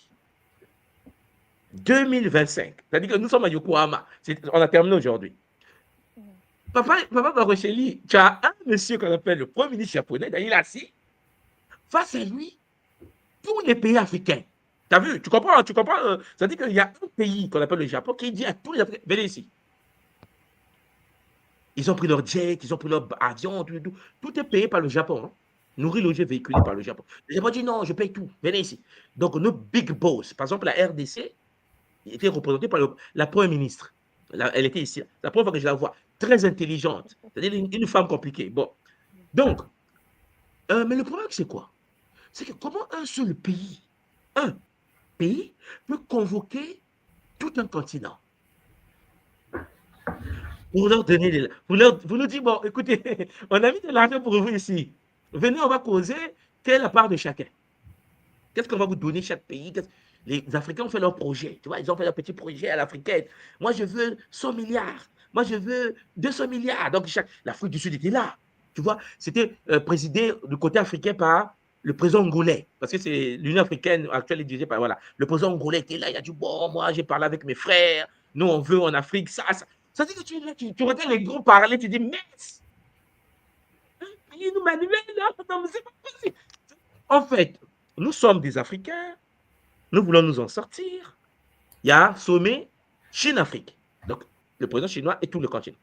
2025. C'est-à-dire que nous sommes à Yokohama. On a terminé aujourd'hui. Papa Barucheli, tu as un monsieur qu'on appelle le premier ministre japonais, il est assis. Face à lui, tous les pays africains. Tu as vu, tu comprends, c'est-à-dire qu'il y a un pays qu'on appelle le Japon qui dit à tous les Africains, venez ici. Ils ont pris leur jet, ils ont pris leur avion, tout est payé par le Japon. Hein. Nourri, logé, véhiculé par le Japon. Le Japon dit non, je paye tout, venez ici. Donc, nos big boss, par exemple, la RDC, était représentée par la première ministre. Elle était ici. La première fois que je la vois, très intelligente, c'est-à-dire une femme compliquée. Bon, donc, mais le problème, c'est quoi? C'est que comment un seul pays peut convoquer tout un continent pour leur donner vous nous dire, bon, écoutez, on a mis de l'argent pour vous ici. Venez, on va causer quelle est la part de chacun. Qu'est-ce qu'on va vous donner chaque pays? Les Africains ont fait leur projet, tu vois, ils ont fait leur petit projet à l'africaine. Moi, je veux 100 milliards. Moi, je veux 200 milliards. Donc, l'Afrique du Sud était là. Tu vois, c'était présidé du côté africain par le président angolais, parce que c'est l'Union africaine actuelle est dirigée par, voilà, le président angolais était là, il a dit, bon, moi, j'ai parlé avec mes frères, nous, on veut en Afrique, ça. Ça dit que tu regardes les gros parler, tu dis, mais, ils nous manipulent, non, mais c'est pas possible. En fait, nous sommes des Africains, nous voulons nous en sortir. Il y a sommet Chine-Afrique, donc le président chinois et tout le continent.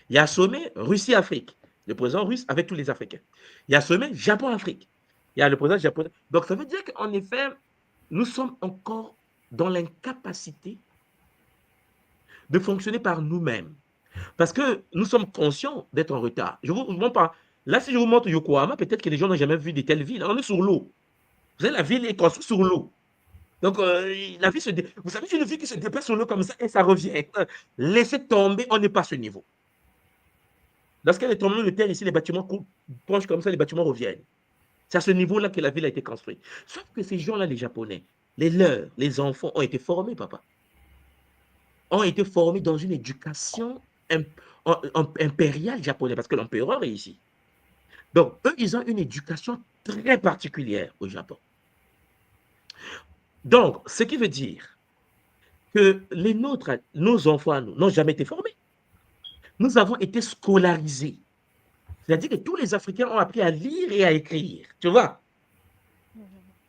Il y a sommet Russie-Afrique, le président russe avec tous les Africains. Il y a sommet Japon-Afrique, il y a le président japonais. Donc ça veut dire qu'en effet, nous sommes encore dans l'incapacité de fonctionner par nous-mêmes. Parce que nous sommes conscients d'être en retard. Je vous montre pas. Là, si je vous montre Yokohama, peut-être que les gens n'ont jamais vu de telles villes. On est sur l'eau. Vous savez, la ville est construite sur l'eau. Donc, la vie vous savez, une ville qui se déplace sur l'eau comme ça et ça revient. Laissez tomber, on n'est pas à ce niveau. Lorsqu'elle est tombée de terre ici, les bâtiments penchent comme ça, les bâtiments reviennent. C'est à ce niveau-là que la ville a été construite. Sauf que ces gens-là, les Japonais, les leurs, les enfants, ont été formés, papa. Ont été formés dans une éducation impériale japonaise, parce que l'empereur est ici. Donc, eux, ils ont une éducation très particulière au Japon. Donc, ce qui veut dire que nos enfants, nous, n'ont jamais été formés. Nous avons été scolarisés. C'est-à-dire que tous les Africains ont appris à lire et à écrire. Tu vois?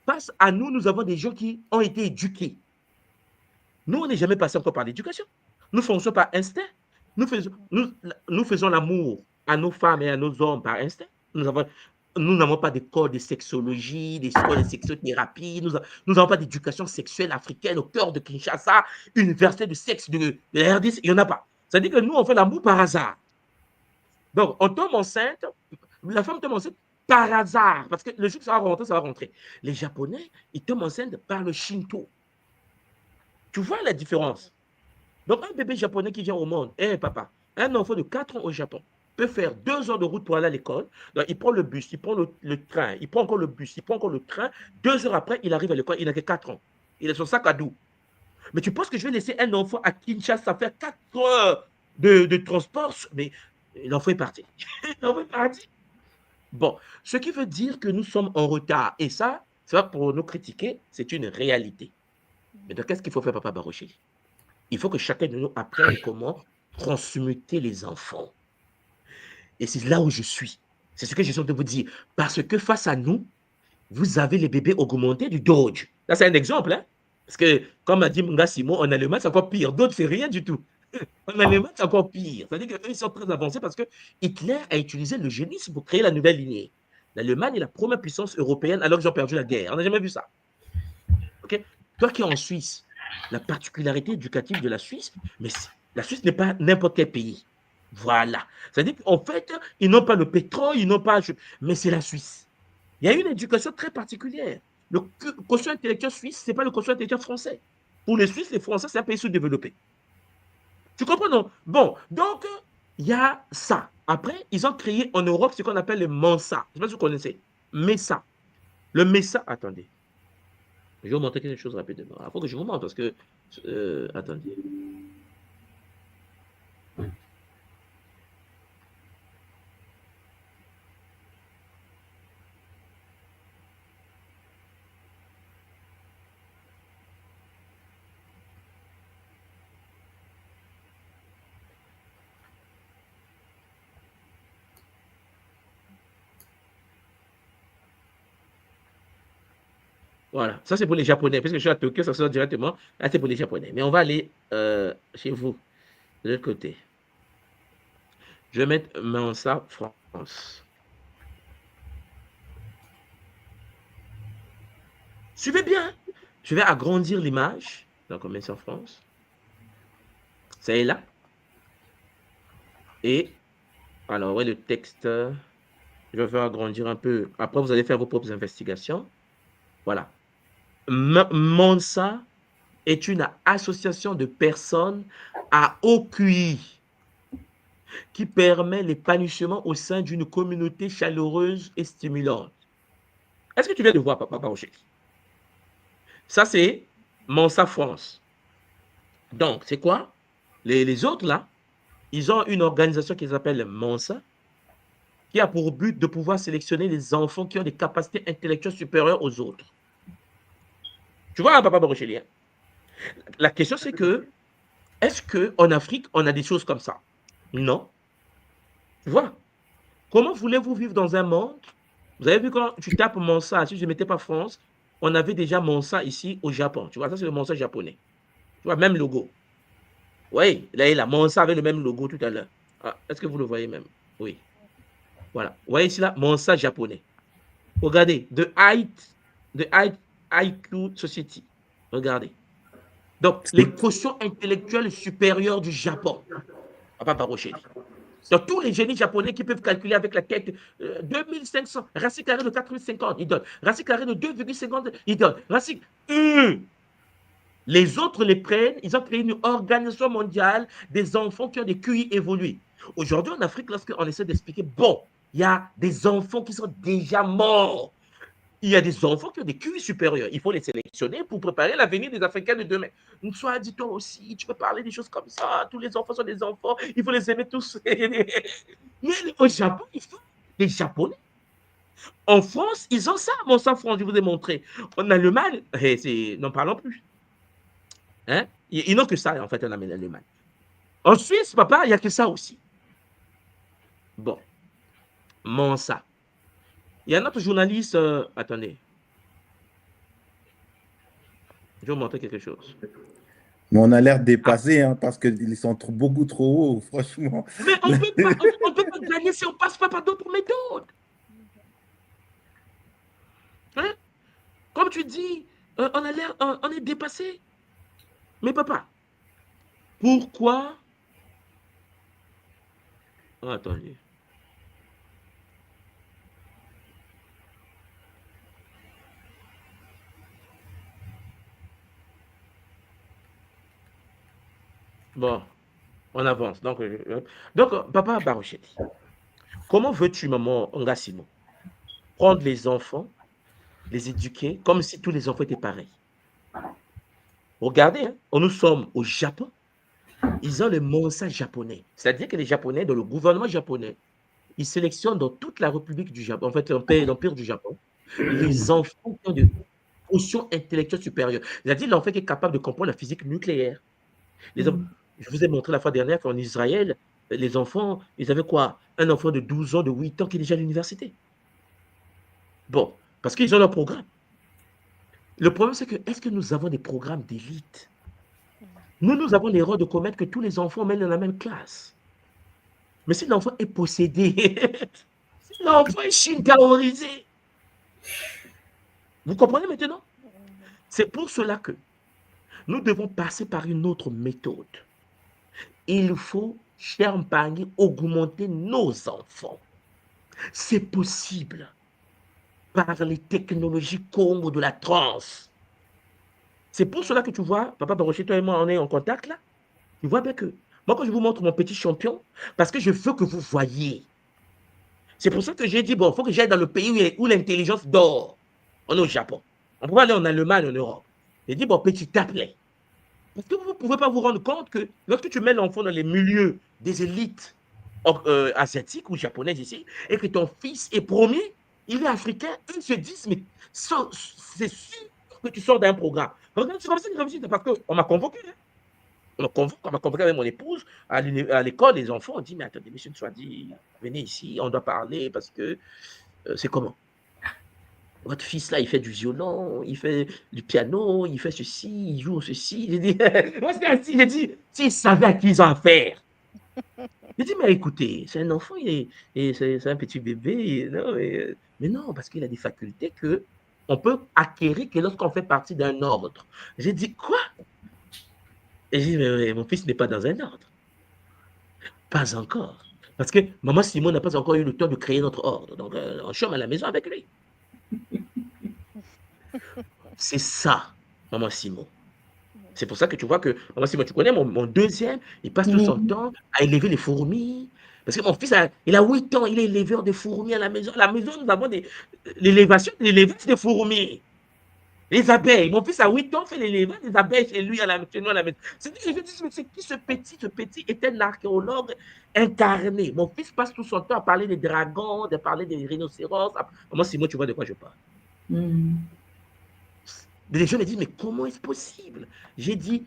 Face à nous, nous avons des gens qui ont été éduqués. Nous, on n'est jamais passé encore par l'éducation. Nous fonctionnons par instinct. Nous faisons l'amour à nos femmes et à nos hommes par instinct. Nous n'avons pas d'école de sexologie, d'école de sexothérapie, nous n'avons pas d'éducation sexuelle africaine au cœur de Kinshasa, université de sexe de la RDC, il n'y en a pas. C'est-à-dire que nous, on fait l'amour par hasard. Donc, on tombe enceinte, la femme tombe enceinte par hasard, parce que le jour que ça va rentrer. Les Japonais, ils tombent enceintes par le Shinto. Tu vois la différence? Donc, un bébé japonais qui vient au monde, papa, un enfant de 4 ans au Japon, peut faire 2 heures de route pour aller à l'école. Donc, il prend le bus, il prend le train, il prend encore le bus, il prend encore le train. 2 heures après, il arrive à l'école, il n'a que 4 ans. Il a son sac à dos. Mais tu penses que je vais laisser un enfant à Kinshasa faire 4 heures de transport? Mais l'enfant est parti. L'enfant est parti. Bon, ce qui veut dire que nous sommes en retard. Et ça, c'est pas pour nous critiquer, c'est une réalité. Mais donc, qu'est-ce qu'il faut faire, Papa Barucheli? Il faut que chacun de nous apprenne comment transmuter les enfants. Et c'est là où je suis. C'est ce que je suis en train de vous dire. Parce que face à nous, vous avez les bébés augmentés du Doge. Là, c'est un exemple. Hein? Parce que, comme a dit Nga Simon, en Allemagne, c'est encore pire. Doge, c'est rien du tout. En Allemagne, c'est encore pire. C'est-à-dire qu'eux, ils sont très avancés parce que Hitler a utilisé l'eugénisme pour créer la nouvelle lignée. L'Allemagne est la première puissance européenne alors qu'ils ont perdu la guerre. On n'a jamais vu ça. Okay? Toi qui es en Suisse, la particularité éducative de la Suisse, mais la Suisse n'est pas n'importe quel pays. Voilà. C'est-à-dire qu'en fait, ils n'ont pas le pétrole, ils n'ont pas... Mais c'est la Suisse. Il y a une éducation très particulière. Le quotient intellectuel suisse, ce n'est pas le quotient intellectuel français. Pour les Suisses, les Français, c'est un pays sous-développé. Tu comprends, non? Bon, donc, il y a ça. Après, ils ont créé en Europe ce qu'on appelle le Mensa. Je ne sais pas si vous connaissez. Messa. Le Messa, attendez. Je vais vous montrer quelque chose rapidement. Il faut que je vous montre parce que... attendez. Voilà, ça c'est pour les Japonais, puisque je suis à Tokyo, ça sort directement. Là, c'est pour les Japonais. Mais on va aller chez vous, de l'autre côté. Je vais mettre Mensa France. Suivez bien. Je vais agrandir l'image. Donc, on met ça en France. Ça est là. Et, alors, ouais, le texte, je vais faire agrandir un peu. Après, vous allez faire vos propres investigations. Voilà. Mensa est une association de personnes à haut QI qui permet l'épanouissement au sein d'une communauté chaleureuse et stimulante. Est-ce que tu viens de voir, Papa Rocher? Ça, c'est Mensa France. Donc, c'est quoi? Les autres, là, ils ont une organisation qui s'appelle Mensa, qui a pour but de pouvoir sélectionner les enfants qui ont des capacités intellectuelles supérieures aux autres. Tu vois, Papa Rocher? La question, c'est que, est-ce qu'en Afrique, on a des choses comme ça? Non. Tu vois? Comment voulez-vous vivre dans un monde? Vous avez vu quand tu tapes Mensa, si je ne mettais pas France, on avait déjà Mensa ici au Japon. Tu vois, ça c'est le Mensa japonais. Tu vois, même logo. Oui, là, il a Mensa avec le même logo tout à l'heure. Ah, est-ce que vous le voyez même? Oui. Voilà. Vous voyez ici là, Mensa japonais. Regardez, The IQ Society. Regardez. Donc, les quotients intellectuels supérieurs du Japon. Papa Rocher. Donc, tous les génies japonais qui peuvent calculer avec la tête 2500, racine carrée de 4050, ils donnent. Racine carrée de 2,50, ils donnent. Racine. Les autres les prennent, ils ont créé une organisation mondiale des enfants qui ont des QI évolués. Aujourd'hui, en Afrique, lorsqu'on essaie d'expliquer, bon, il y a des enfants qui sont déjà morts. Il y a des enfants qui ont des QI supérieurs. Il faut les sélectionner pour préparer l'avenir des Africains de demain. Soit dit toi aussi, tu peux parler des choses comme ça. Tous les enfants sont des enfants. Il faut les aimer tous. Mais au Japon, il faut des Japonais. En France, ils ont ça. Mon sang France, je vous ai montré. En Allemagne, n'en parlons plus. Hein? Ils n'ont que ça, en fait, en Allemagne. En Suisse, papa, il n'y a que ça aussi. Bon. Ça. Il y a un autre journaliste. Attendez. Je vais vous montrer quelque chose. Mais on a l'air dépassé, hein, parce qu'ils sont beaucoup trop hauts, franchement. Mais on ne peut pas gagner si on ne passe pas par d'autres méthodes. Hein? Comme tu dis, on est dépassé. Mais papa, pourquoi? Oh, attendez. Bon, on avance. Donc Papa Barochetti, comment veux-tu, maman Ngassimo, prendre les enfants, les éduquer comme si tous les enfants étaient pareils? Regardez, hein, nous sommes au Japon. Ils ont le Mensa japonais. C'est-à-dire que les Japonais, dans le gouvernement japonais, ils sélectionnent dans toute la République du Japon, en fait, l'Empire du Japon, les enfants qui ont des quotients intellectuels supérieurs. C'est-à-dire l'enfant qui est capable de comprendre la physique nucléaire. Je vous ai montré la fois dernière qu'en Israël, les enfants, ils avaient quoi? Un enfant de 12 ans, de 8 ans qui est déjà à l'université. Bon, parce qu'ils ont leur programme. Le problème, c'est que, est-ce que nous avons des programmes d'élite? Nous avons l'erreur de commettre que tous les enfants mènent dans la même classe. Mais si l'enfant est possédé, si l'enfant est shinkaorisé, vous comprenez maintenant? C'est pour cela que nous devons passer par une autre méthode. Il faut, cher Mpangui, augmenter nos enfants. C'est possible par les technologies Congo de la trance. C'est pour cela que tu vois, Papa Baroché, toi et moi, on est en contact là. Tu vois bien que Moi, quand je vous montre mon petit champion, parce que je veux que vous voyez. C'est pour ça que j'ai dit, bon, il faut que j'aille dans le pays où l'intelligence dort. On est au Japon. On peut aller en Allemagne, en Europe. J'ai dit, bon, petit tape-les. Parce que vous ne pouvez pas vous rendre compte que lorsque tu mets l'enfant dans les milieux des élites asiatiques ou japonaises ici, et que ton fils est premier, il est africain, ils se disent, mais c'est sûr que tu sors d'un programme. C'est comme ça que j'ai réussi, parce qu'on m'a convoqué. Hein. On m'a convoqué avec mon épouse à l'école, les enfants ont dit, mais attendez, monsieur Nsouadi, venez ici, on doit parler, parce que c'est comment? Votre fils là, il fait du violon, il fait du piano, il fait ceci, il joue ceci. J'ai dit, moi c'était ainsi, j'ai dit, s'ils savaient à qui ils ont affaire. J'ai dit, mais écoutez, c'est un enfant, c'est un petit bébé. Non, mais non, parce qu'il a des facultés que on peut acquérir que lorsqu'on fait partie d'un ordre. J'ai dit, quoi? Et j'ai dit, mais mon fils n'est pas dans un ordre. Pas encore. Parce que maman Simon n'a pas encore eu le temps de créer notre ordre. Donc, on chôme à la maison avec lui. C'est ça, maman Simon. C'est pour ça que tu vois que, maman Simon, tu connais mon deuxième, il passe tout son temps à élever les fourmis. Parce que mon fils, il a 8 ans, il est éleveur de fourmis à la maison. À la maison, nous avons l'élevage des fourmis. Les abeilles. Mon fils a 8 ans, fait l'élevage des abeilles chez lui, chez nous à la maison. C'est qui ce petit est un archéologue incarné. Mon fils passe tout son temps à parler des dragons, de parler des rhinocéros. Maman Simon, tu vois de quoi je parle. Les gens me disent, mais comment est-ce possible? J'ai dit,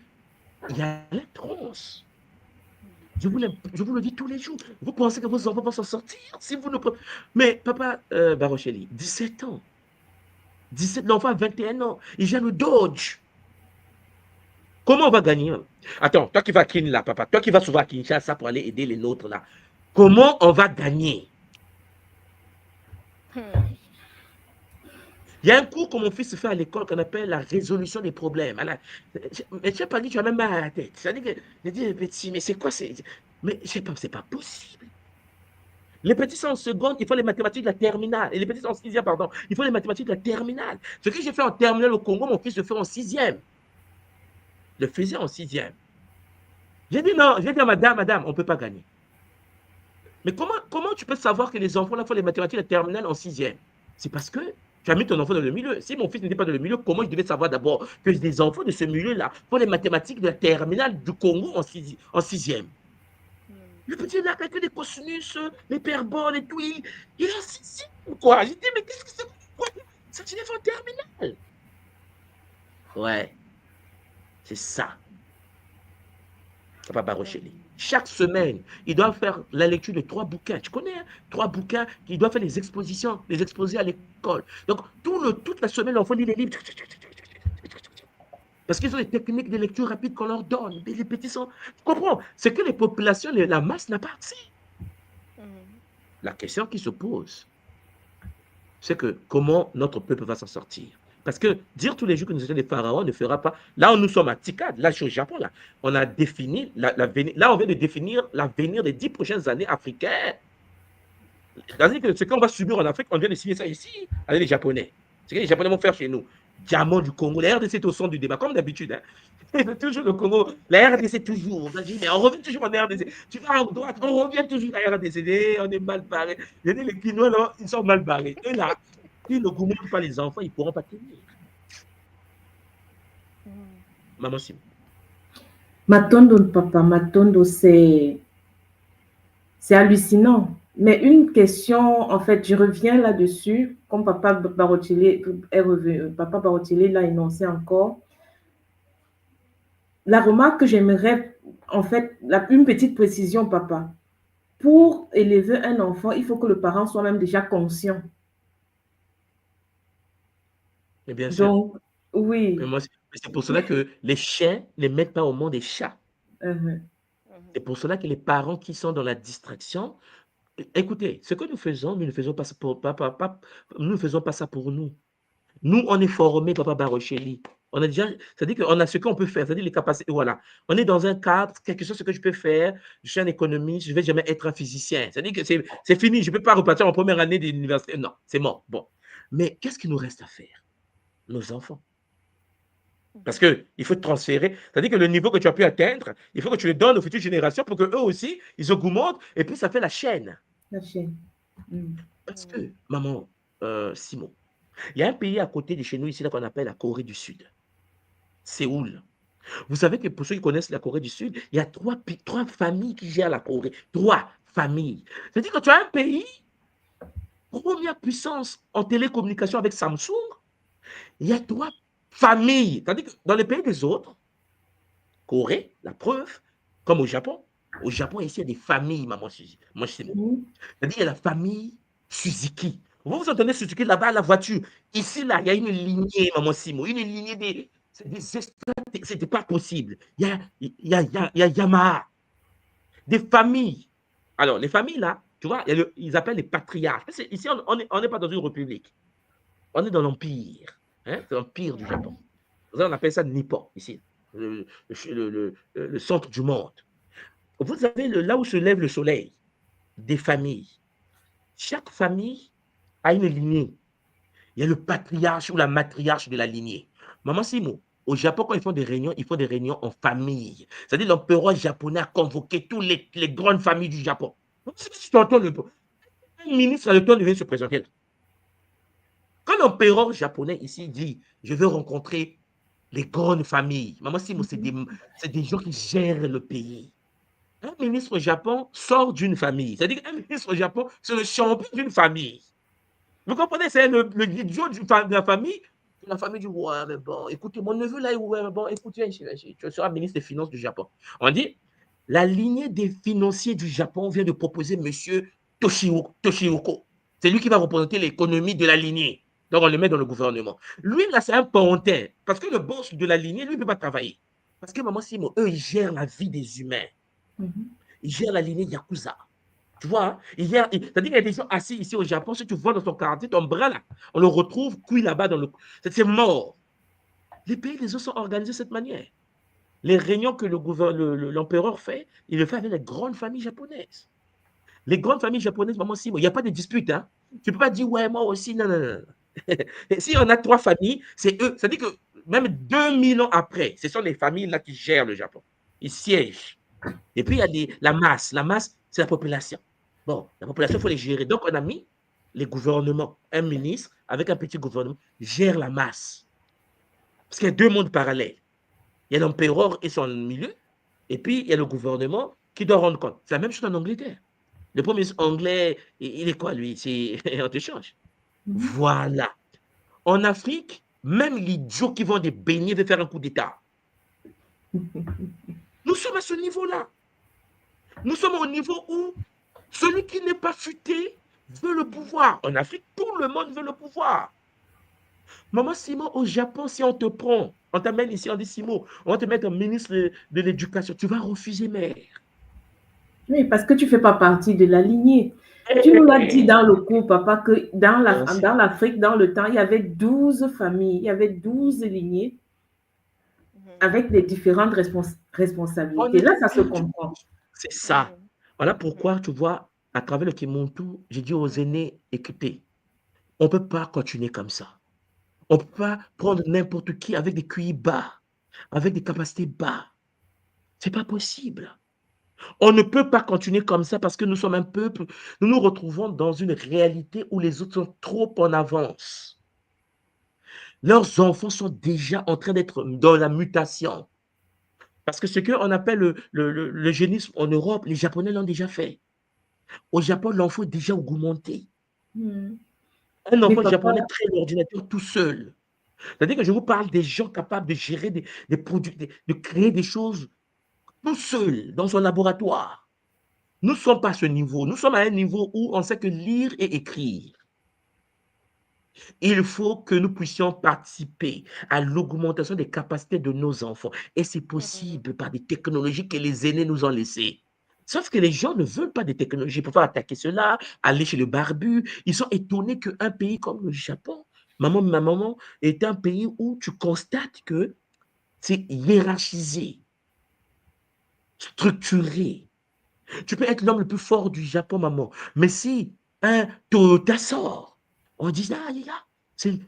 il y a la transe. Je vous le dis tous les jours. Vous pensez que vos enfants vont s'en sortir si vous ne... Mais papa Barocheli, 17 ans. L'enfant a 21 ans. Il gère le Dodge. Comment on va gagner? Attends, toi qui vas à Kinshasa, papa, toi qui vas souvent à Kinshasa pour aller aider les nôtres là, comment on va gagner? Il y a un cours que mon fils fait à l'école qu'on appelle la résolution des problèmes. Mais je n'ai pas dit, tu as même mal à la tête. C'est-à-dire que je dis, petit, mais c'est quoi? Mais je sais pas, c'est pas possible. Les petits sont en seconde, il faut les mathématiques de la terminale. Et les petits sont en sixième, pardon. Il faut les mathématiques de la terminale. Ce que j'ai fait en terminale au Congo, mon fils le fait en sixième. Le faisait en sixième. J'ai dit non, j'ai dit à madame, on ne peut pas gagner. Mais comment tu peux savoir que les enfants là font les mathématiques de la terminale en sixième? C'est parce que tu as mis ton enfant dans le milieu. Si mon fils n'était pas dans le milieu, comment je devais savoir d'abord que les enfants de ce milieu-là font les mathématiques de la terminale du Congo en sixième? Le petit là, avec des cosinus, les hyperboles et tout, il est en sixième, quoi. J'ai dit, mais qu'est-ce que c'est? Ça, tu l'as fait en terminale. Ouais, c'est ça. Papa Barocheli. Chaque semaine, il doit faire la lecture de 3 bouquins. Tu connais, hein? 3 bouquins qu'il doit faire les expositions, les exposer à l'école. Donc, toute la semaine, l'enfant lit les livres. Parce qu'ils ont des techniques de lecture rapide qu'on leur donne. Mais les petits sont... Tu comprends? C'est que les populations, la masse n'a pas accès. La question qui se pose, c'est que comment notre peuple va s'en sortir? Parce que dire tous les jours que nous étions des pharaons ne fera pas... Là où nous sommes à Tikad, là je suis au Japon, là, on a défini, là on vient de définir l'avenir des 10 prochaines années africaines. C'est-à-dire que ce qu'on va subir en Afrique, on vient de signer ça ici, avec les Japonais. Ce que les Japonais vont faire chez nous. Diamant du Congo, la RDC est au centre du débat, comme d'habitude. Hein. Toujours le Congo, la RDC toujours. Mais on revient toujours en RDC. Tu vas à droite, on revient toujours à la RDC. On est mal barré. Les Kinois, là, ils sont mal barrés. Et là, si ne gouvernent pas les enfants, ils ne pourront pas tenir. Maman Simon. Matondo, papa, Matondo, c'est hallucinant. Mais une question, en fait, je reviens là-dessus, comme papa Barocheli l'a énoncé encore. La remarque que j'aimerais, en fait, une petite précision, papa. Pour élever un enfant, il faut que le parent soit même déjà conscient. Et bien sûr. Donc, oui. C'est pour cela que les chiens ne mettent pas au monde des chats. C'est pour cela que les parents qui sont dans la distraction, écoutez, ce que nous faisons, nous ne faisons pas ça nous ne faisons pas ça pour nous. Nous, on est formés, papa Barocheli. On a déjà, c'est-à-dire qu'on a ce qu'on peut faire, c'est-à-dire les capacités, voilà. On est dans un cadre, quelque chose que je peux faire, je suis un économiste, je ne vais jamais être un physicien. C'est-à-dire que c'est fini, je ne peux pas repartir en première année de l'université. Non, c'est mort. Bon. Mais qu'est-ce qu'il nous reste à faire? Nos enfants. Parce qu'il faut transférer. C'est-à-dire que le niveau que tu as pu atteindre, il faut que tu le donnes aux futures générations pour qu'eux aussi, ils augmentent. Et puis, ça fait la chaîne. La chaîne. Parce que, maman, Simon, il y a un pays à côté de chez nous ici qu'on appelle la Corée du Sud. Séoul. Vous savez que pour ceux qui connaissent la Corée du Sud, il y a trois familles qui gèrent la Corée. 3 familles. C'est-à-dire que tu as un pays, première puissance en télécommunication avec Samsung, il y a 3 familles. C'est-à-dire que dans les pays des autres, Corée, la preuve, comme au Japon, ici, il y a des familles, maman Simon. C'est-à-dire, il y a la famille Suzuki. Vous entendez Suzuki là-bas, la voiture. Ici, là, il y a une lignée, maman Simon, une lignée des... C'était pas possible. Il y a Yamaha. Des familles. Alors, les familles, là, tu vois, ils appellent les patriarches. Ici, on n'est pas dans une république. On est dans l'empire. Hein? C'est l'empire du Japon. On appelle ça Nippon, ici. Le centre du monde. Vous avez là où se lève le soleil, des familles. Chaque famille a une lignée. Il y a le patriarche ou la matriarche de la lignée. Maman Simo, au Japon, quand ils font des réunions en famille. C'est-à-dire l'empereur japonais a convoqué toutes les grandes familles du Japon. Si tu entends un ministre a le temps de venir se présenter là. Quand l'empereur japonais ici dit « Je veux rencontrer les grandes familles », maman Simo, c'est des gens qui gèrent le pays. Un ministre au Japon sort d'une famille. C'est-à-dire qu'un ministre au Japon, c'est le champion d'une famille. Vous comprenez? C'est le idiot de la famille. La famille dit, ouais, mais bon, écoutez, mon neveu là, ouais, mais bon, écoutez, tu seras ministre des Finances du Japon. On dit, la lignée des financiers du Japon vient de proposer M. Toshihoko. C'est lui qui va représenter l'économie de la lignée. Donc, on le met dans le gouvernement. Lui, là, c'est un pantin. Parce que le boss de la lignée, lui, ne peut pas travailler. Parce que, maman Simon, eux, ils gèrent la vie des humains. Ils gèrent la lignée Yakuza. Tu vois, c'est-à-dire qu'il y a des gens assis ici au Japon, si tu vois dans ton quartier, ton bras là, on le retrouve cuit là-bas dans le... C'est mort. Les pays, les autres sont organisés de cette manière. Les réunions que l'empereur fait, il le fait avec les grandes familles japonaises. Les grandes familles japonaises, maman, si, il n'y a pas de dispute. Hein. Tu ne peux pas dire, ouais, moi aussi, non, non, non. Si on a 3 familles, c'est eux. C'est-à-dire que même 2000 ans après, ce sont les familles là qui gèrent le Japon. Ils siègent. Et puis, il y a la masse. La masse, c'est la population. Bon, la population, il faut les gérer. Donc, on a mis les gouvernements. Un ministre avec un petit gouvernement gère la masse. Parce qu'il y a 2 mondes parallèles. Il y a l'empereur et son milieu. Et puis, il y a le gouvernement qui doit rendre compte. C'est la même chose en Angleterre. Le premier ministre anglais, il est quoi, lui? On te change. Voilà. En Afrique, même l'idiot qui vend des beignets veut faire un coup d'État. Nous sommes à ce niveau-là. Nous sommes au niveau où celui qui n'est pas futé veut le pouvoir. En Afrique, tout le monde veut le pouvoir. Maman Simon, au Japon, si on te prend, on t'amène ici, on dit Simon, on va te mettre ministre de l'Éducation, tu vas refuser, mère. Oui, parce que tu ne fais pas partie de la lignée. Tu nous l'as dit dans le cours, papa, que dans l'Afrique, dans le temps, il y avait 12 familles, il y avait 12 lignées avec les différentes responsabilités. Là, ça se comprend. C'est ça. Voilà pourquoi, tu vois, à travers le Kimuntu, j'ai dit aux aînés, écoutez, on ne peut pas continuer comme ça. On ne peut pas prendre n'importe qui avec des QI bas, avec des capacités bas. Ce n'est pas possible. On ne peut pas continuer comme ça parce que nous sommes un peuple, nous nous retrouvons dans une réalité où les autres sont trop en avance. Leurs enfants sont déjà en train d'être dans la mutation. Parce que ce qu'on appelle le génisme en Europe, les Japonais l'ont déjà fait. Au Japon, l'enfant est déjà augmenté. Un enfant japonais crée l'ordinateur tout seul. C'est-à-dire que je vous parle des gens capables de gérer des produits, de créer des choses tout seul dans son laboratoire. Nous ne sommes pas à ce niveau. Nous sommes à un niveau où on sait que lire et écrire. Il faut que nous puissions participer à l'augmentation des capacités de nos enfants. Et c'est possible par des technologies que les aînés nous ont laissées. Sauf que les gens ne veulent pas des technologies pour faire attaquer cela, aller chez le barbu. Ils sont étonnés qu'un pays comme le Japon, ma maman, est un pays où tu constates que c'est hiérarchisé, structuré. Tu peux être l'homme le plus fort du Japon, maman. Mais si un Toyota sort, on dit, ah,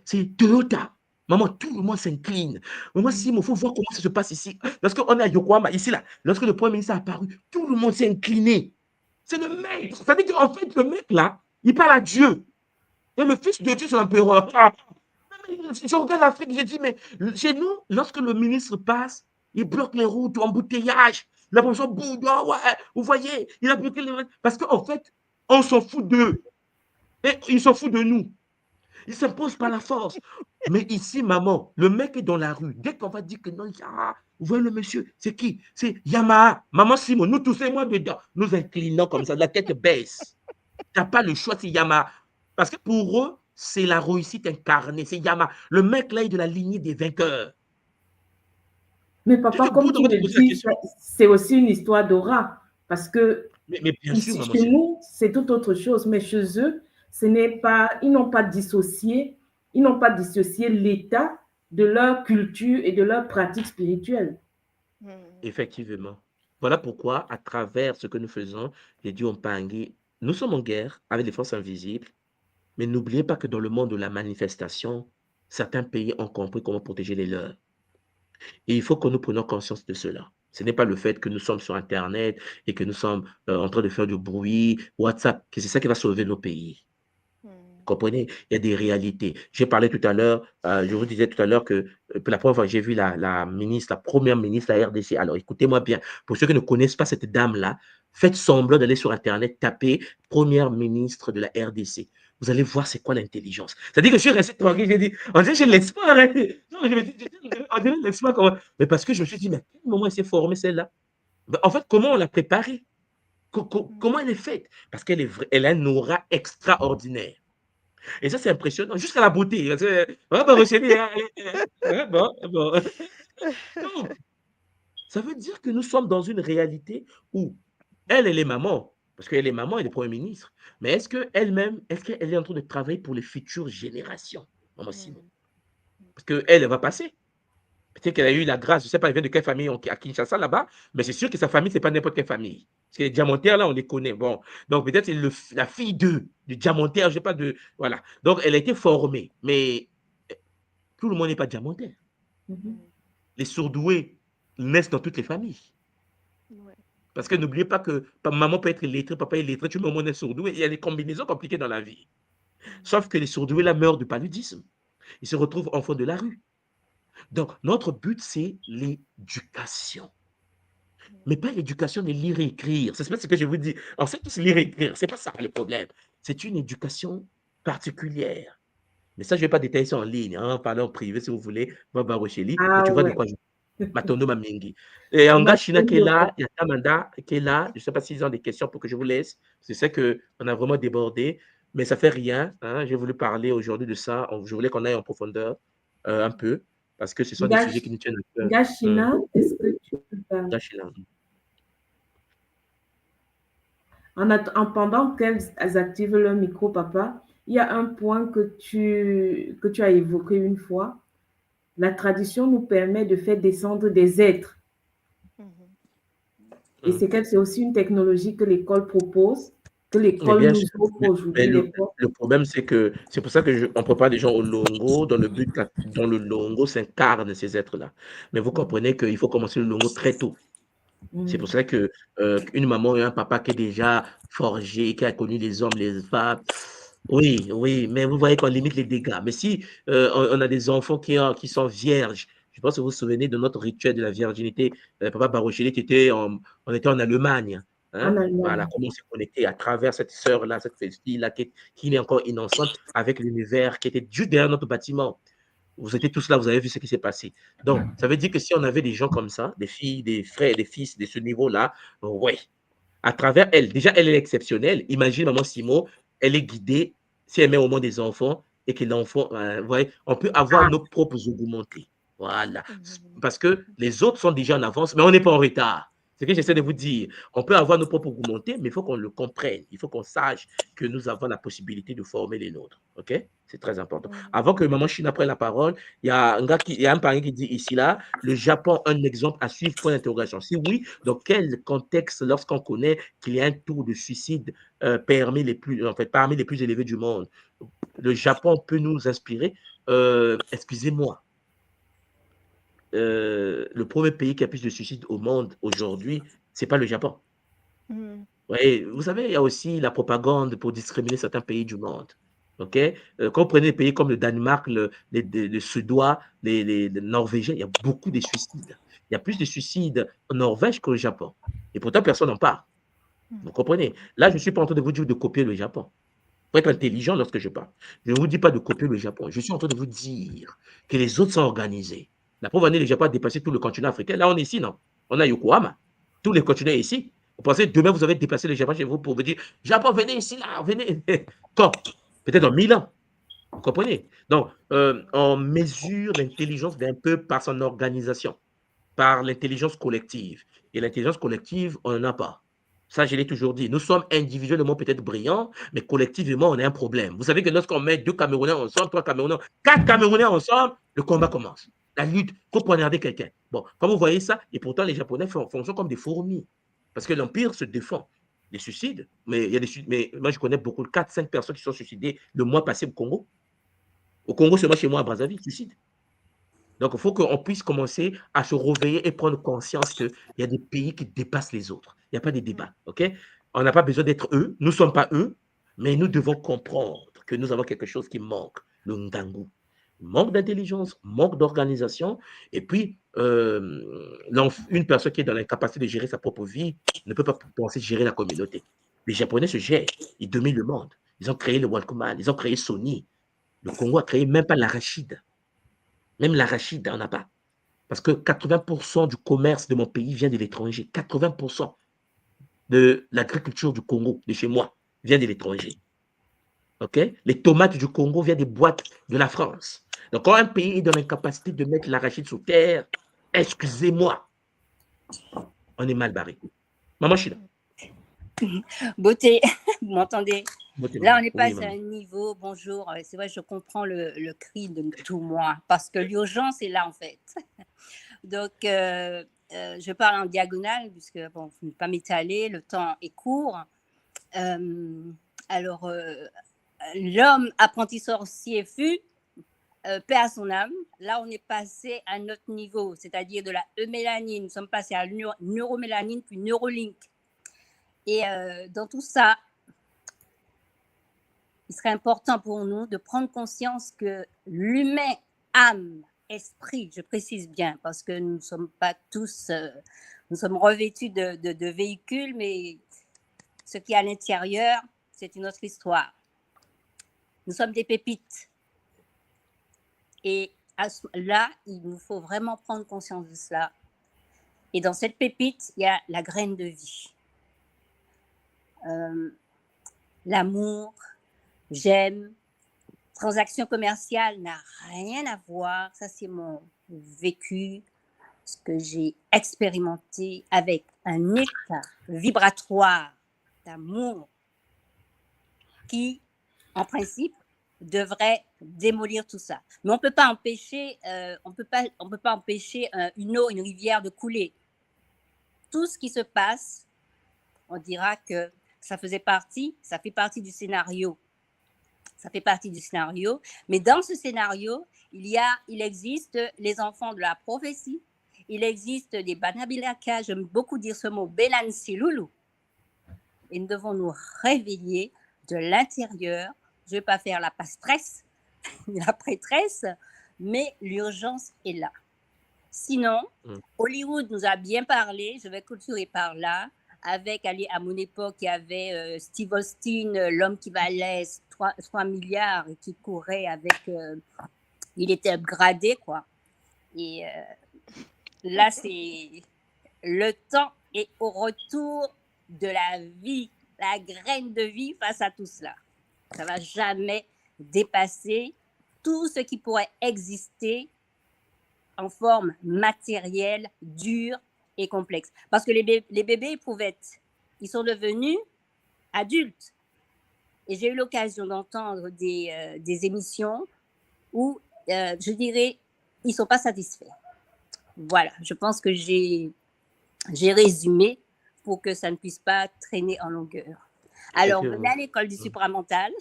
c'est Toyota. Maman, tout le monde s'incline. Maman, Simon, il faut voir comment ça se passe ici. Lorsqu'on est à Yokohama, ici, là, lorsque le Premier ministre est apparu, tout le monde s'est incliné. C'est le maître. Ça veut dire qu'en fait, le mec, là, il parle à Dieu. Et le fils de Dieu, c'est l'empereur. Je regarde l'Afrique, je dis, mais chez nous, lorsque le ministre passe, il bloque les routes, embouteillage. La personne bouge, ouais, vous voyez, il a bloqué les routes. Parce qu'en fait, on s'en fout d'eux. Et ils s'en foutent de nous. Ils s'imposent par la force. Mais ici, maman, le mec est dans la rue. Dès qu'on va dire que non, vous voyez le monsieur, c'est qui? C'est Yamaha. Maman Simon, nous tous et moi dedans, nous inclinons comme ça, la tête baisse. Tu n'as pas le choix, c'est Yamaha. Parce que pour eux, c'est la réussite incarnée, c'est Yamaha. Le mec là est de la lignée des vainqueurs. Mais papa, comme tu le dis, c'est aussi une histoire d'aura. Parce que mais bien ici, sûr, maman, chez nous, c'est tout autre chose. Mais chez eux, ce n'est pas, ils n'ont pas dissocié l'État de leur culture et de leur pratique spirituelle. Effectivement. Voilà pourquoi, à travers ce que nous faisons, j'ai dit on Pangui, nous sommes en guerre avec les forces invisibles, mais n'oubliez pas que dans le monde de la manifestation, certains pays ont compris comment protéger les leurs. Et il faut que nous prenions conscience de cela. Ce n'est pas le fait que nous sommes sur Internet et que nous sommes en train de faire du bruit, WhatsApp, que c'est ça qui va sauver nos pays. Vous comprenez? Il y a des réalités. J'ai parlé tout à l'heure, je vous disais tout à l'heure que pour la première fois, j'ai vu la ministre, la première ministre de la RDC. Alors, écoutez-moi bien. Pour ceux qui ne connaissent pas cette dame-là, faites semblant d'aller sur Internet, tapez première ministre de la RDC. Vous allez voir c'est quoi l'intelligence. C'est-à-dire que je suis resté tranquille, j'ai dit, on dirait que j'ai l'espoir. Hein. Non, je me dis, on dirait l'espoir. Mais parce que je me suis dit, mais à quel moment elle s'est formée celle-là? En fait, comment on l'a préparée? Comment elle est faite? Parce qu'elle elle a une aura extraordinaire. Et ça, c'est impressionnant, jusqu'à la beauté. Donc, ça veut dire que nous sommes dans une réalité où elle est maman, parce qu'elle est maman, elle est Premier ministre. Mais est-ce qu'elle-même, est-ce qu'elle est en train de travailler pour les futures générations, Maman Simon? Parce qu'elle, elle va passer. Peut-être qu'elle a eu la grâce, je ne sais pas, elle vient de quelle famille à Kinshasa là-bas, mais c'est sûr que sa famille, ce n'est pas n'importe quelle famille. Parce que les diamantaires, là, on les connaît. Bon, donc peut-être c'est la fille du diamantaire, je ne sais pas de. Voilà. Donc elle a été formée, mais tout le monde n'est pas diamantaire. Les surdoués naissent dans toutes les familles. Parce que n'oubliez pas que maman peut être illettrée, papa est illettré, tout le monde est sourdoué. Il y a des combinaisons compliquées dans la vie. Sauf que les surdoués là meurent du paludisme. Ils se retrouvent enfants de la rue. Donc, notre but, c'est l'éducation. Mais pas l'éducation de lire et écrire. C'est ce que je vous dis. On sait tous lire et écrire. Ce n'est pas ça le problème. C'est une éducation particulière. Mais ça, je ne vais pas détailler ça en ligne. On va parler en privé si vous voulez. Baba Rocheli. Mais tu vois de quoi je Matondo Mamingi. Et Anga China qui est là, il y a Tamanda qui est là. Je ne sais pas s'ils ont des questions pour que je vous laisse. Je sais qu'on a vraiment débordé. Mais ça ne fait rien. Hein. J'ai voulu parler aujourd'hui de ça. Je voulais qu'on aille en profondeur un peu. Parce que ce sont des sujets qui nous tiennent à cœur. Gachina, est-ce que tu peux parler? Gachina. Pendant qu'elles activent leur micro, papa, il y a un point que tu as évoqué une fois. La tradition nous permet de faire descendre des êtres. Et c'est aussi une technologie que l'école propose, que l'école nous offre aujourd'hui. Le problème, c'est que c'est pour ça qu'on prépare des gens au Longo, dans le but dont le Longo s'incarne ces êtres-là. Mais vous comprenez qu'il faut commencer le Longo très tôt. C'est pour ça que une maman et un papa qui est déjà forgé, qui a connu les hommes, les femmes, oui, mais vous voyez qu'on limite les dégâts. Mais si on a des enfants qui sont vierges, je pense que vous vous souvenez de notre rituel de la virginité. Papa Barocheli, on était en Allemagne. Hein? Voilà, comment on s'est connecté à travers cette sœur-là, cette fille-là qui est encore innocente avec l'univers qui était juste derrière notre bâtiment. Vous étiez tous là, vous avez vu ce qui s'est passé. Donc, ça veut dire que si on avait des gens comme ça, des filles, des frères, des fils de ce niveau-là, ouais, à travers elle, déjà, elle est exceptionnelle. Imagine maman Simon, elle est guidée, si elle met au monde des enfants et que l'enfant, vous voyez, on peut avoir nos propres augmentés. Voilà. Parce que les autres sont déjà en avance, mais on n'est pas en retard. C'est ce que j'essaie de vous dire. On peut avoir nos propres augmentés, mais il faut qu'on le comprenne. Il faut qu'on sache que nous avons la possibilité de former les nôtres. OK? C'est très important. Avant que maman China prenne la parole, il y a un parent qui dit ici, là, le Japon, un exemple à suivre, point d'interrogation. Si oui, dans quel contexte, lorsqu'on connaît qu'il y a un taux de suicide parmi les plus élevés du monde, le Japon peut nous inspirer? Excusez-moi, le premier pays qui a plus de suicides au monde aujourd'hui, c'est pas le Japon. Mm. Ouais, vous savez, il y a aussi la propagande pour discriminer certains pays du monde. OK? Quand vous prenez des pays comme le Danemark, les Suédois, les Norvégiens, il y a beaucoup de suicides. Il y a plus de suicides en Norvège qu'au Japon. Et pourtant, personne n'en parle. Vous comprenez? Là, je ne suis pas en train de vous dire de copier le Japon. Il faut être intelligent lorsque je parle. Je ne vous dis pas de copier le Japon. Je suis en train de vous dire que les autres sont organisés. La preuve en est, le Japon a dépassé tout le continent africain. Là, on est ici, non? On a Yokohama. Tous les continents sont ici. Vous pensez demain, vous avez dépassé le Japon chez vous pour vous dire Japon, venez ici, là, venez. Quand? Peut-être dans 1000 ans. Vous comprenez? Donc, on mesure l'intelligence d'un peuple par son organisation, par l'intelligence collective. Et l'intelligence collective, on n'en a pas. Ça, je l'ai toujours dit. Nous sommes individuellement peut-être brillants, mais collectivement, on a un problème. Vous savez que lorsqu'on met 2 Camerounais ensemble, 3 Camerounais, 4 Camerounais ensemble, le combat commence. La lutte, il faut poignarder quelqu'un. Bon, comme vous voyez ça, et pourtant, les Japonais fonctionnent comme des fourmis. Parce que l'Empire se défend. Des suicides, mais, il y a des suicides, mais moi, je connais beaucoup, 4-5 personnes qui sont suicidées le mois passé au Congo. Au Congo, seulement chez moi, à Brazzaville, suicide. Donc, il faut qu'on puisse commencer à se réveiller et prendre conscience qu'il y a des pays qui dépassent les autres. Il n'y a pas de débat, OK? On n'a pas besoin d'être eux, nous ne sommes pas eux, mais nous devons comprendre que nous avons quelque chose qui manque, le ngangu. Manque d'intelligence, manque d'organisation, et puis une personne qui est dans l'incapacité de gérer sa propre vie ne peut pas penser gérer la communauté. Les Japonais se gèrent, ils dominent le monde. Ils ont créé le Walkman, ils ont créé Sony. Le Congo a créé même pas l'arachide. Même l'arachide, on n'a pas. Parce que 80% du commerce de mon pays vient de l'étranger. 80% de l'agriculture du Congo, de chez moi, vient de l'étranger. OK? Les tomates du Congo viennent des boîtes de la France. Donc, quand un pays est dans l'incapacité de mettre l'arachide sous terre, excusez-moi, on est mal barré. Maman, je suis là. Beauté, vous m'entendez? Là, on est Oui, passé maman. à un niveau, bonjour, c'est vrai, je comprends le cri de tout moi, parce que l'urgence est là, en fait. Donc, je parle en diagonale, puisque, bon, je ne vais pas m'étaler, le temps est court. Alors, l'homme apprenti sorcier fut, paix à son âme. Là, on est passé à un autre niveau, c'est-à-dire de la eumélanine. Nous sommes passés à neuromélanine, puis Neuralink. Et dans tout ça, il serait important pour nous de prendre conscience que l'humain, âme, esprit, je précise bien, parce que nous ne sommes pas tous, nous sommes revêtus de véhicules, mais ce qui est à l'intérieur, c'est une autre histoire. Nous sommes des pépites. Et là, il nous faut vraiment prendre conscience de cela. Et dans cette pépite, il y a la graine de vie. L'amour, j'aime, transaction commerciale n'a rien à voir. Ça, c'est mon vécu, ce que j'ai expérimenté avec un état vibratoire d'amour qui, en principe, devrait démolir tout ça. Mais on peut pas empêcher, on peut pas empêcher une eau, une rivière de couler. Tout ce qui se passe, on dira que ça fait partie du scénario. Ça fait partie du scénario. Mais dans ce scénario, il existe les enfants de la prophétie. Il existe des Banabilaka, j'aime beaucoup dire ce mot, Belansiloulou. Et nous devons nous réveiller de l'intérieur. Je ne vais pas faire la pastresse, la prêtresse, mais l'urgence est là. Sinon, Hollywood nous a bien parlé, je vais clôturer par là, avec, à mon époque, il y avait Steve Austin, l'homme qui valait 3 milliards et qui courait avec... il était upgradé, quoi. Et là, c'est... Le temps est au retour de la vie, la graine de vie face à tout cela. Ça ne va jamais dépasser tout ce qui pourrait exister en forme matérielle, dure et complexe. Parce que les bébés éprouvettes, ils sont devenus adultes. Et j'ai eu l'occasion d'entendre des émissions où, je dirais, ils ne sont pas satisfaits. Voilà, je pense que j'ai résumé pour que ça ne puisse pas traîner en longueur. Alors, venez à l'école du supramental,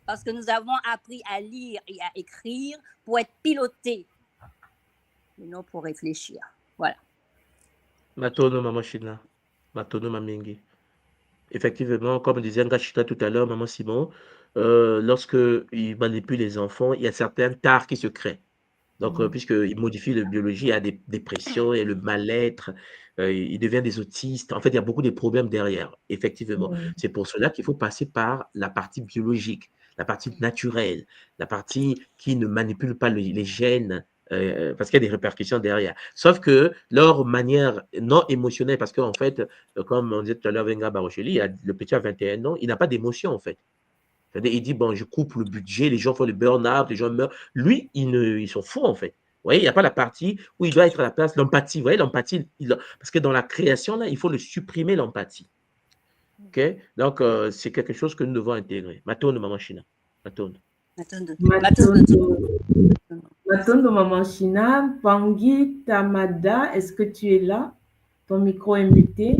parce que nous avons appris à lire et à écrire pour être pilotés, mais non pour réfléchir. Voilà. Matono Maman China, Matono Mamingi. Effectivement, comme disait Ngachita tout à l'heure, Maman Simon, lorsque il manipule les enfants, il y a certains tares qui se créent. Donc, puisqu'il modifie la biologie, il y a des dépressions, il y a le mal-être, il devient des autistes. En fait, il y a beaucoup de problèmes derrière, effectivement. C'est pour cela qu'il faut passer par la partie biologique, la partie naturelle, la partie qui ne manipule pas les gènes, parce qu'il y a des répercussions derrière. Sauf que leur manière non émotionnelle, parce qu'en fait, comme on disait tout à l'heure, Venga Barocheli, le petit a 21 ans, il n'a pas d'émotion, en fait. C'est-à-dire, il dit, bon, je coupe le budget, les gens font le burn-out, les gens meurent. Lui, ils sont fous, en fait. Vous voyez, il n'y a pas la partie où il doit être à la place, l'empathie. Vous voyez, l'empathie, parce que dans la création, là, il faut le supprimer, l'empathie. OK? Donc, c'est quelque chose que nous devons intégrer. Matondo, Maman China. Matondo. Matondo, Maman China. Pangui Tamada, est-ce que tu es là? Ton micro est muté.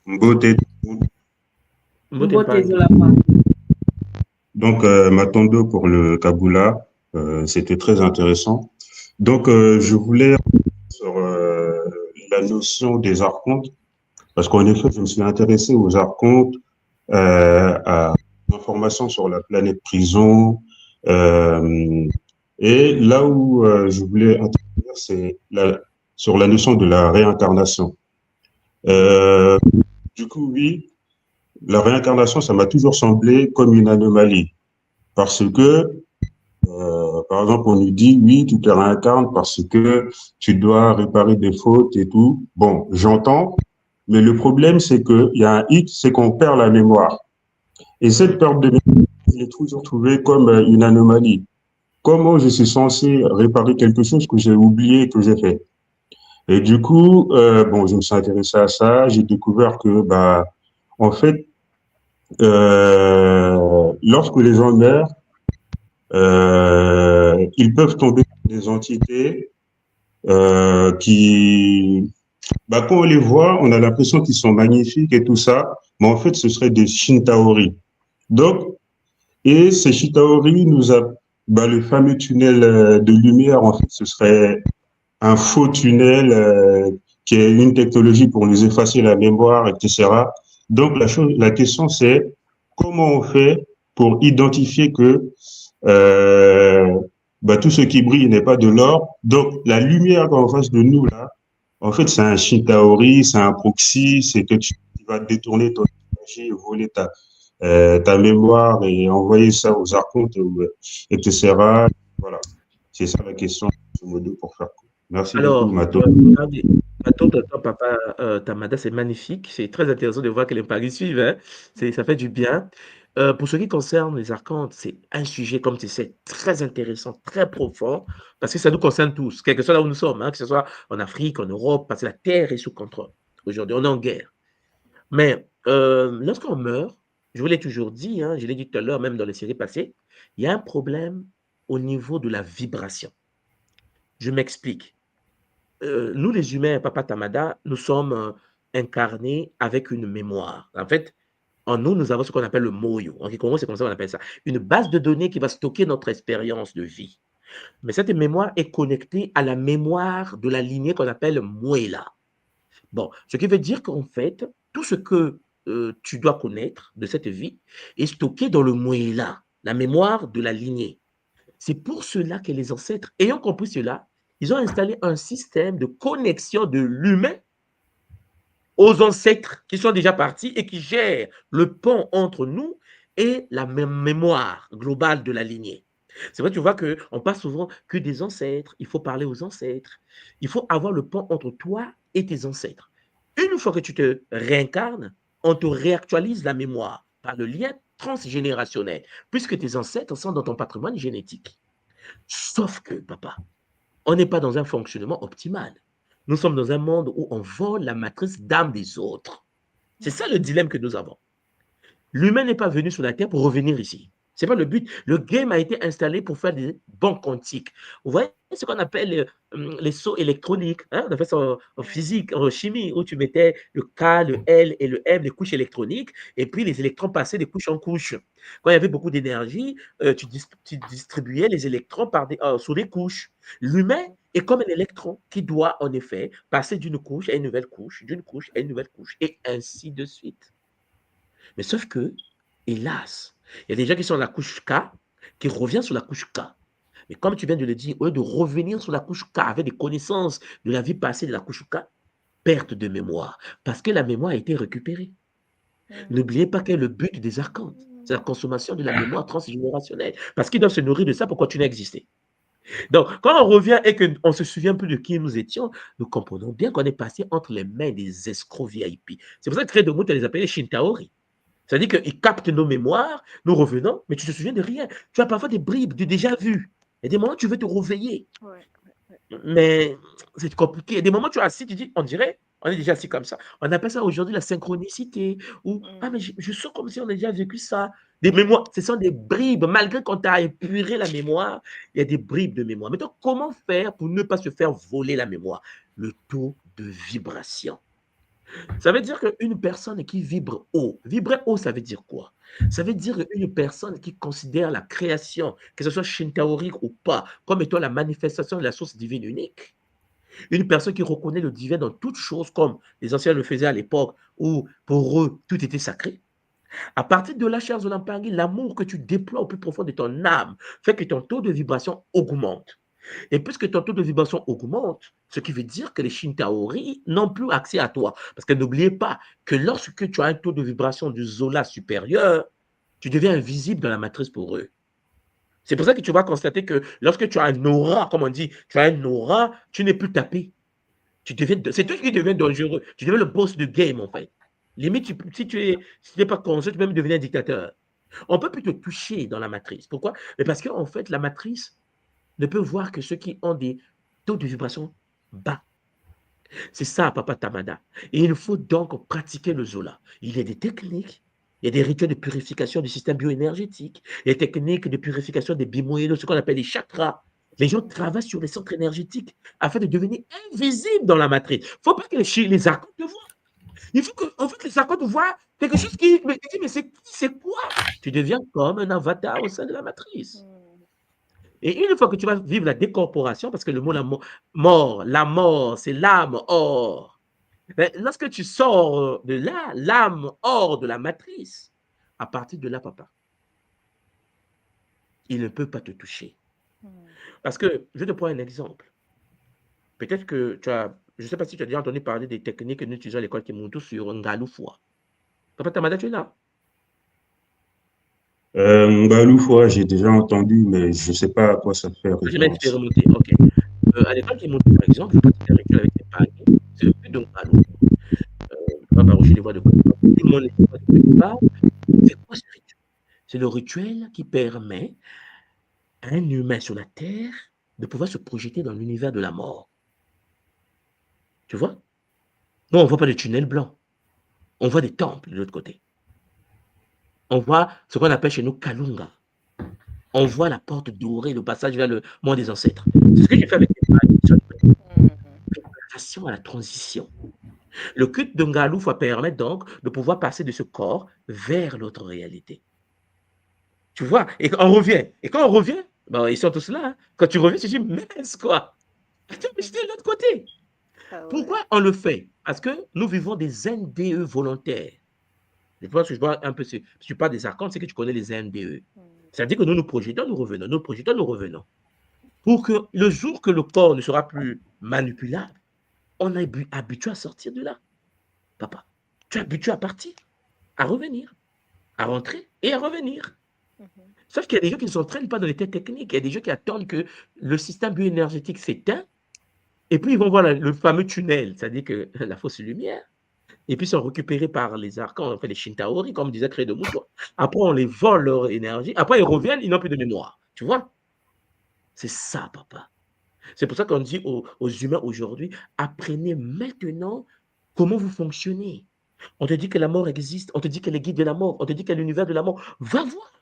Mbote. Donc, Matondo pour le Kabula, c'était très intéressant. Donc, je voulais sur la notion des archontes, parce qu'en effet, je me suis intéressé aux archontes, à l'information sur la planète prison, et là où je voulais intervenir, c'est sur la notion de la réincarnation. Du coup, oui, la réincarnation, ça m'a toujours semblé comme une anomalie. Parce que, par exemple, on nous dit, oui, tu te réincarnes parce que tu dois réparer des fautes et tout. Bon, j'entends, mais le problème, c'est qu'il y a un hic, c'est qu'on perd la mémoire. Et cette perte de mémoire, je l'ai toujours trouvée comme une anomalie. Comment je suis censé réparer quelque chose que j'ai oublié, que j'ai fait? Et du coup, bon, je me suis intéressé à ça, j'ai découvert que, en fait, lorsque les gens meurent, ils peuvent tomber sur des entités qui, quand on les voit, on a l'impression qu'ils sont magnifiques et tout ça, mais en fait, ce serait des Shintaori. Donc, et ces Shintaori le fameux tunnel de lumière, en fait, ce serait un faux tunnel qui est une technologie pour nous effacer la mémoire, etc. Donc, la question, c'est comment on fait pour identifier que tout ce qui brille n'est pas de l'or. Donc, la lumière en face de nous, là, en fait, c'est un Shintaori, c'est un proxy, c'est que tu vas détourner ton énergie, voler ta mémoire et envoyer ça aux archontes, etc. Voilà. C'est ça la question, pour faire court. Merci beaucoup, Mato. Mato, papa Tamada, c'est magnifique. C'est très intéressant de voir que les paris suivent. Hein. Ça fait du bien. Pour ce qui concerne les archontes, c'est un sujet, comme tu sais, très intéressant, très profond, parce que ça nous concerne tous, quel que soit là où nous sommes, hein, que ce soit en Afrique, en Europe, parce que la Terre est sous contrôle. Aujourd'hui, on est en guerre. Mais lorsqu'on meurt, je vous l'ai toujours dit, hein, je l'ai dit tout à l'heure, même dans les séries passées, il y a un problème au niveau de la vibration. Je m'explique. Nous, les humains, Papa Tamada, nous sommes incarnés avec une mémoire. En fait, en nous, nous avons ce qu'on appelle le moyo. En Kikongo, c'est comme ça qu'on appelle ça. Une base de données qui va stocker notre expérience de vie. Mais cette mémoire est connectée à la mémoire de la lignée qu'on appelle Muela. Bon, ce qui veut dire qu'en fait, tout ce que tu dois connaître de cette vie est stocké dans le Muela, la mémoire de la lignée. C'est pour cela que les ancêtres, ayant compris cela, ils ont installé un système de connexion de l'humain aux ancêtres qui sont déjà partis et qui gèrent le pont entre nous et la mémoire globale de la lignée. C'est vrai, tu vois qu'on parle souvent que des ancêtres, il faut parler aux ancêtres, il faut avoir le pont entre toi et tes ancêtres. Une fois que tu te réincarnes, on te réactualise la mémoire par le lien transgénérationnel, puisque tes ancêtres sont dans ton patrimoine génétique. Sauf que, papa, on n'est pas dans un fonctionnement optimal. Nous sommes dans un monde où on vole la matrice d'âme des autres. C'est ça le dilemme que nous avons. L'humain n'est pas venu sur la Terre pour revenir ici. C'est pas le but. Le game a été installé pour faire des bons quantiques. Vous voyez ce qu'on appelle les sauts électroniques. Hein? On appelle ça en physique, en chimie, où tu mettais le K, le L et le M, les couches électroniques, et puis les électrons passaient de couche en couche. Quand il y avait beaucoup d'énergie, tu distribuais les électrons sur des couches. L'humain est comme un électron qui doit en effet passer d'une couche à une nouvelle couche, d'une couche à une nouvelle couche, et ainsi de suite. Mais sauf que, hélas, il y a des gens qui sont dans la couche K, qui reviennent sur la couche K. Mais comme tu viens de le dire, au lieu de revenir sur la couche K avec des connaissances de la vie passée de la couche K, perte de mémoire, parce que la mémoire a été récupérée. N'oubliez pas quel est le but des archontes. C'est la consommation de la mémoire transgénérationnelle. Parce qu'ils doivent se nourrir de ça pour continuer à exister. Donc, quand on revient et qu'on ne se souvient plus de qui nous étions, nous comprenons bien qu'on est passé entre les mains des escrocs VIP. C'est pour ça que Créé de Mout, les appelait les Shintaori. C'est-à-dire qu'ils captent nos mémoires, nous revenons, mais tu ne te souviens de rien. Tu as parfois des bribes de déjà vu. Il y a des moments où tu veux te réveiller. Mais c'est compliqué. Il y a des moments où tu es assis, tu dis, on dirait, on est déjà assis comme ça. On appelle ça aujourd'hui la synchronicité. Ou, ah, mais je sens comme si on a déjà vécu ça. Des mémoires, ce sont des bribes. Malgré qu'on t'a épuré la mémoire, il y a des bribes de mémoire. Maintenant, comment faire pour ne pas se faire voler la mémoire? Le taux de vibration. Ça veut dire qu'une personne qui vibre haut, vibrer haut, ça veut dire quoi? Ça veut dire une personne qui considère la création, que ce soit shintaorique ou pas, comme étant la manifestation de la source divine unique. Une personne qui reconnaît le divin dans toutes choses, comme les anciens le faisaient à l'époque, où pour eux, tout était sacré. À partir de là, chers Olampangui, l'amour que tu déploies au plus profond de ton âme fait que ton taux de vibration augmente. Et puisque ton taux de vibration augmente, ce qui veut dire que les Shintaori n'ont plus accès à toi. Parce que n'oubliez pas que lorsque tu as un taux de vibration du Zola supérieur, tu deviens invisible dans la matrice pour eux. C'est pour ça que tu vas constater que lorsque tu as un aura, comme on dit, tu as un aura, tu n'es plus tapé. C'est toi qui deviens dangereux. Tu deviens le boss du game, en fait. Limite, si tu n'es pas conscient, tu peux même devenir un dictateur. On peut plus te toucher dans la matrice. Pourquoi? Mais parce qu'en fait, la matrice ne peut voir que ceux qui ont des taux de vibration bas. C'est ça, Papa Tamada. Et il faut donc pratiquer le Zola. Il y a des techniques, il y a des rituels de purification du système bioénergétique, il y a des techniques de purification des bimoyélos, ce qu'on appelle les chakras. Les gens travaillent sur les centres énergétiques afin de devenir invisibles dans la matrice. Il ne faut pas que les archontes te voient. Il faut que en fait, les archontes voient quelque chose qui me dit, mais c'est quoi? Tu deviens comme un avatar au sein de la matrice. Et une fois que tu vas vivre la décorporation, parce que le mot la mort, c'est l'âme hors. Mais lorsque tu sors de là, l'âme hors de la matrice, à partir de là, papa, il ne peut pas te toucher. Parce que, je te prends un exemple. Peut-être que je ne sais pas si tu as déjà entendu parler des techniques que nous utilisons à l'école Kimuntu sur Ngaloufwa. Papa Tamada, tu es là? Ngaloufwa, j'ai déjà entendu, mais je ne sais pas à quoi ça fait Je vais référence. expérimenter, ok. À l'école Kimuntu, par exemple, je pratique un rituel avec les pagnes. C'est le but de Ngaloufwa. Papa Roger, les voix de Côte d'Ivoire. Tout le monde les voix de Côte d'Ivoire. C'est quoi ce rituel? C'est le rituel qui permet à un humain sur la Terre de pouvoir se projeter dans l'univers de la mort. Tu vois? Non, on ne voit pas de tunnel blanc. On voit des temples de l'autre côté. On voit ce qu'on appelle chez nous Kalunga. On voit la porte dorée, le passage vers le monde des ancêtres. C'est ce que j'ai fait avec les préparation à la transition. Le culte de Ngalou va permettre donc de pouvoir passer de ce corps vers l'autre réalité. Tu vois? Et on revient. Et quand on revient, ben, ils sont tous là. Hein. Quand tu reviens, tu dis, mince quoi. Attends, mais j'étais de l'autre côté. Pourquoi on le fait? Parce que nous vivons des NDE volontaires. Je pense que je vois un peu, si tu parles des archontes, c'est que tu connais les NDE. C'est-à-dire que nous nous projetons, nous revenons, nous projetons, nous revenons. Pour que le jour que le corps ne sera plus manipulable, on est habitué à sortir de là. Papa, tu es habitué à partir, à revenir, à rentrer et à revenir. Sauf qu'il y a des gens qui ne s'entraînent pas dans les techniques. Il y a des gens qui attendent que le système bioénergétique s'éteint et puis ils vont voir le fameux tunnel, c'est-à-dire que la fausse lumière. Et puis ils sont récupérés par les archons, on fait les Shintaori, comme disait Créé de Moutoua. Après, on les vole leur énergie. Après, ils reviennent, ils n'ont plus de mémoire. Tu vois? C'est ça, papa. C'est pour ça qu'on dit aux humains aujourd'hui, apprenez maintenant comment vous fonctionnez. On te dit que la mort existe, on te dit qu'elle est guide de la mort, on te dit qu'il y a l'univers de la mort. Va voir.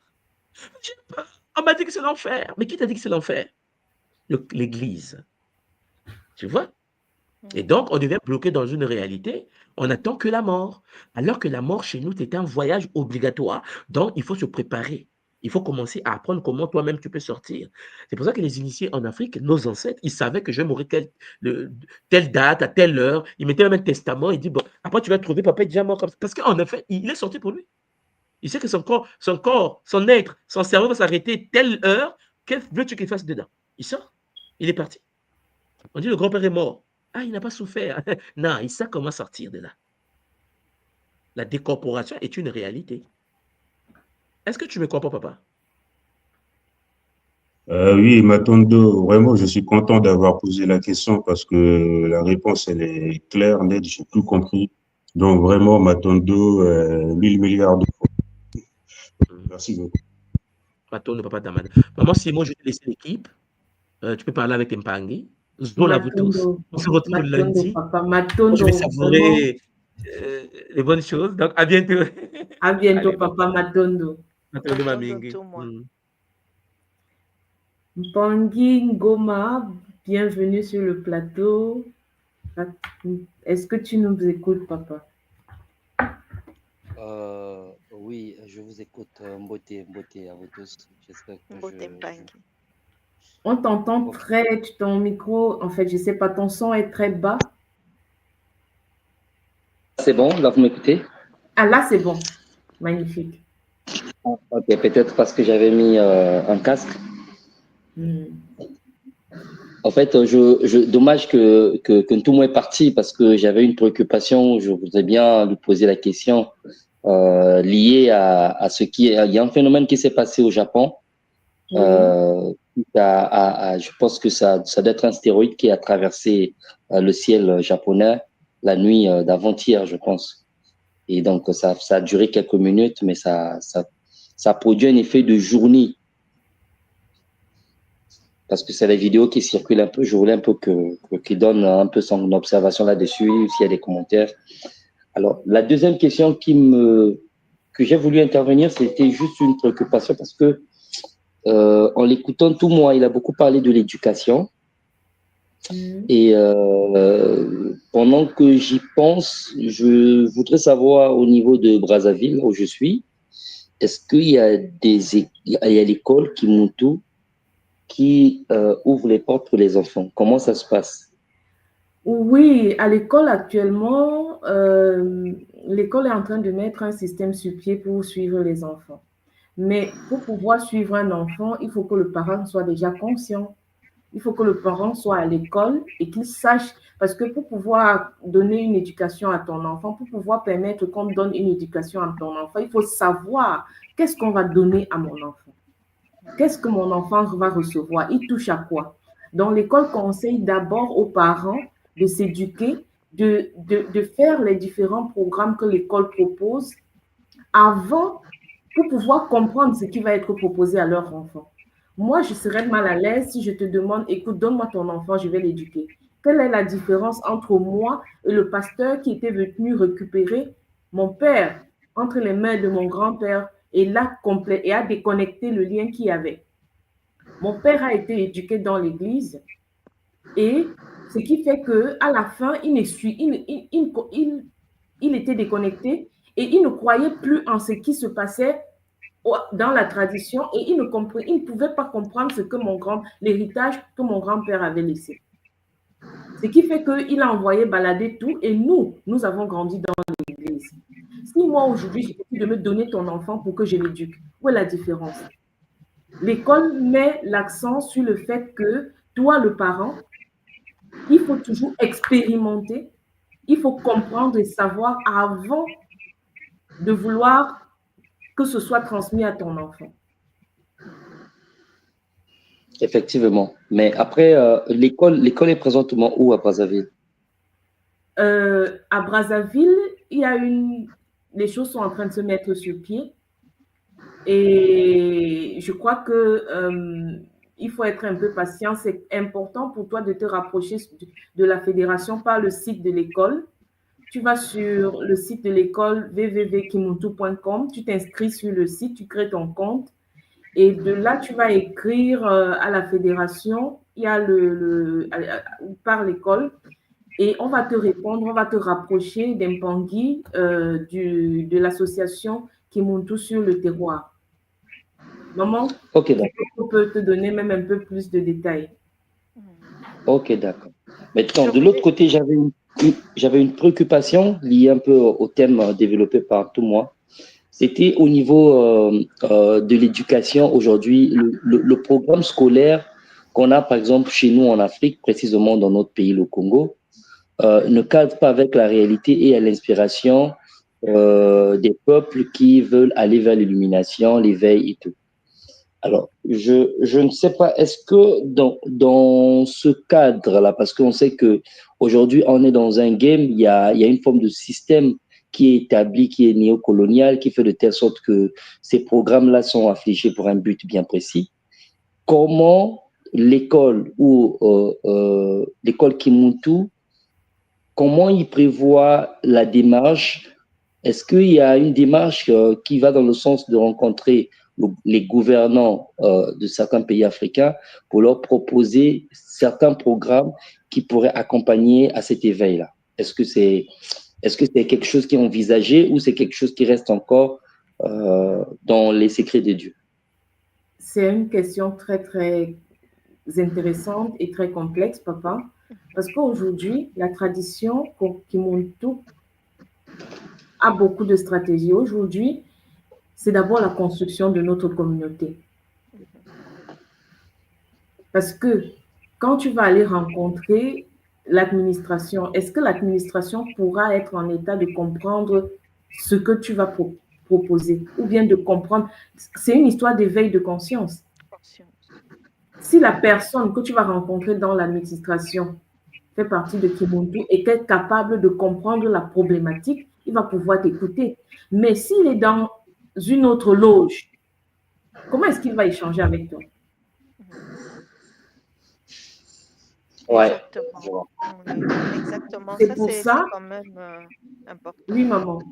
J'ai peur. On m'a dit que c'est l'enfer. Mais qui t'a dit que c'est l'enfer? L'Église. Tu vois? Et donc, on devient bloqué dans une réalité. On n'attend que la mort. Alors que la mort, chez nous, c'était un voyage obligatoire. Donc, il faut se préparer. Il faut commencer à apprendre comment toi-même tu peux sortir. C'est pour ça que les initiés en Afrique, nos ancêtres, ils savaient que je vais mourir telle date, à telle heure. Ils mettaient même un testament. Ils disent, bon, après, tu vas trouver, papa est déjà mort comme ça. Parce qu'en effet, il est sorti pour lui. Il sait que son corps, son être, son cerveau va s'arrêter telle heure. Qu'est-ce que veux-tu qu'il fasse dedans? Il sort. Il est parti. On dit le grand-père est mort. Ah, il n'a pas souffert. Non, il sait comment sortir de là. La décorporation est une réalité. Est-ce que tu me comprends, papa? Oui, Matondo, vraiment, je suis content d'avoir posé la question parce que la réponse, elle est claire, nette, j'ai tout compris. Donc, vraiment, Matondo, 1000 milliards de fois. Merci beaucoup. Matondo, papa Damada. Maman, si moi je vais te laisser l'équipe, tu peux parler avec Mpangi. Zola, vous tous. Matondo, On se retrouve Matondo, lundi. papa, Moi, je Matondo, vais vraiment. savourer les bonnes choses. Donc, à bientôt. À bientôt, Allez, papa Matondo. Matondo, Matondo Mamingi. Ntumwa. Mpangi Ngoma, bienvenue sur le plateau. Est-ce que tu nous écoutes, papa? Oui, je vous écoute. Mboté à vous tous. J'espère que Mbote Mpangi. On t'entend Ok. très, ton micro, en fait, je sais pas, ton son est très bas. C'est bon, là vous m'écoutez? Ah, là, c'est bon. Magnifique. Ok, peut-être parce que j'avais mis un casque. En fait, dommage que tout le monde est parti parce que j'avais une préoccupation. Je voudrais bien lui poser la question liée à ce qui est. Il y a un phénomène qui s'est passé au Japon. Oui. Je pense que ça doit être un stéroïde qui a traversé le ciel japonais la nuit d'avant-hier, je pense. Et donc, ça a duré quelques minutes, mais ça a produit un effet de journée. Parce que c'est les vidéos qui circulent un peu. Je voulais un peu qu'il donne un peu son observation là-dessus, s'il y a des commentaires. Alors, la deuxième question que j'ai voulu intervenir, c'était juste une préoccupation parce que en l'écoutant tout moi, il a beaucoup parlé de l'éducation. Et pendant que j'y pense, je voudrais savoir au niveau de Brazzaville, où je suis, est-ce qu'il y a l'école Kimuntu qui ouvre les portes pour les enfants? Comment ça se passe? Oui, à l'école actuellement, l'école est en train de mettre un système sur pied pour suivre les enfants. Mais pour pouvoir suivre un enfant, il faut que le parent soit déjà conscient. Il faut que le parent soit à l'école et qu'il sache, parce que pour pouvoir donner une éducation à ton enfant, pour pouvoir permettre qu'on donne une éducation à ton enfant, il faut savoir qu'est-ce qu'on va donner à mon enfant. Qu'est-ce que mon enfant va recevoir? Il touche à quoi? Donc, l'école conseille d'abord aux parents de s'éduquer, de faire les différents programmes que l'école propose avant pour pouvoir comprendre ce qui va être proposé à leur enfant. Moi, je serais mal à l'aise si je te demande, écoute, donne-moi ton enfant, je vais l'éduquer. Quelle est la différence entre moi et le pasteur qui était venu récupérer mon père entre les mains de mon grand-père et a déconnecté le lien qu'il y avait? Mon père a été éduqué dans l'église et ce qui fait qu'à la fin, il était déconnecté et il ne croyait plus en ce qui se passait dans la tradition et il ne pouvait pas comprendre l'héritage que mon grand-père avait laissé. Ce qui fait qu'il a envoyé balader tout et nous avons grandi dans l'église. Si moi aujourd'hui, j'ai décidé de me donner ton enfant pour que je l'éduque, où est la différence? L'école met l'accent sur le fait que toi, le parent, il faut toujours expérimenter, il faut comprendre et savoir avant de vouloir que ce soit transmis à ton enfant. Effectivement. Mais après, l'école est présentement où à Brazzaville? À Brazzaville, les choses sont en train de se mettre sur pied. Et je crois que il faut être un peu patient. C'est important pour toi de te rapprocher de la fédération par le site de l'école. Tu vas sur le site de l'école www.kimuntu.com, tu t'inscris sur le site, tu crées ton compte Et de là, tu vas écrire à la fédération, il y a par l'école, et on va te répondre, on va te rapprocher d'un Pangui de l'association Kimuntu sur le terroir. Maman, Ok, d'accord. on peut te donner même un peu plus de détails. Ok, d'accord. Maintenant, de l'autre côté, j'avais une préoccupation liée un peu au thème développé par tout moi. C'était au niveau de l'éducation aujourd'hui, le programme scolaire qu'on a, par exemple, chez nous en Afrique, précisément dans notre pays, le Congo, ne cadre pas avec la réalité et à l'inspiration des peuples qui veulent aller vers l'illumination, l'éveil et tout. Alors, je ne sais pas, est-ce que dans ce cadre-là, parce qu'on sait que aujourd'hui on est dans un game, il y a une forme de système qui est établi, qui est néocolonial, qui fait de telle sorte que ces programmes-là sont affichés pour un but bien précis. Comment l'école ou l'école Kimuntu, comment il prévoit la démarche? Est-ce qu'il y a une démarche qui va dans le sens de rencontrer les gouvernants de certains pays africains pour leur proposer certains programmes qui pourraient accompagner à cet éveil-là? Est-ce que c'est quelque chose qui est envisagé ou c'est quelque chose qui reste encore dans les secrets de Dieu? C'est une question très, très intéressante et très complexe, papa, parce qu'aujourd'hui, la tradition Kimuntu a beaucoup de stratégies. Aujourd'hui, c'est d'abord la construction de notre communauté. Parce que quand tu vas aller rencontrer l'administration, est-ce que l'administration pourra être en état de comprendre ce que tu vas proposer ou bien de comprendre? C'est une histoire d'éveil de conscience. Si la personne que tu vas rencontrer dans l'administration fait partie de Kimuntu et est capable de comprendre la problématique, il va pouvoir t'écouter. Mais s'il est dans une autre loge, comment est-ce qu'il va échanger avec toi? Ouais. Exactement. C'est pour ça. C'est quand même important. Oui, maman.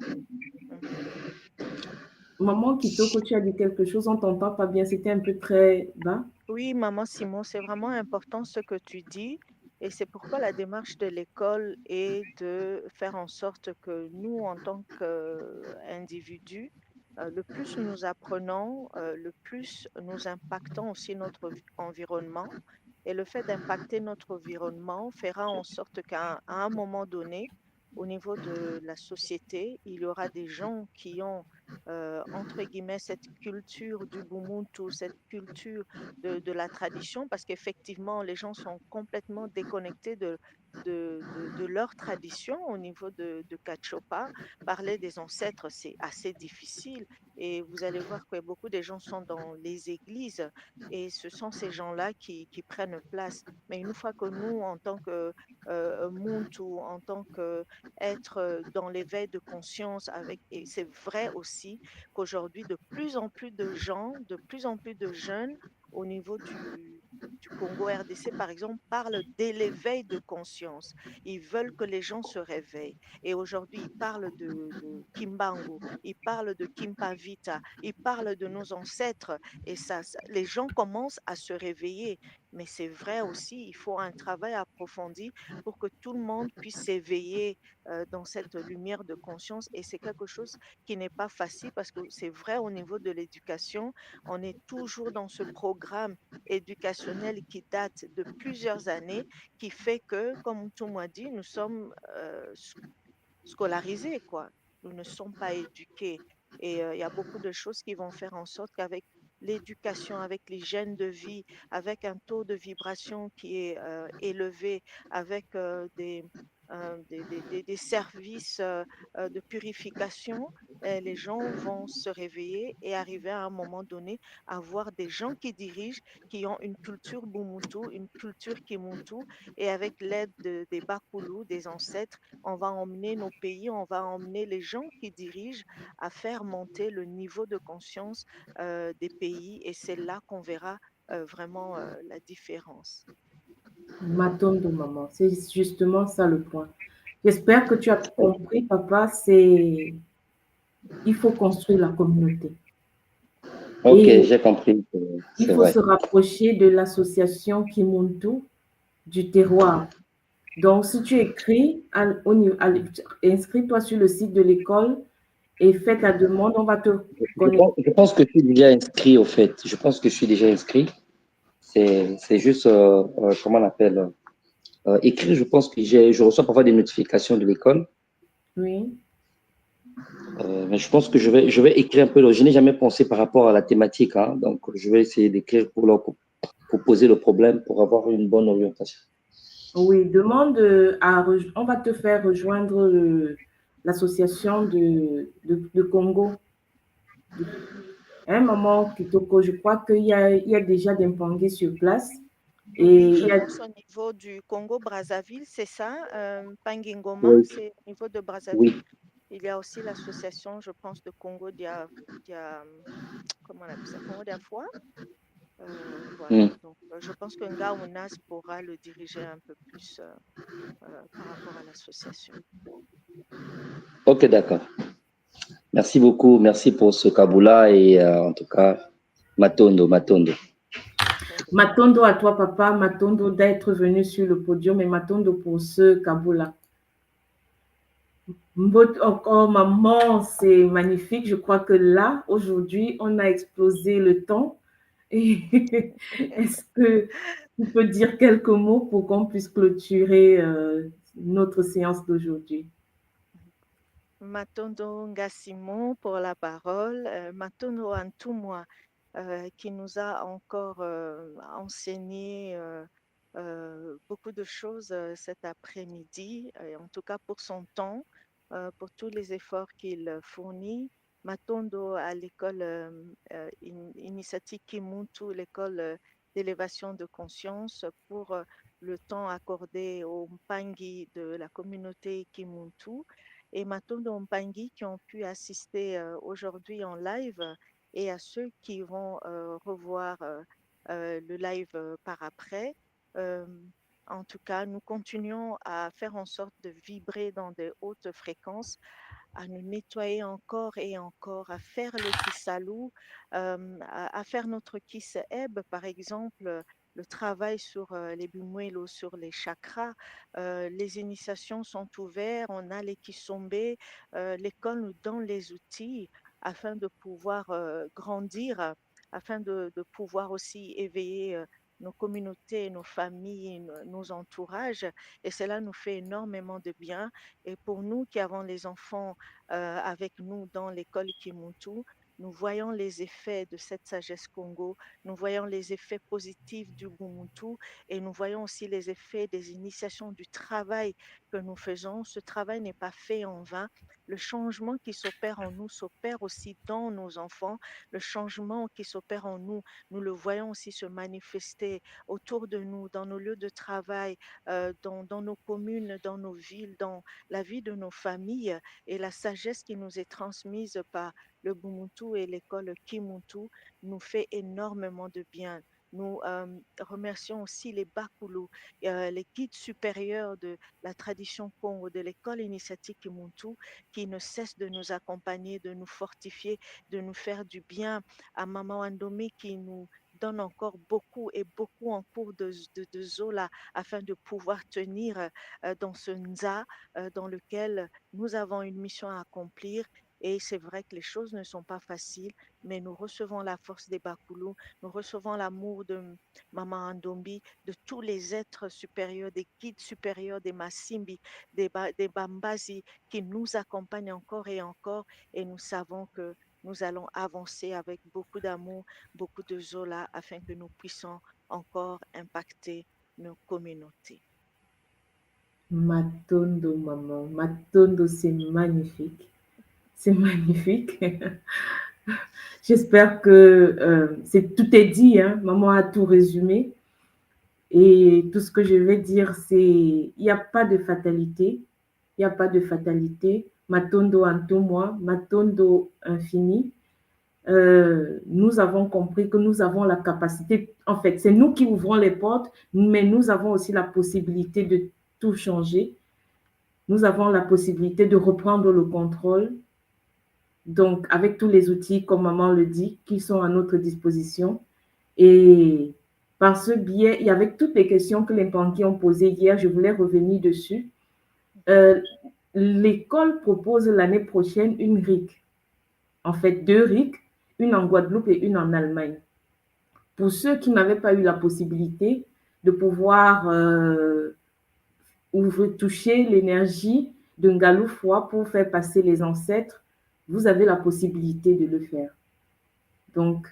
Maman Kitoko, tu as dit quelque chose, on t'entend pas bien, c'était un peu très bas. Oui, maman Simon, c'est vraiment important ce que tu dis. Et c'est pourquoi la démarche de l'école est de faire en sorte que nous, en tant qu'individus, le plus nous apprenons, le plus nous impactons aussi notre environnement. Et le fait d'impacter notre environnement fera en sorte qu'à un moment donné, au niveau de la société, il y aura des gens qui ont, entre guillemets, cette culture du Bumuntu, cette culture de la tradition, parce qu'effectivement, les gens sont complètement déconnectés de leur tradition au niveau de Kachopa. Parler des ancêtres, c'est assez difficile. Et vous allez voir que beaucoup de gens sont dans les églises et ce sont ces gens-là qui prennent place. Mais une fois que nous, en tant que Muntu, en tant qu'être dans l'éveil de conscience, et c'est vrai aussi qu'aujourd'hui, de plus en plus de gens, de plus en plus de jeunes au niveau du Congo RDC, par exemple, parlent de l'éveil de conscience. Ils veulent que les gens se réveillent. Et aujourd'hui, ils parlent de Kimbangu, ils parlent de Kimpavita, ils parlent de nos ancêtres. Et les gens commencent à se réveiller. Mais c'est vrai aussi, il faut un travail approfondi pour que tout le monde puisse s'éveiller dans cette lumière de conscience. Et c'est quelque chose qui n'est pas facile parce que c'est vrai au niveau de l'éducation, on est toujours dans ce programme éducationnel qui date de plusieurs années, qui fait que, comme tout le monde dit, nous sommes scolarisés, quoi. Nous ne sommes pas éduqués. Et il y a beaucoup de choses qui vont faire en sorte qu'avec l'éducation, avec l'hygiène de vie, avec un taux de vibration qui est élevé, avec des services de purification, les gens vont se réveiller et arriver à un moment donné à voir des gens qui dirigent, qui ont une culture Bumuntu, une culture Kimuntu, et avec l'aide des Bakulu, des ancêtres, on va emmener nos pays, on va emmener les gens qui dirigent à faire monter le niveau de conscience des pays, et c'est là qu'on verra vraiment la différence. Matondo, maman, c'est justement ça le point. J'espère que tu as compris, papa, il faut construire la communauté. Ok, Et j'ai compris. il C'est faut vrai. se rapprocher de l'association Kimuntu du terroir. Donc, si tu écris, inscris-toi sur le site de l'école et fais ta demande, on va te connecter. Je pense que je suis déjà inscrit, au fait. Je pense que je suis déjà inscrit. C'est juste, comment on appelle, écrire. Je pense que je reçois parfois des notifications de l'école. Oui. Mais je pense que je vais écrire un peu. Je n'ai jamais pensé par rapport à la thématique, hein, donc je vais essayer d'écrire pour poser le problème, pour avoir une bonne orientation. Oui, demande on va te faire rejoindre l'association de Congo. À un moment, Kitoko, je crois qu'il y a déjà des Mpangé sur place. Et Oui, je il y a, pense au niveau du Congo-Brazzaville, c'est ça, Pangingoma, Oui, c'est au niveau de oui. Brazzaville. Il y a aussi l'association, je pense, de Congo comment on appelle ça, Congo d'Afoi. Voilà, Hmm. donc je pense que Ngaounas pourra le diriger un peu plus par rapport à l'association. Ok, d'accord. Merci beaucoup. Merci pour ce Kaboula et en tout cas, Matondo. Matondo à toi, papa, Matondo d'être venu sur le podium et Matondo pour ce Kaboula. Encore, maman, c'est magnifique. Je crois que là, aujourd'hui, on a explosé le temps. Et est-ce que tu peux dire quelques mots pour qu'on puisse clôturer notre séance d'aujourd'hui? Matondo Ngassimon pour la parole, Matondo Antumwa qui nous a encore enseigné beaucoup de choses cet après-midi, en tout cas pour son temps, pour tous les efforts qu'il fournit. Matondo à l'école Initiative Kimuntu, l'école d'élévation de conscience, pour le temps accordé aux Mpangi de la communauté Kimuntu et Matondo Mpangi qui ont pu assister aujourd'hui en live et à ceux qui vont revoir le live par après. Euh, En tout cas, nous continuons à faire en sorte de vibrer dans de hautes fréquences, à nous nettoyer encore et encore, à faire le Kissalou, à faire notre Kiss Eb, par exemple, le travail sur les bumuelos, sur les chakras. Les initiations sont ouvertes, on a les Kisombe, l'école nous donne les outils afin de pouvoir grandir, afin de pouvoir aussi éveiller nos communautés, nos familles, nos entourages. Et cela nous fait énormément de bien. Et pour nous qui avons les enfants avec nous dans l'école Kimuntu, nous voyons les effets de cette sagesse Congo, nous voyons les effets positifs du Ubuntu et nous voyons aussi les effets des initiations du travail que nous faisons. Ce travail n'est pas fait en vain. Le changement qui s'opère en nous s'opère aussi dans nos enfants. Le changement qui s'opère en nous, nous le voyons aussi se manifester autour de nous, dans nos lieux de travail, dans nos communes, dans nos villes, dans la vie de nos familles et la sagesse qui nous est transmise par le Ubuntu et l'école Kimuntu nous fait énormément de bien. Nous remercions aussi les Bakulu, les guides supérieurs de la tradition Congo, de l'école initiatique Kimuntu, qui ne cessent de nous accompagner, de nous fortifier, de nous faire du bien. À Maman Andome qui nous donne encore beaucoup et beaucoup en cours de Zola afin de pouvoir tenir dans ce Nza dans lequel nous avons une mission à accomplir. Et c'est vrai que les choses ne sont pas faciles, mais nous recevons la force des Bakulu, nous recevons l'amour de Maman Andombi, de tous les êtres supérieurs, des guides supérieurs, des Massimbi, des Bambazi qui nous accompagnent encore et encore. Et nous savons que nous allons avancer avec beaucoup d'amour, beaucoup de Zola afin que nous puissions encore impacter nos communautés. Matondo, maman. Matondo, c'est magnifique. C'est magnifique. J'espère que tout est dit. Hein? Maman a tout résumé. Et tout ce que je vais dire, c'est il n'y a pas de fatalité. Il n'y a pas de fatalité. Matondo Antomoi, Matondo infini. Nous avons compris que nous avons la capacité, en fait, c'est nous qui ouvrons les portes, mais nous avons aussi la possibilité de tout changer. Nous avons la possibilité de reprendre le contrôle. Donc, avec tous les outils, comme maman le dit, qui sont à notre disposition. Et par ce biais, et avec toutes les questions que les Mpangi ont posées hier, je voulais revenir dessus. L'école propose l'année prochaine une RIC. En fait, 2 RIC, une en Guadeloupe et une en Allemagne. Pour ceux qui n'avaient pas eu la possibilité de pouvoir toucher l'énergie de Ngaloufwa pour faire passer les ancêtres, vous avez la possibilité de le faire. Donc,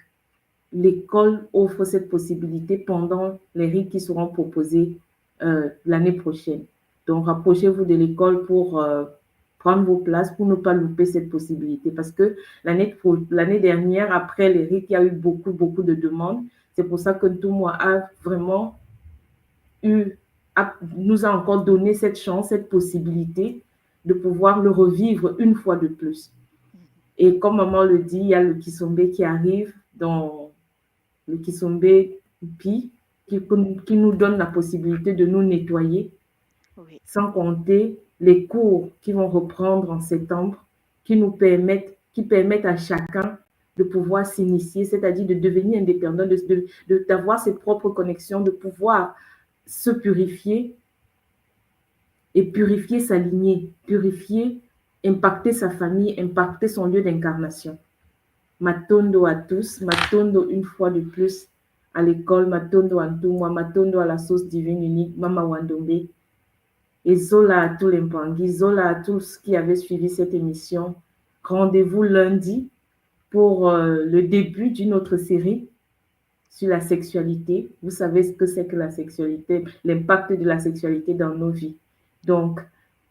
l'école offre cette possibilité pendant les RIC qui seront proposés l'année prochaine. Donc, rapprochez-vous de l'école pour prendre vos places, pour ne pas louper cette possibilité. Parce que l'année dernière, après les RIC, il y a eu beaucoup de demandes. C'est pour ça que Ntumwa a vraiment nous a encore donné cette chance, cette possibilité de pouvoir le revivre une fois de plus. Et comme maman le dit, il y a le Kisombe qui arrive, dans le Kisombe Pi, qui nous donne la possibilité de nous nettoyer, sans compter les cours qui vont reprendre en septembre, qui permettent à chacun de pouvoir s'initier, c'est-à-dire de devenir indépendant, d'avoir ses propres connexions, de pouvoir se purifier et purifier sa lignée, impacter sa famille, impacter son lieu d'incarnation. Matondo à tous, matondo une fois de plus à l'école, matondo à Ntumwa, matondo à la source divine unique, Mama Wandombe. Et zola à tous les Mpangi, zola à tous qui avaient suivi cette émission. Rendez-vous lundi pour le début d'une autre série sur la sexualité. Vous savez ce que c'est que la sexualité, l'impact de la sexualité dans nos vies. Donc,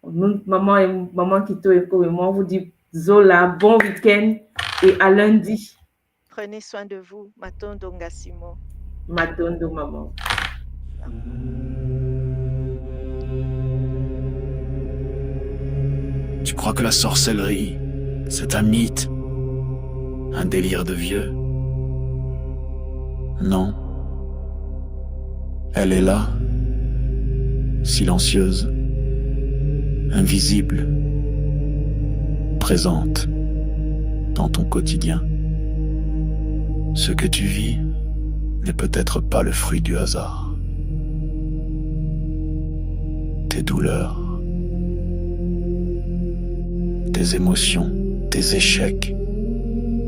maman Kito et moi, on vous dit zola, bon week-end et à lundi. Prenez soin de vous. Matondo Ngasimo. Matondo, maman. Tu crois que la sorcellerie, c'est un mythe, un délire de vieux? Non. Elle est là, silencieuse, invisible, présente dans ton quotidien. Ce que tu vis n'est peut-être pas le fruit du hasard. Tes douleurs, tes émotions, tes échecs,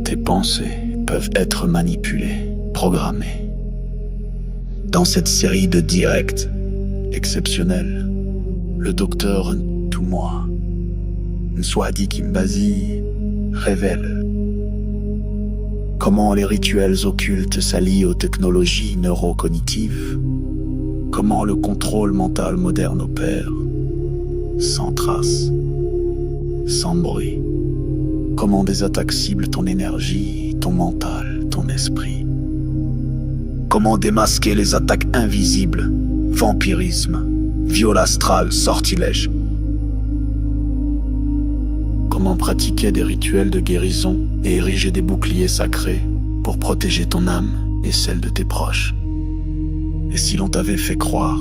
tes pensées peuvent être manipulées, programmées. Dans cette série de directs exceptionnels, le docteur Ntumwa Nswadi Kimbazi révèle comment les rituels occultes s'allient aux technologies neurocognitives, comment le contrôle mental moderne opère, sans trace, sans bruit, comment des attaques ciblent ton énergie, ton mental, ton esprit, comment démasquer les attaques invisibles, vampirisme, viol astral, sortilège, comment pratiquer des rituels de guérison et ériger des boucliers sacrés pour protéger ton âme et celle de tes proches. Et si l'on t'avait fait croire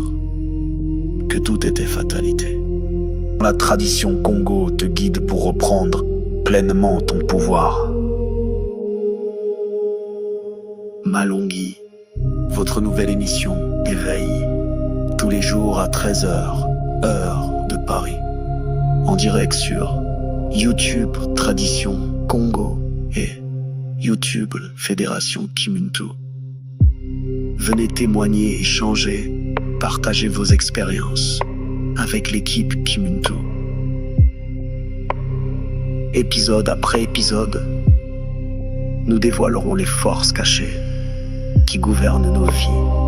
que tout était fatalité? La tradition Congo te guide pour reprendre pleinement ton pouvoir. Malongi, votre nouvelle émission Éveil, tous les jours à 13h, heure de Paris, en direct sur YouTube Tradition Congo et YouTube Fédération Kimuntu. Venez témoigner, échanger, partager vos expériences avec l'équipe Kimuntu. Épisode après épisode, nous dévoilerons les forces cachées qui gouvernent nos vies.